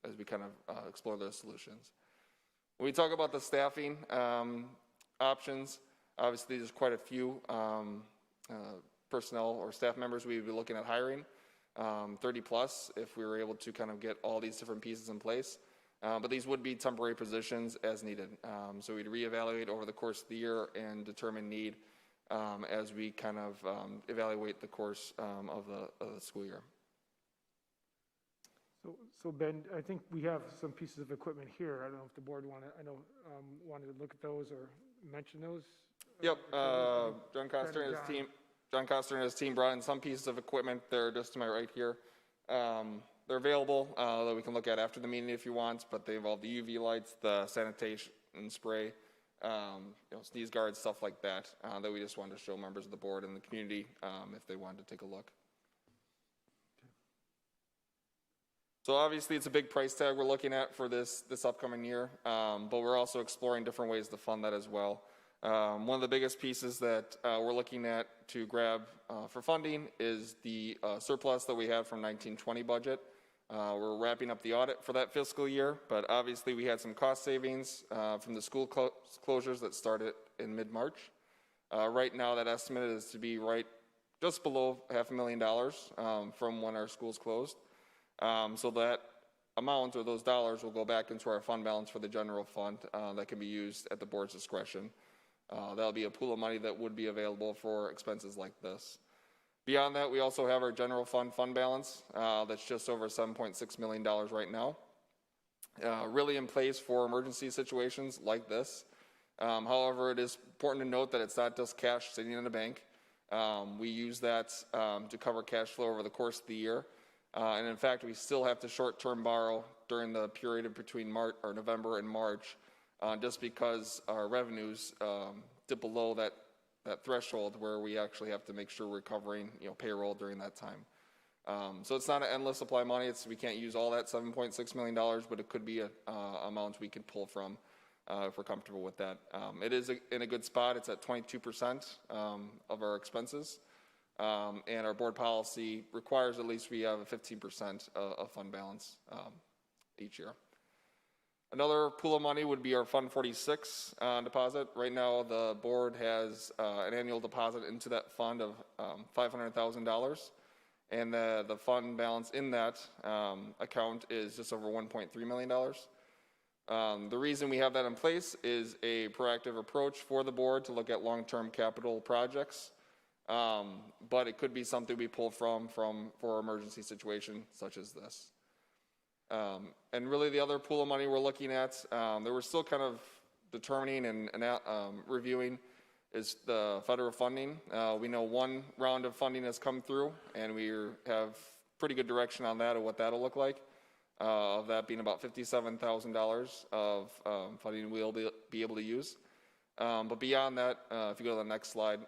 as we kind of explore those solutions. When we talk about the staffing options, obviously there's quite a few personnel or staff members we would be looking at hiring, 30 plus if we were able to kind of get all these different pieces in place. But these would be temporary positions as needed. So we'd reevaluate over the course of the year and determine need as we kind of evaluate the course of the school year. So Ben, I think we have some pieces of equipment here. I don't know if the board wanted to look at those or mention those. Yep, John Coster and his team brought in some pieces of equipment. They're just to my right here. They're available that we can look at after the meeting if you want, but they involve the UV lights, the sanitation spray, sneeze guards, stuff like that, that we just wanted to show members of the board and the community if they wanted to take a look. So obviously it's a big price tag we're looking at for this upcoming year, but we're also exploring different ways to fund that as well. One of the biggest pieces that we're looking at to grab for funding is the surplus that we have from 1920 budget. We're wrapping up the audit for that fiscal year, but obviously we had some cost savings from the school closures that started in mid-March. Right now that estimate is to be just below $500,000 from when our schools closed. So that amount or those dollars will go back into our fund balance for the general fund that can be used at the board's discretion. That'll be a pool of money that would be available for expenses like this. Beyond that, we also have our general fund balance that's just over $7.6 million right now. Really in place for emergency situations like this. However, it is important to note that it's not just cash sitting in the bank. We use that to cover cash flow over the course of the year. And in fact, we still have to short-term borrow during the period between November and March, just because our revenues dip below that threshold where we actually have to make sure we're covering, payroll during that time. So it's not an endless supply of money. We can't use all that $7.6 million, but it could be a amount we could pull from if we're comfortable with that. It is in a good spot. It's at 22% of our expenses. And our board policy requires at least we have a 15% of fund balance each year. Another pool of money would be our Fund 46 deposit. Right now, the board has an annual deposit into that fund of $500,000. And the fund balance in that account is just over $1.3 million. The reason we have that in place is a proactive approach for the board to look at long-term capital projects. But it could be something we pull from for emergency situation such as this. And really the other pool of money we're looking at, that we're still kind of determining and reviewing is the federal funding. We know one round of funding has come through, and we have pretty good direction on that of what that'll look like. Of that being about $57,000 of funding we'll be able to use. But beyond that, if you go to the next slide,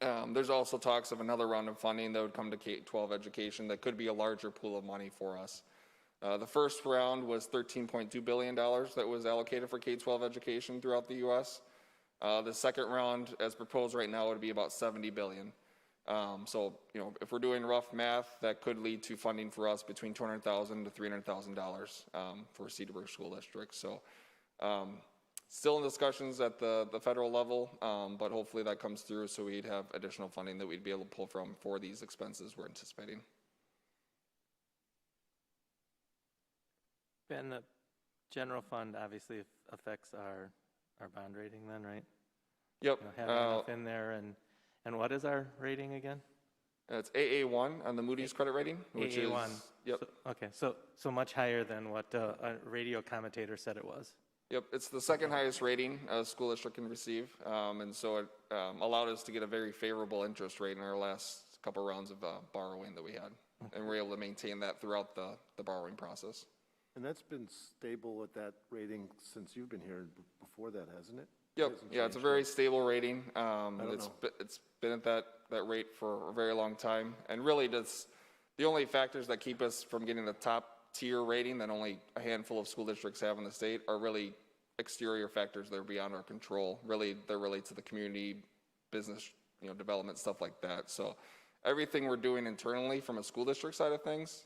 there's also talks of another round of funding that would come to K-12 education that could be a larger pool of money for us. The first round was $13.2 billion that was allocated for K-12 education throughout the U.S. The second round, as proposed right now, would be about $70 billion. So, if we're doing rough math, that could lead to funding for us between $200,000 to $300,000 for Cedarburg School District. So, still in discussions at the federal level, but hopefully that comes through so we'd have additional funding that we'd be able to pull from for these expenses we're anticipating. And the general fund obviously affects our bond rating then, right? Yep. Having enough in there, and what is our rating again? It's AA1 on the Moody's credit rating, which AA1. is, yep. So much higher than what a radio commentator said it was. Yep, it's the second highest rating a school district can receive, and so it allowed us to get a very favorable interest rate in our last couple rounds of borrowing that we had, and we're able to maintain that throughout the borrowing process. And that's been stable at that rating since you've been here before that, hasn't it? Yep, yeah, it's a very stable rating. It's been at that rate for a very long time, and really the only factors that keep us from getting the top tier rating that only a handful of school districts have in the state are really exterior factors that are beyond our control. Really, they relate to the community, business, development, stuff like that. So everything we're doing internally from a school district side of things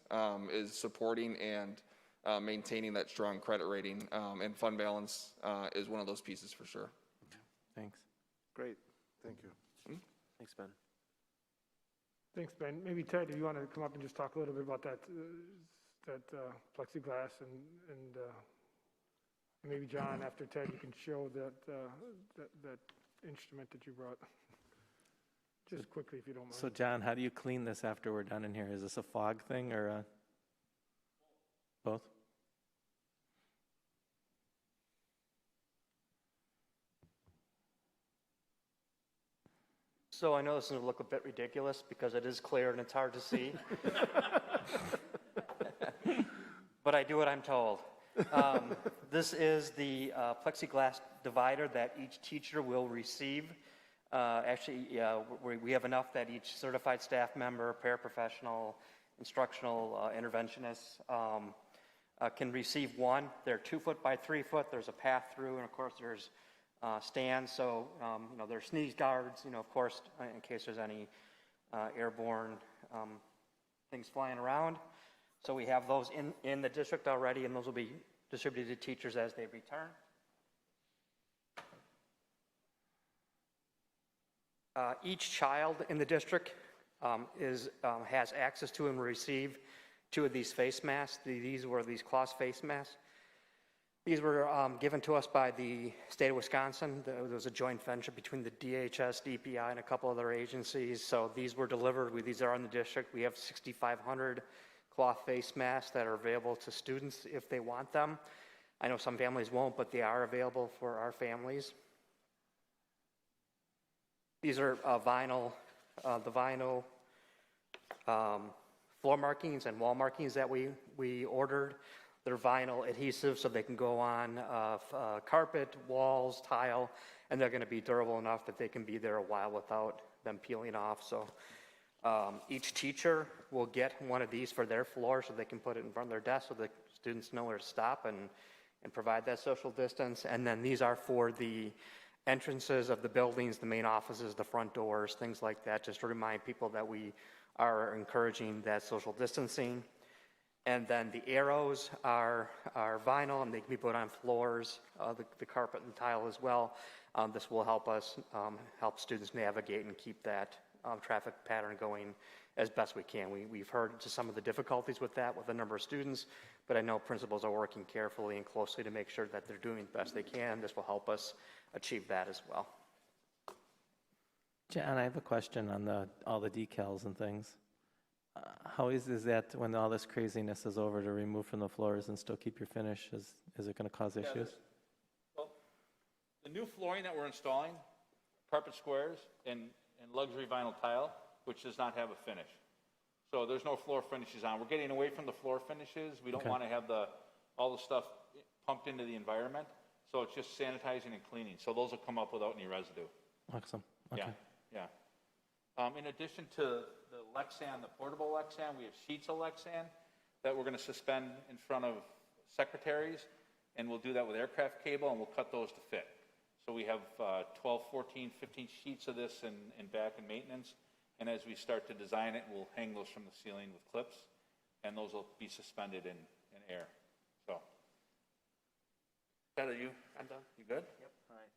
is supporting and maintaining that strong credit rating, and fund balance is one of those pieces for sure. Thanks. Great, thank you. Thanks, Ben. Thanks, Ben. Maybe Ted, do you want to come up and just talk a little bit about that plexiglass and maybe John, after Ted, you can show that instrument that you brought. Just quickly, if you don't mind. So John, how do you clean this after we're done in here? Is this a fog thing or both? So I know this is going to look a bit ridiculous because it is clear and it's hard to see. But I do what I'm told. This is the plexiglass divider that each teacher will receive. We have enough that each certified staff member, paraprofessional, instructional interventionist can receive one. They're 2 foot by 3 foot. There's a path through, and of course there's stands. So there's sneeze guards. Of course, in case there's any airborne things flying around. So we have those in the district already, and those will be distributed to teachers as they return. Each child in the district has access to and will receive 2 of these face masks. These were these cloth face masks. These were given to us by the state of Wisconsin. There was a joint venture between the DHS, DPI, and a couple other agencies. So these were delivered. These are in the district. We have 6,500 cloth face masks that are available to students if they want them. I know some families won't, but they are available for our families. These are the vinyl floor markings and wall markings that we ordered. They're vinyl adhesive, so they can go on carpet, walls, tile, and they're going to be durable enough that they can be there a while without them peeling off. So each teacher will get one of these for their floor so they can put it in front of their desk so the students know where to stop and provide that social distance. And then these are for the entrances of the buildings, the main offices, the front doors, things like that, just to remind people that we are encouraging that social distancing. And then the arrows are vinyl, and they can be put on floors, the carpet and tile as well. This will help us help students navigate and keep that traffic pattern going as best we can. We've heard to some of the difficulties with that with a number of students, but I know principals are working carefully and closely to make sure that they're doing the best they can. This will help us achieve that as well. John, I have a question on all the decals and things. How easy is that when all this craziness is over to remove from the floors and still keep your finish? Is it going to cause issues? Well, the new flooring that we're installing, carpet squares and luxury vinyl tile, which does not have a finish. So there's no floor finishes on. We're getting away from the floor finishes. We don't want to have all the stuff pumped into the environment. So it's just sanitizing and cleaning. So those will come up without any residue. Awesome. Okay. Yeah. In addition to the Lexan, the portable Lexan, we have sheets of Lexan that we're going to suspend in front of secretaries, and we'll do that with aircraft cable, and we'll cut those to fit. So we have 12, 14, 15 sheets of this in back and maintenance, and as we start to design it, we'll hang those from the ceiling with clips, and those will be suspended in air. So, Heather, I'm done. You good? Yep. All right.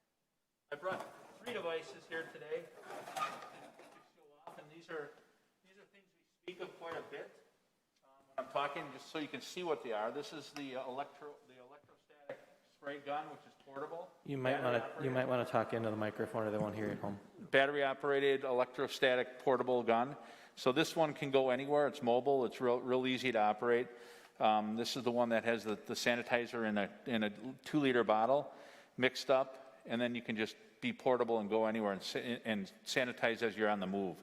I brought 3 devices here today to show off, and these are things we speak of quite a bit when I'm talking, just so you can see what they are. This is the electrostatic spray gun, which is portable. You might want to talk into the microphone, or they won't hear you at home. Battery-operated electrostatic portable gun. So this one can go anywhere. It's mobile. It's real easy to operate. This is the one that has the sanitizer in a 2-liter bottle mixed up, and then you can just be portable and go anywhere and sanitize as you're on the move.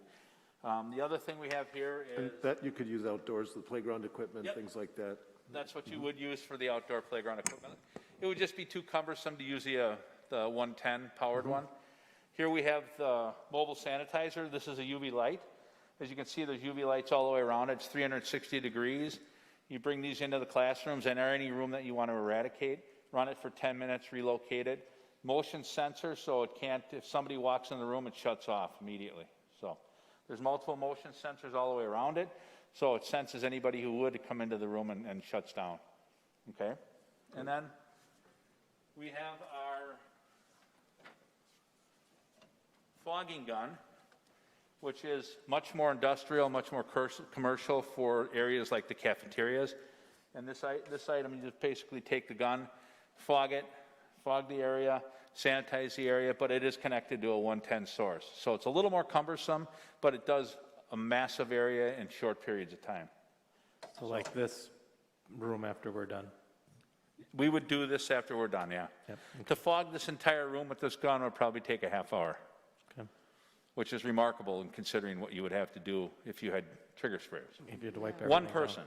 The other thing we have here is... And that you could use outdoors, the playground equipment, Yep. things like that. That's what you would use for the outdoor playground equipment. It would just be too cumbersome to use the 110 powered one. Here we have the mobile sanitizer. This is a UV light. As you can see, there's UV lights all the way around it. It's 360 degrees. You bring these into the classrooms and any room that you want to eradicate. Run it for 10 minutes, relocate it. Motion sensor, so it can't, if somebody walks in the room, it shuts off immediately. So there's multiple motion sensors all the way around it, so it senses anybody who would come into the room and shuts down. Okay? And then we have our fogging gun, which is much more industrial, much more commercial for areas like the cafeterias. And this item, you just basically take the gun, fog the area, sanitize the area, but it is connected to a 110 source. So it's a little more cumbersome, but it does a massive area in short periods of time. So like this room after we're done. We would do this after we're done, yeah. Yep. To fog this entire room with this gun would probably take a half hour, Okay. which is remarkable in considering what you would have to do if you had trigger sprayers. If you had to wipe One everything out. person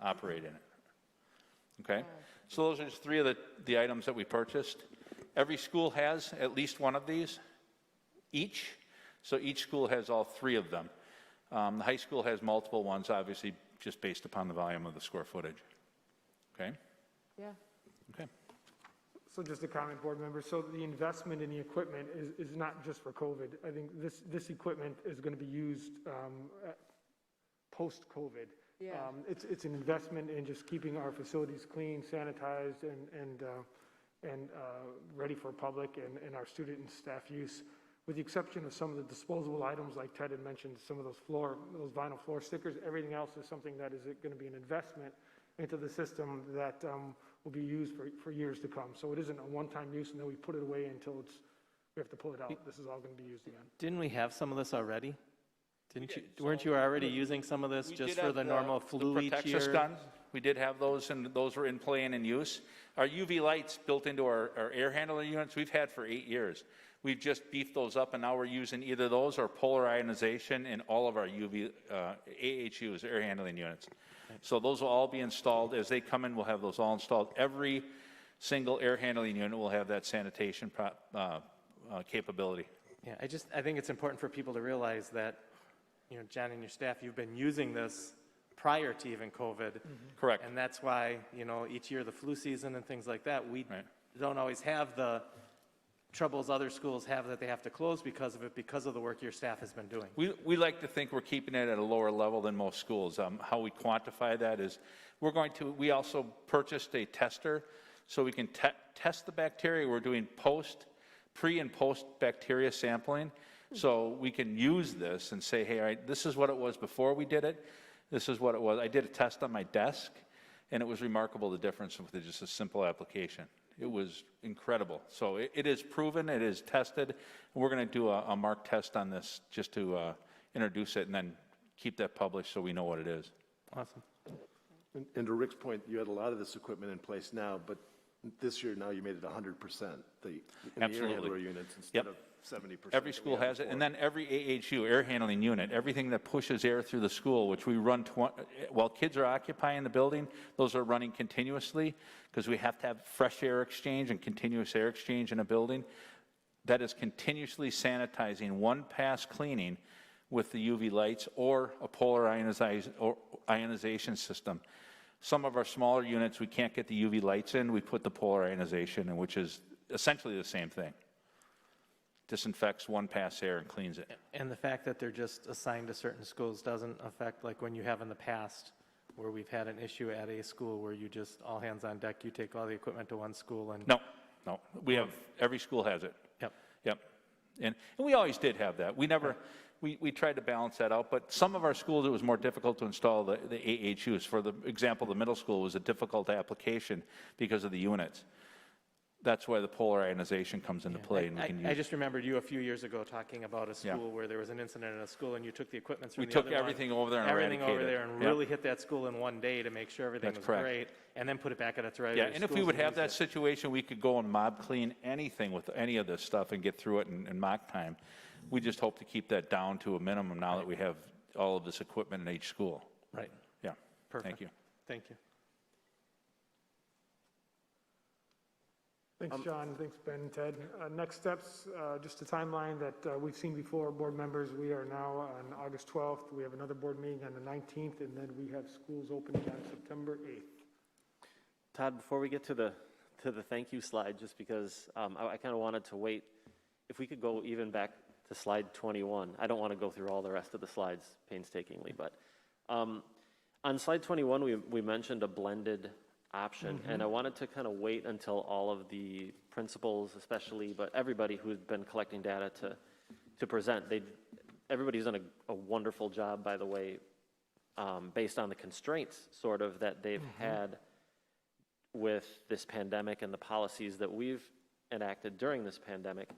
operate in it. Okay? So those are just 3 of the items that we purchased. Every school has at least one of these, each. So each school has all 3 of them. The high school has multiple ones, obviously, just based upon the volume of the square footage. Okay? Yeah. Okay. So just a comment, board member. So the investment in the equipment is not just for COVID. I think this equipment is going to be used post-COVID. Yeah. It's an investment in just keeping our facilities clean, sanitized, and ready for public and our student and staff use, with the exception of some of the disposable items like Ted had mentioned, some of those vinyl floor stickers. Everything else is something that is going to be an investment into the system that will be used for years to come. So it isn't a one-time use and then we put it away until we have to pull it out. This is all going to be used again. Didn't we have some of this already? Weren't you already using some of this just for the normal flu each year? Guns. We did have those, and those were in play and in use. Our UV lights built into our air handler units, we've had for 8 years. We've just beefed those up, and now we're using either those or polar ionization in all of our UV AHUs, air handling units. So those will all be installed. As they come in, we'll have those all installed. Every single air handling unit will have that sanitation capability. Yeah, I think it's important for people to realize that, John and your staff, you've been using this prior to even COVID. Correct. And that's why, each year the flu season and things like that, we don't always have the troubles other schools have that they have to close because of it, because of the work your staff has been doing. We like to think we're keeping it at a lower level than most schools. How we quantify that is we also purchased a tester so we can test the bacteria. We're doing pre and post bacteria sampling. So we can use this and say, hey, all right, this is what it was before we did it. This is what it was. I did a test on my desk, and it was remarkable the difference with just a simple application. It was incredible. So it is proven, it is tested. We're going to do a mark test on this just to introduce it and then keep that published so we know what it is. Awesome. And to Rick's point, you had a lot of this equipment in place now, but this year now you made it 100%, the air handler units instead of 70%. Every school has it, and then every AHU, air handling unit, everything that pushes air through the school, which we run, while kids are occupying the building, those are running continuously, because we have to have fresh air exchange and continuous air exchange in a building. That is continuously sanitizing, one pass cleaning with the UV lights or a polar ionization system. Some of our smaller units, we can't get the UV lights in, we put the polar ionization in, which is essentially the same thing. Disinfects one pass air and cleans it. And the fact that they're just assigned to certain schools doesn't affect like when you have in the past where we've had an issue at a school where you just all hands on deck, you take all the equipment to one school and... No, we have, every school has it. Yep. And we always did have that. We never, we tried to balance that out, but some of our schools it was more difficult to install the AHUs. For the example, the middle school was a difficult application because of the units. That's why the polar ionization comes into play. And we can I just remembered you a few years ago talking about a school where there was an incident in a school and you took the equipment from we the other took everything over there and everything over eradicated there and really hit that school in one day to make sure everything was great, and then put it back at its regular. Yeah, and if we would have that situation, we could go and mob clean anything with any of this stuff and get through it in mock time. We just hope to keep that down to a minimum now that we have all of this equipment in each school. Right. Yeah. Perfect. Thank you. Thank you. Thanks, John. Thanks, Ben and Ted. Next steps, just a timeline that we've seen before, board members. We are now on August 12th. We have another board meeting on the 19th, and then we have schools opening on September 8th. Todd, before we get to the thank you slide, just because I kind of wanted to wait, if we could go even back to slide 21. I don't want to go through all the rest of the slides painstakingly, but on slide 21, we mentioned a blended option, and I wanted to kind of wait until all of the principals, especially, but everybody who's been collecting data to present. Everybody's done a wonderful job, by the way, based on the constraints sort of that they've had with this pandemic and the policies that we've enacted during this pandemic.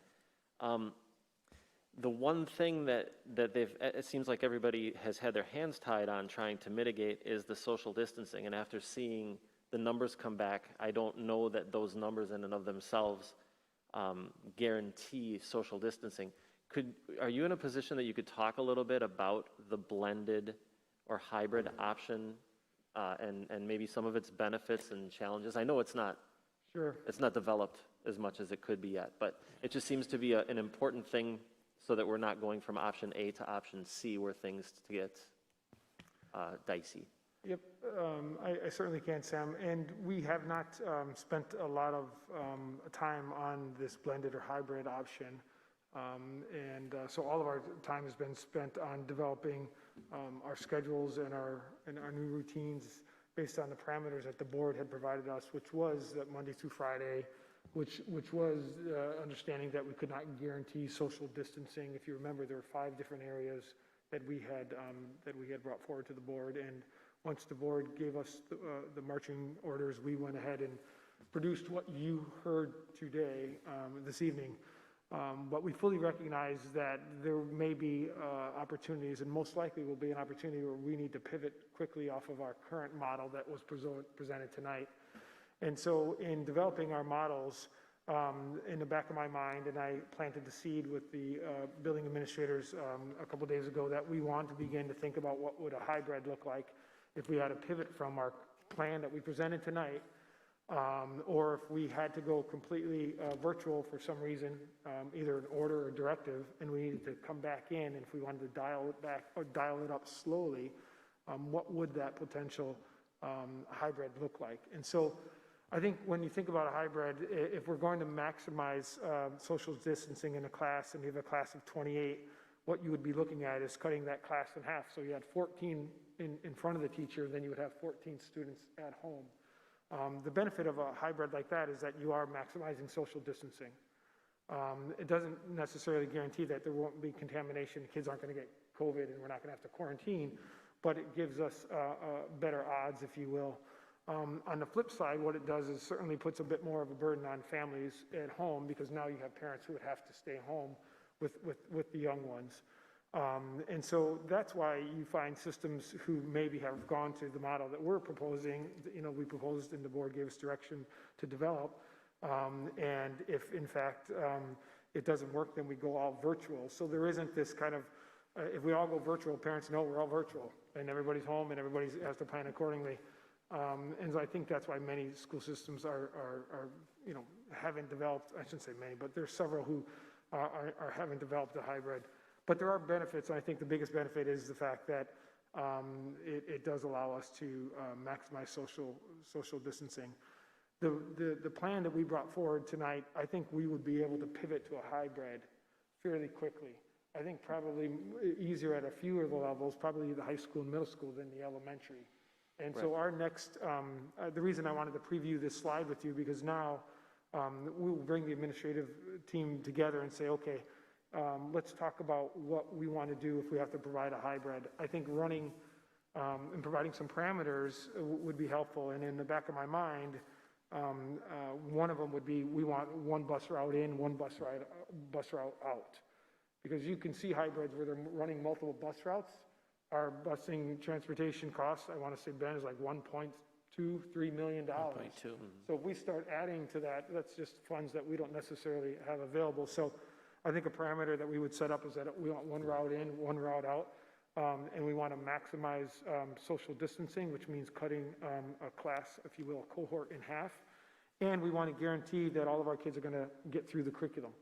The one thing that it seems like everybody has had their hands tied on trying to mitigate is the social distancing, and after seeing the numbers come back, I don't know that those numbers in and of themselves guarantee social distancing. Are you in a position that you could talk a little bit about the blended or hybrid option and maybe some of its benefits and challenges? I know it's not developed as much as it could be yet, but it just seems to be an important thing so that we're not going from option A to option C where things get dicey. Yep, I certainly can, Sam. And we have not spent a lot of time on this blended or hybrid option. So all of our time has been spent on developing our schedules and our new routines based on the parameters that the board had provided us, which was that Monday through Friday, which was understanding that we could not guarantee social distancing. If you remember, there were 5 different areas that we had brought forward to the board, and once the board gave us the marching orders, we went ahead and produced what you heard today, this evening. But we fully recognize that there may be opportunities, and most likely will be an opportunity where we need to pivot quickly off of our current model that was presented tonight. And so in developing our models, in the back of my mind, and I planted the seed with the building administrators a couple days ago, that we want to begin to think about what would a hybrid look like if we had to pivot from our plan that we presented tonight Or if we had to go completely virtual for some reason, either an order or directive, and we needed to come back in, and if we wanted to dial it back or dial it up slowly, what would that potential hybrid look like? And so I think when you think about a hybrid, if we're going to maximize social distancing in a class, and you have a class of 28, what you would be looking at is cutting that class in half. So you had 14 in front of the teacher, then you would have 14 students at home. The benefit of a hybrid like that is that you are maximizing social distancing. It doesn't necessarily guarantee that there won't be contamination, kids aren't going to get COVID and we're not going to have to quarantine, but it gives us better odds, if you will. On the flip side, what it does is certainly puts a bit more of a burden on families at home, because now you have parents who would have to stay home with the young ones. And so that's why you find systems who maybe have gone to the model that we're proposing, we proposed and the board gave us direction to develop. And if in fact it doesn't work, then we go all virtual. So there isn't this kind of, if we all go virtual, parents know we're all virtual and everybody's home and everybody has to plan accordingly. And so I think that's why many school systems are haven't developed, I shouldn't say many, but there's several who haven't developed a hybrid. But there are benefits, and I think the biggest benefit is the fact that it does allow us to maximize social distancing. The plan that we brought forward tonight, I think we would be able to pivot to a hybrid fairly quickly. I think probably easier at a few of the levels, probably the high school and middle school than the elementary. And so our next, the reason I wanted to preview this slide with you, because now we will bring the administrative team together and say, okay, let's talk about what we want to do if we have to provide a hybrid. I think running and providing some parameters would be helpful. And in the back of my mind, one of them would be, we want one bus route in, one bus route out. Because you can see hybrids where they're running multiple bus routes. Our busing transportation costs, I want to say, Ben, is like $1.23 million. 1.2. So if we start adding to that, that's just funds that we don't necessarily have available. So I think a parameter that we would set up is that we want one route in, one route out, and we want to maximize social distancing, which means cutting a class, if you will, a cohort in half. And we want to guarantee that all of our kids are going to get through the curriculum.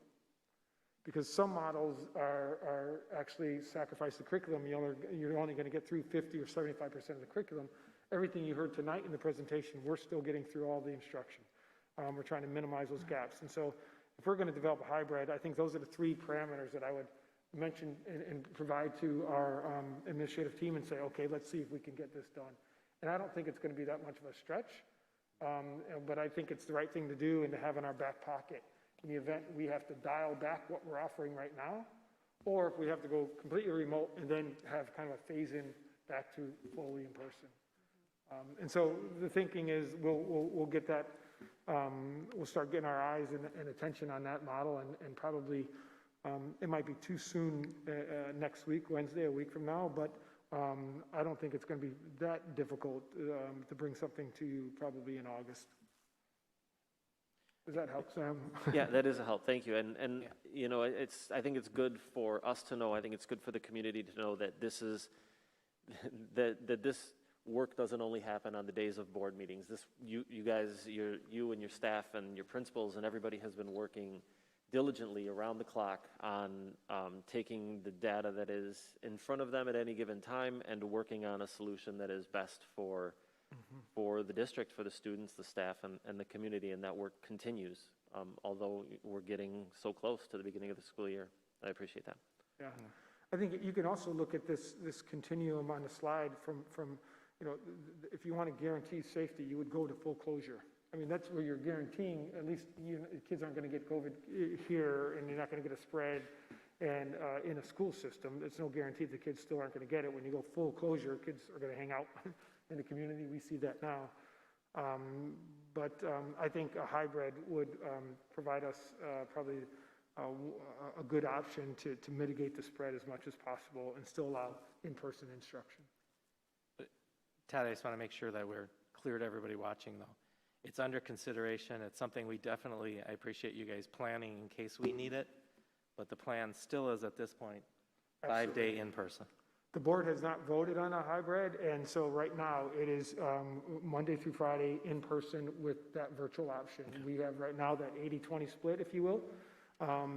Because some models are actually sacrifice the curriculum. You're only going to get through 50 or 75% of the curriculum. Everything you heard tonight in the presentation, we're still getting through all the instruction. We're trying to minimize those gaps. And so if we're going to develop a hybrid, I think those are the three parameters that I would mention and provide to our administrative team and say, okay, let's see if we can get this done. And I don't think it's going to be that much of a stretch, but I think it's the right thing to do and to have in our back pocket in the event we have to dial back what we're offering right now, or if we have to go completely remote and then have kind of a phase in back to fully in person. And so the thinking is we'll get that, we'll start getting our eyes and attention on that model, and probably it might be too soon next week, Wednesday, a week from now, but I don't think it's going to be that difficult to bring something to you probably in August. Does that help, Sam? Yeah, that is a help. Thank you. And you know, I think it's good for us to know. I think it's good for the community to know that this is that this work doesn't only happen on the days of board meetings. You guys, you and your staff and your principals and everybody has been working diligently around the clock on taking the data that is in front of them at any given time and working on a solution that is best for the district, for the students, the staff, and the community, and that work continues, although we're getting so close to the beginning of the school year. I appreciate that. Yeah, I think you can also look at this continuum on the slide from if you want to guarantee safety, you would go to full closure. I mean, that's where you're guaranteeing at least kids aren't going to get COVID here, and you're not going to get a spread. And in a school system, it's no guarantee the kids still aren't going to get it. When you go full closure, kids are going to hang out in the community. We see that now. But I think a hybrid would provide us probably a good option to mitigate the spread as much as possible and still allow in-person instruction. Todd, I just want to make sure that we're clear to everybody watching, though. It's under consideration. It's something we definitely, I appreciate you guys planning in case we need it, but the plan still is at this point, 5-day in person. The board has not voted on a hybrid, and so right now it is Monday through Friday in person with that virtual option. We have right now that 80-20 split, if you will.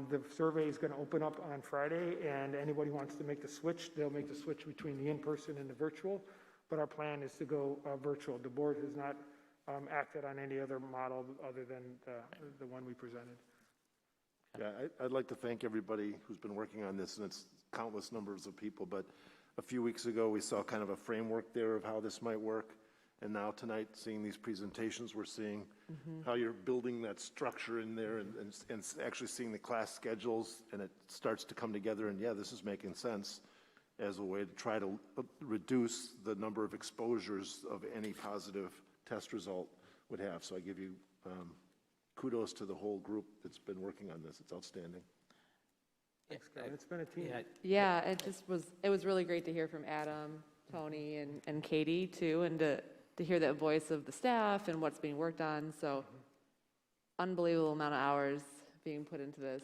The survey is going to open up on Friday, and anybody wants to make the switch, they'll make the switch between the in-person and the virtual. But our plan is to go virtual. The board has not acted on any other model other than the one we presented. Yeah, I'd like to thank everybody who's been working on this, and it's countless numbers of people, but a few weeks ago, we saw kind of a framework there of how this might work, and now tonight, seeing these presentations, we're seeing how you're building that structure in there and actually seeing the class schedules, and it starts to come together, and yeah, this is making sense as a way to try to reduce the number of exposures of any positive test result would have. So I give you kudos to the whole group that's been working on this. It's outstanding. Thanks, Kevin. It's been a team. Yeah, it was really great to hear from Adam, Tony, and Katie too, and to hear that voice of the staff and what's being worked on. So unbelievable amount of hours being put into this.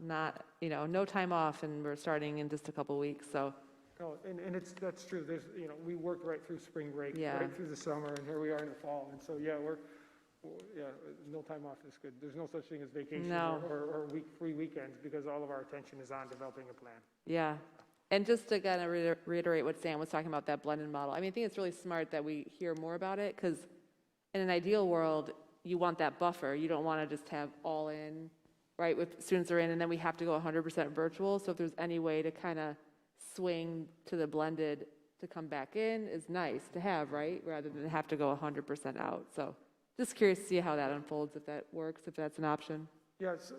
Not, no time off, and we're starting in just a couple weeks, so. No, and that's true. There's, we worked right through spring break, Yeah. right through the summer, and here we are in the fall. And so, yeah, no time off is good. There's no such thing as vacation No. or free weekends, because all of our attention is on developing a plan. Yeah, and just to kind of reiterate what Sam was talking about, that blended model. I mean, I think it's really smart that we hear more about it, because in an ideal world, you want that buffer. You don't want to just have all in, right, with students are in, and then we have to go 100% virtual. So if there's any way to kind of swing to the blended to come back in is nice to have, right, rather than have to go 100% out. So just curious to see how that unfolds, if that works, if that's an option. Yeah, so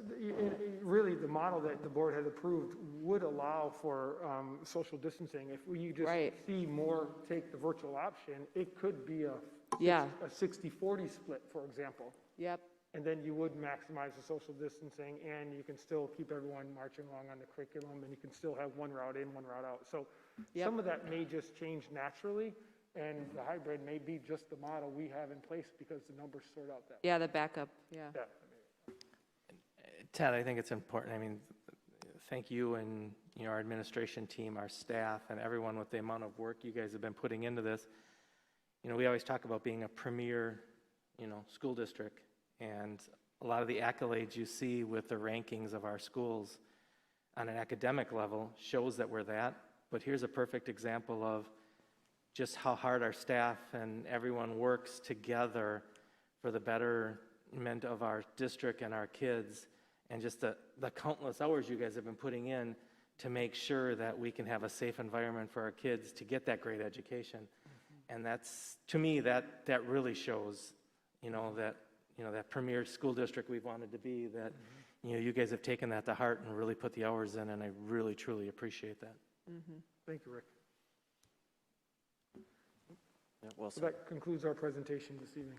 really, the model that the board has approved would allow for social distancing. If you just see more take the virtual option, it could be a 60-40 split, for example. Yep. And then you would maximize the social distancing, and you can still keep everyone marching along on the curriculum, and you can still have one route in, one route out. So some of that may just change naturally, and the hybrid may be just the model we have in place because the numbers sort out that way. Yeah, the backup, yeah. Ted, I think it's important. I mean, thank you and our administration team, our staff, and everyone with the amount of work you guys have been putting into this. We always talk about being a premier, school district, and a lot of the accolades you see with the rankings of our schools on an academic level shows that we're that. But here's a perfect example of just how hard our staff and everyone works together for the betterment of our district and our kids, and just the countless hours you guys have been putting in to make sure that we can have a safe environment for our kids to get that great education. And that's, to me, that really shows, that premier school district we've wanted to be, that, you guys have taken that to heart and really put the hours in, and I really, truly appreciate that. Thank you, Rick. Yeah, well So said. that concludes our presentation this evening.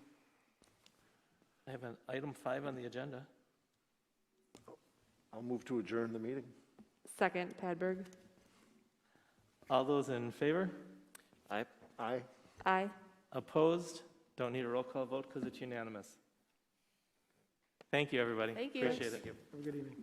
I have an item 5 on the agenda. I'll move to adjourn the meeting. Second, Padberg. All those in favor? Aye. Aye. Aye. Opposed? Don't need a roll call vote because it's unanimous. Thank you, everybody. Thank you. Appreciate it. Have a good evening.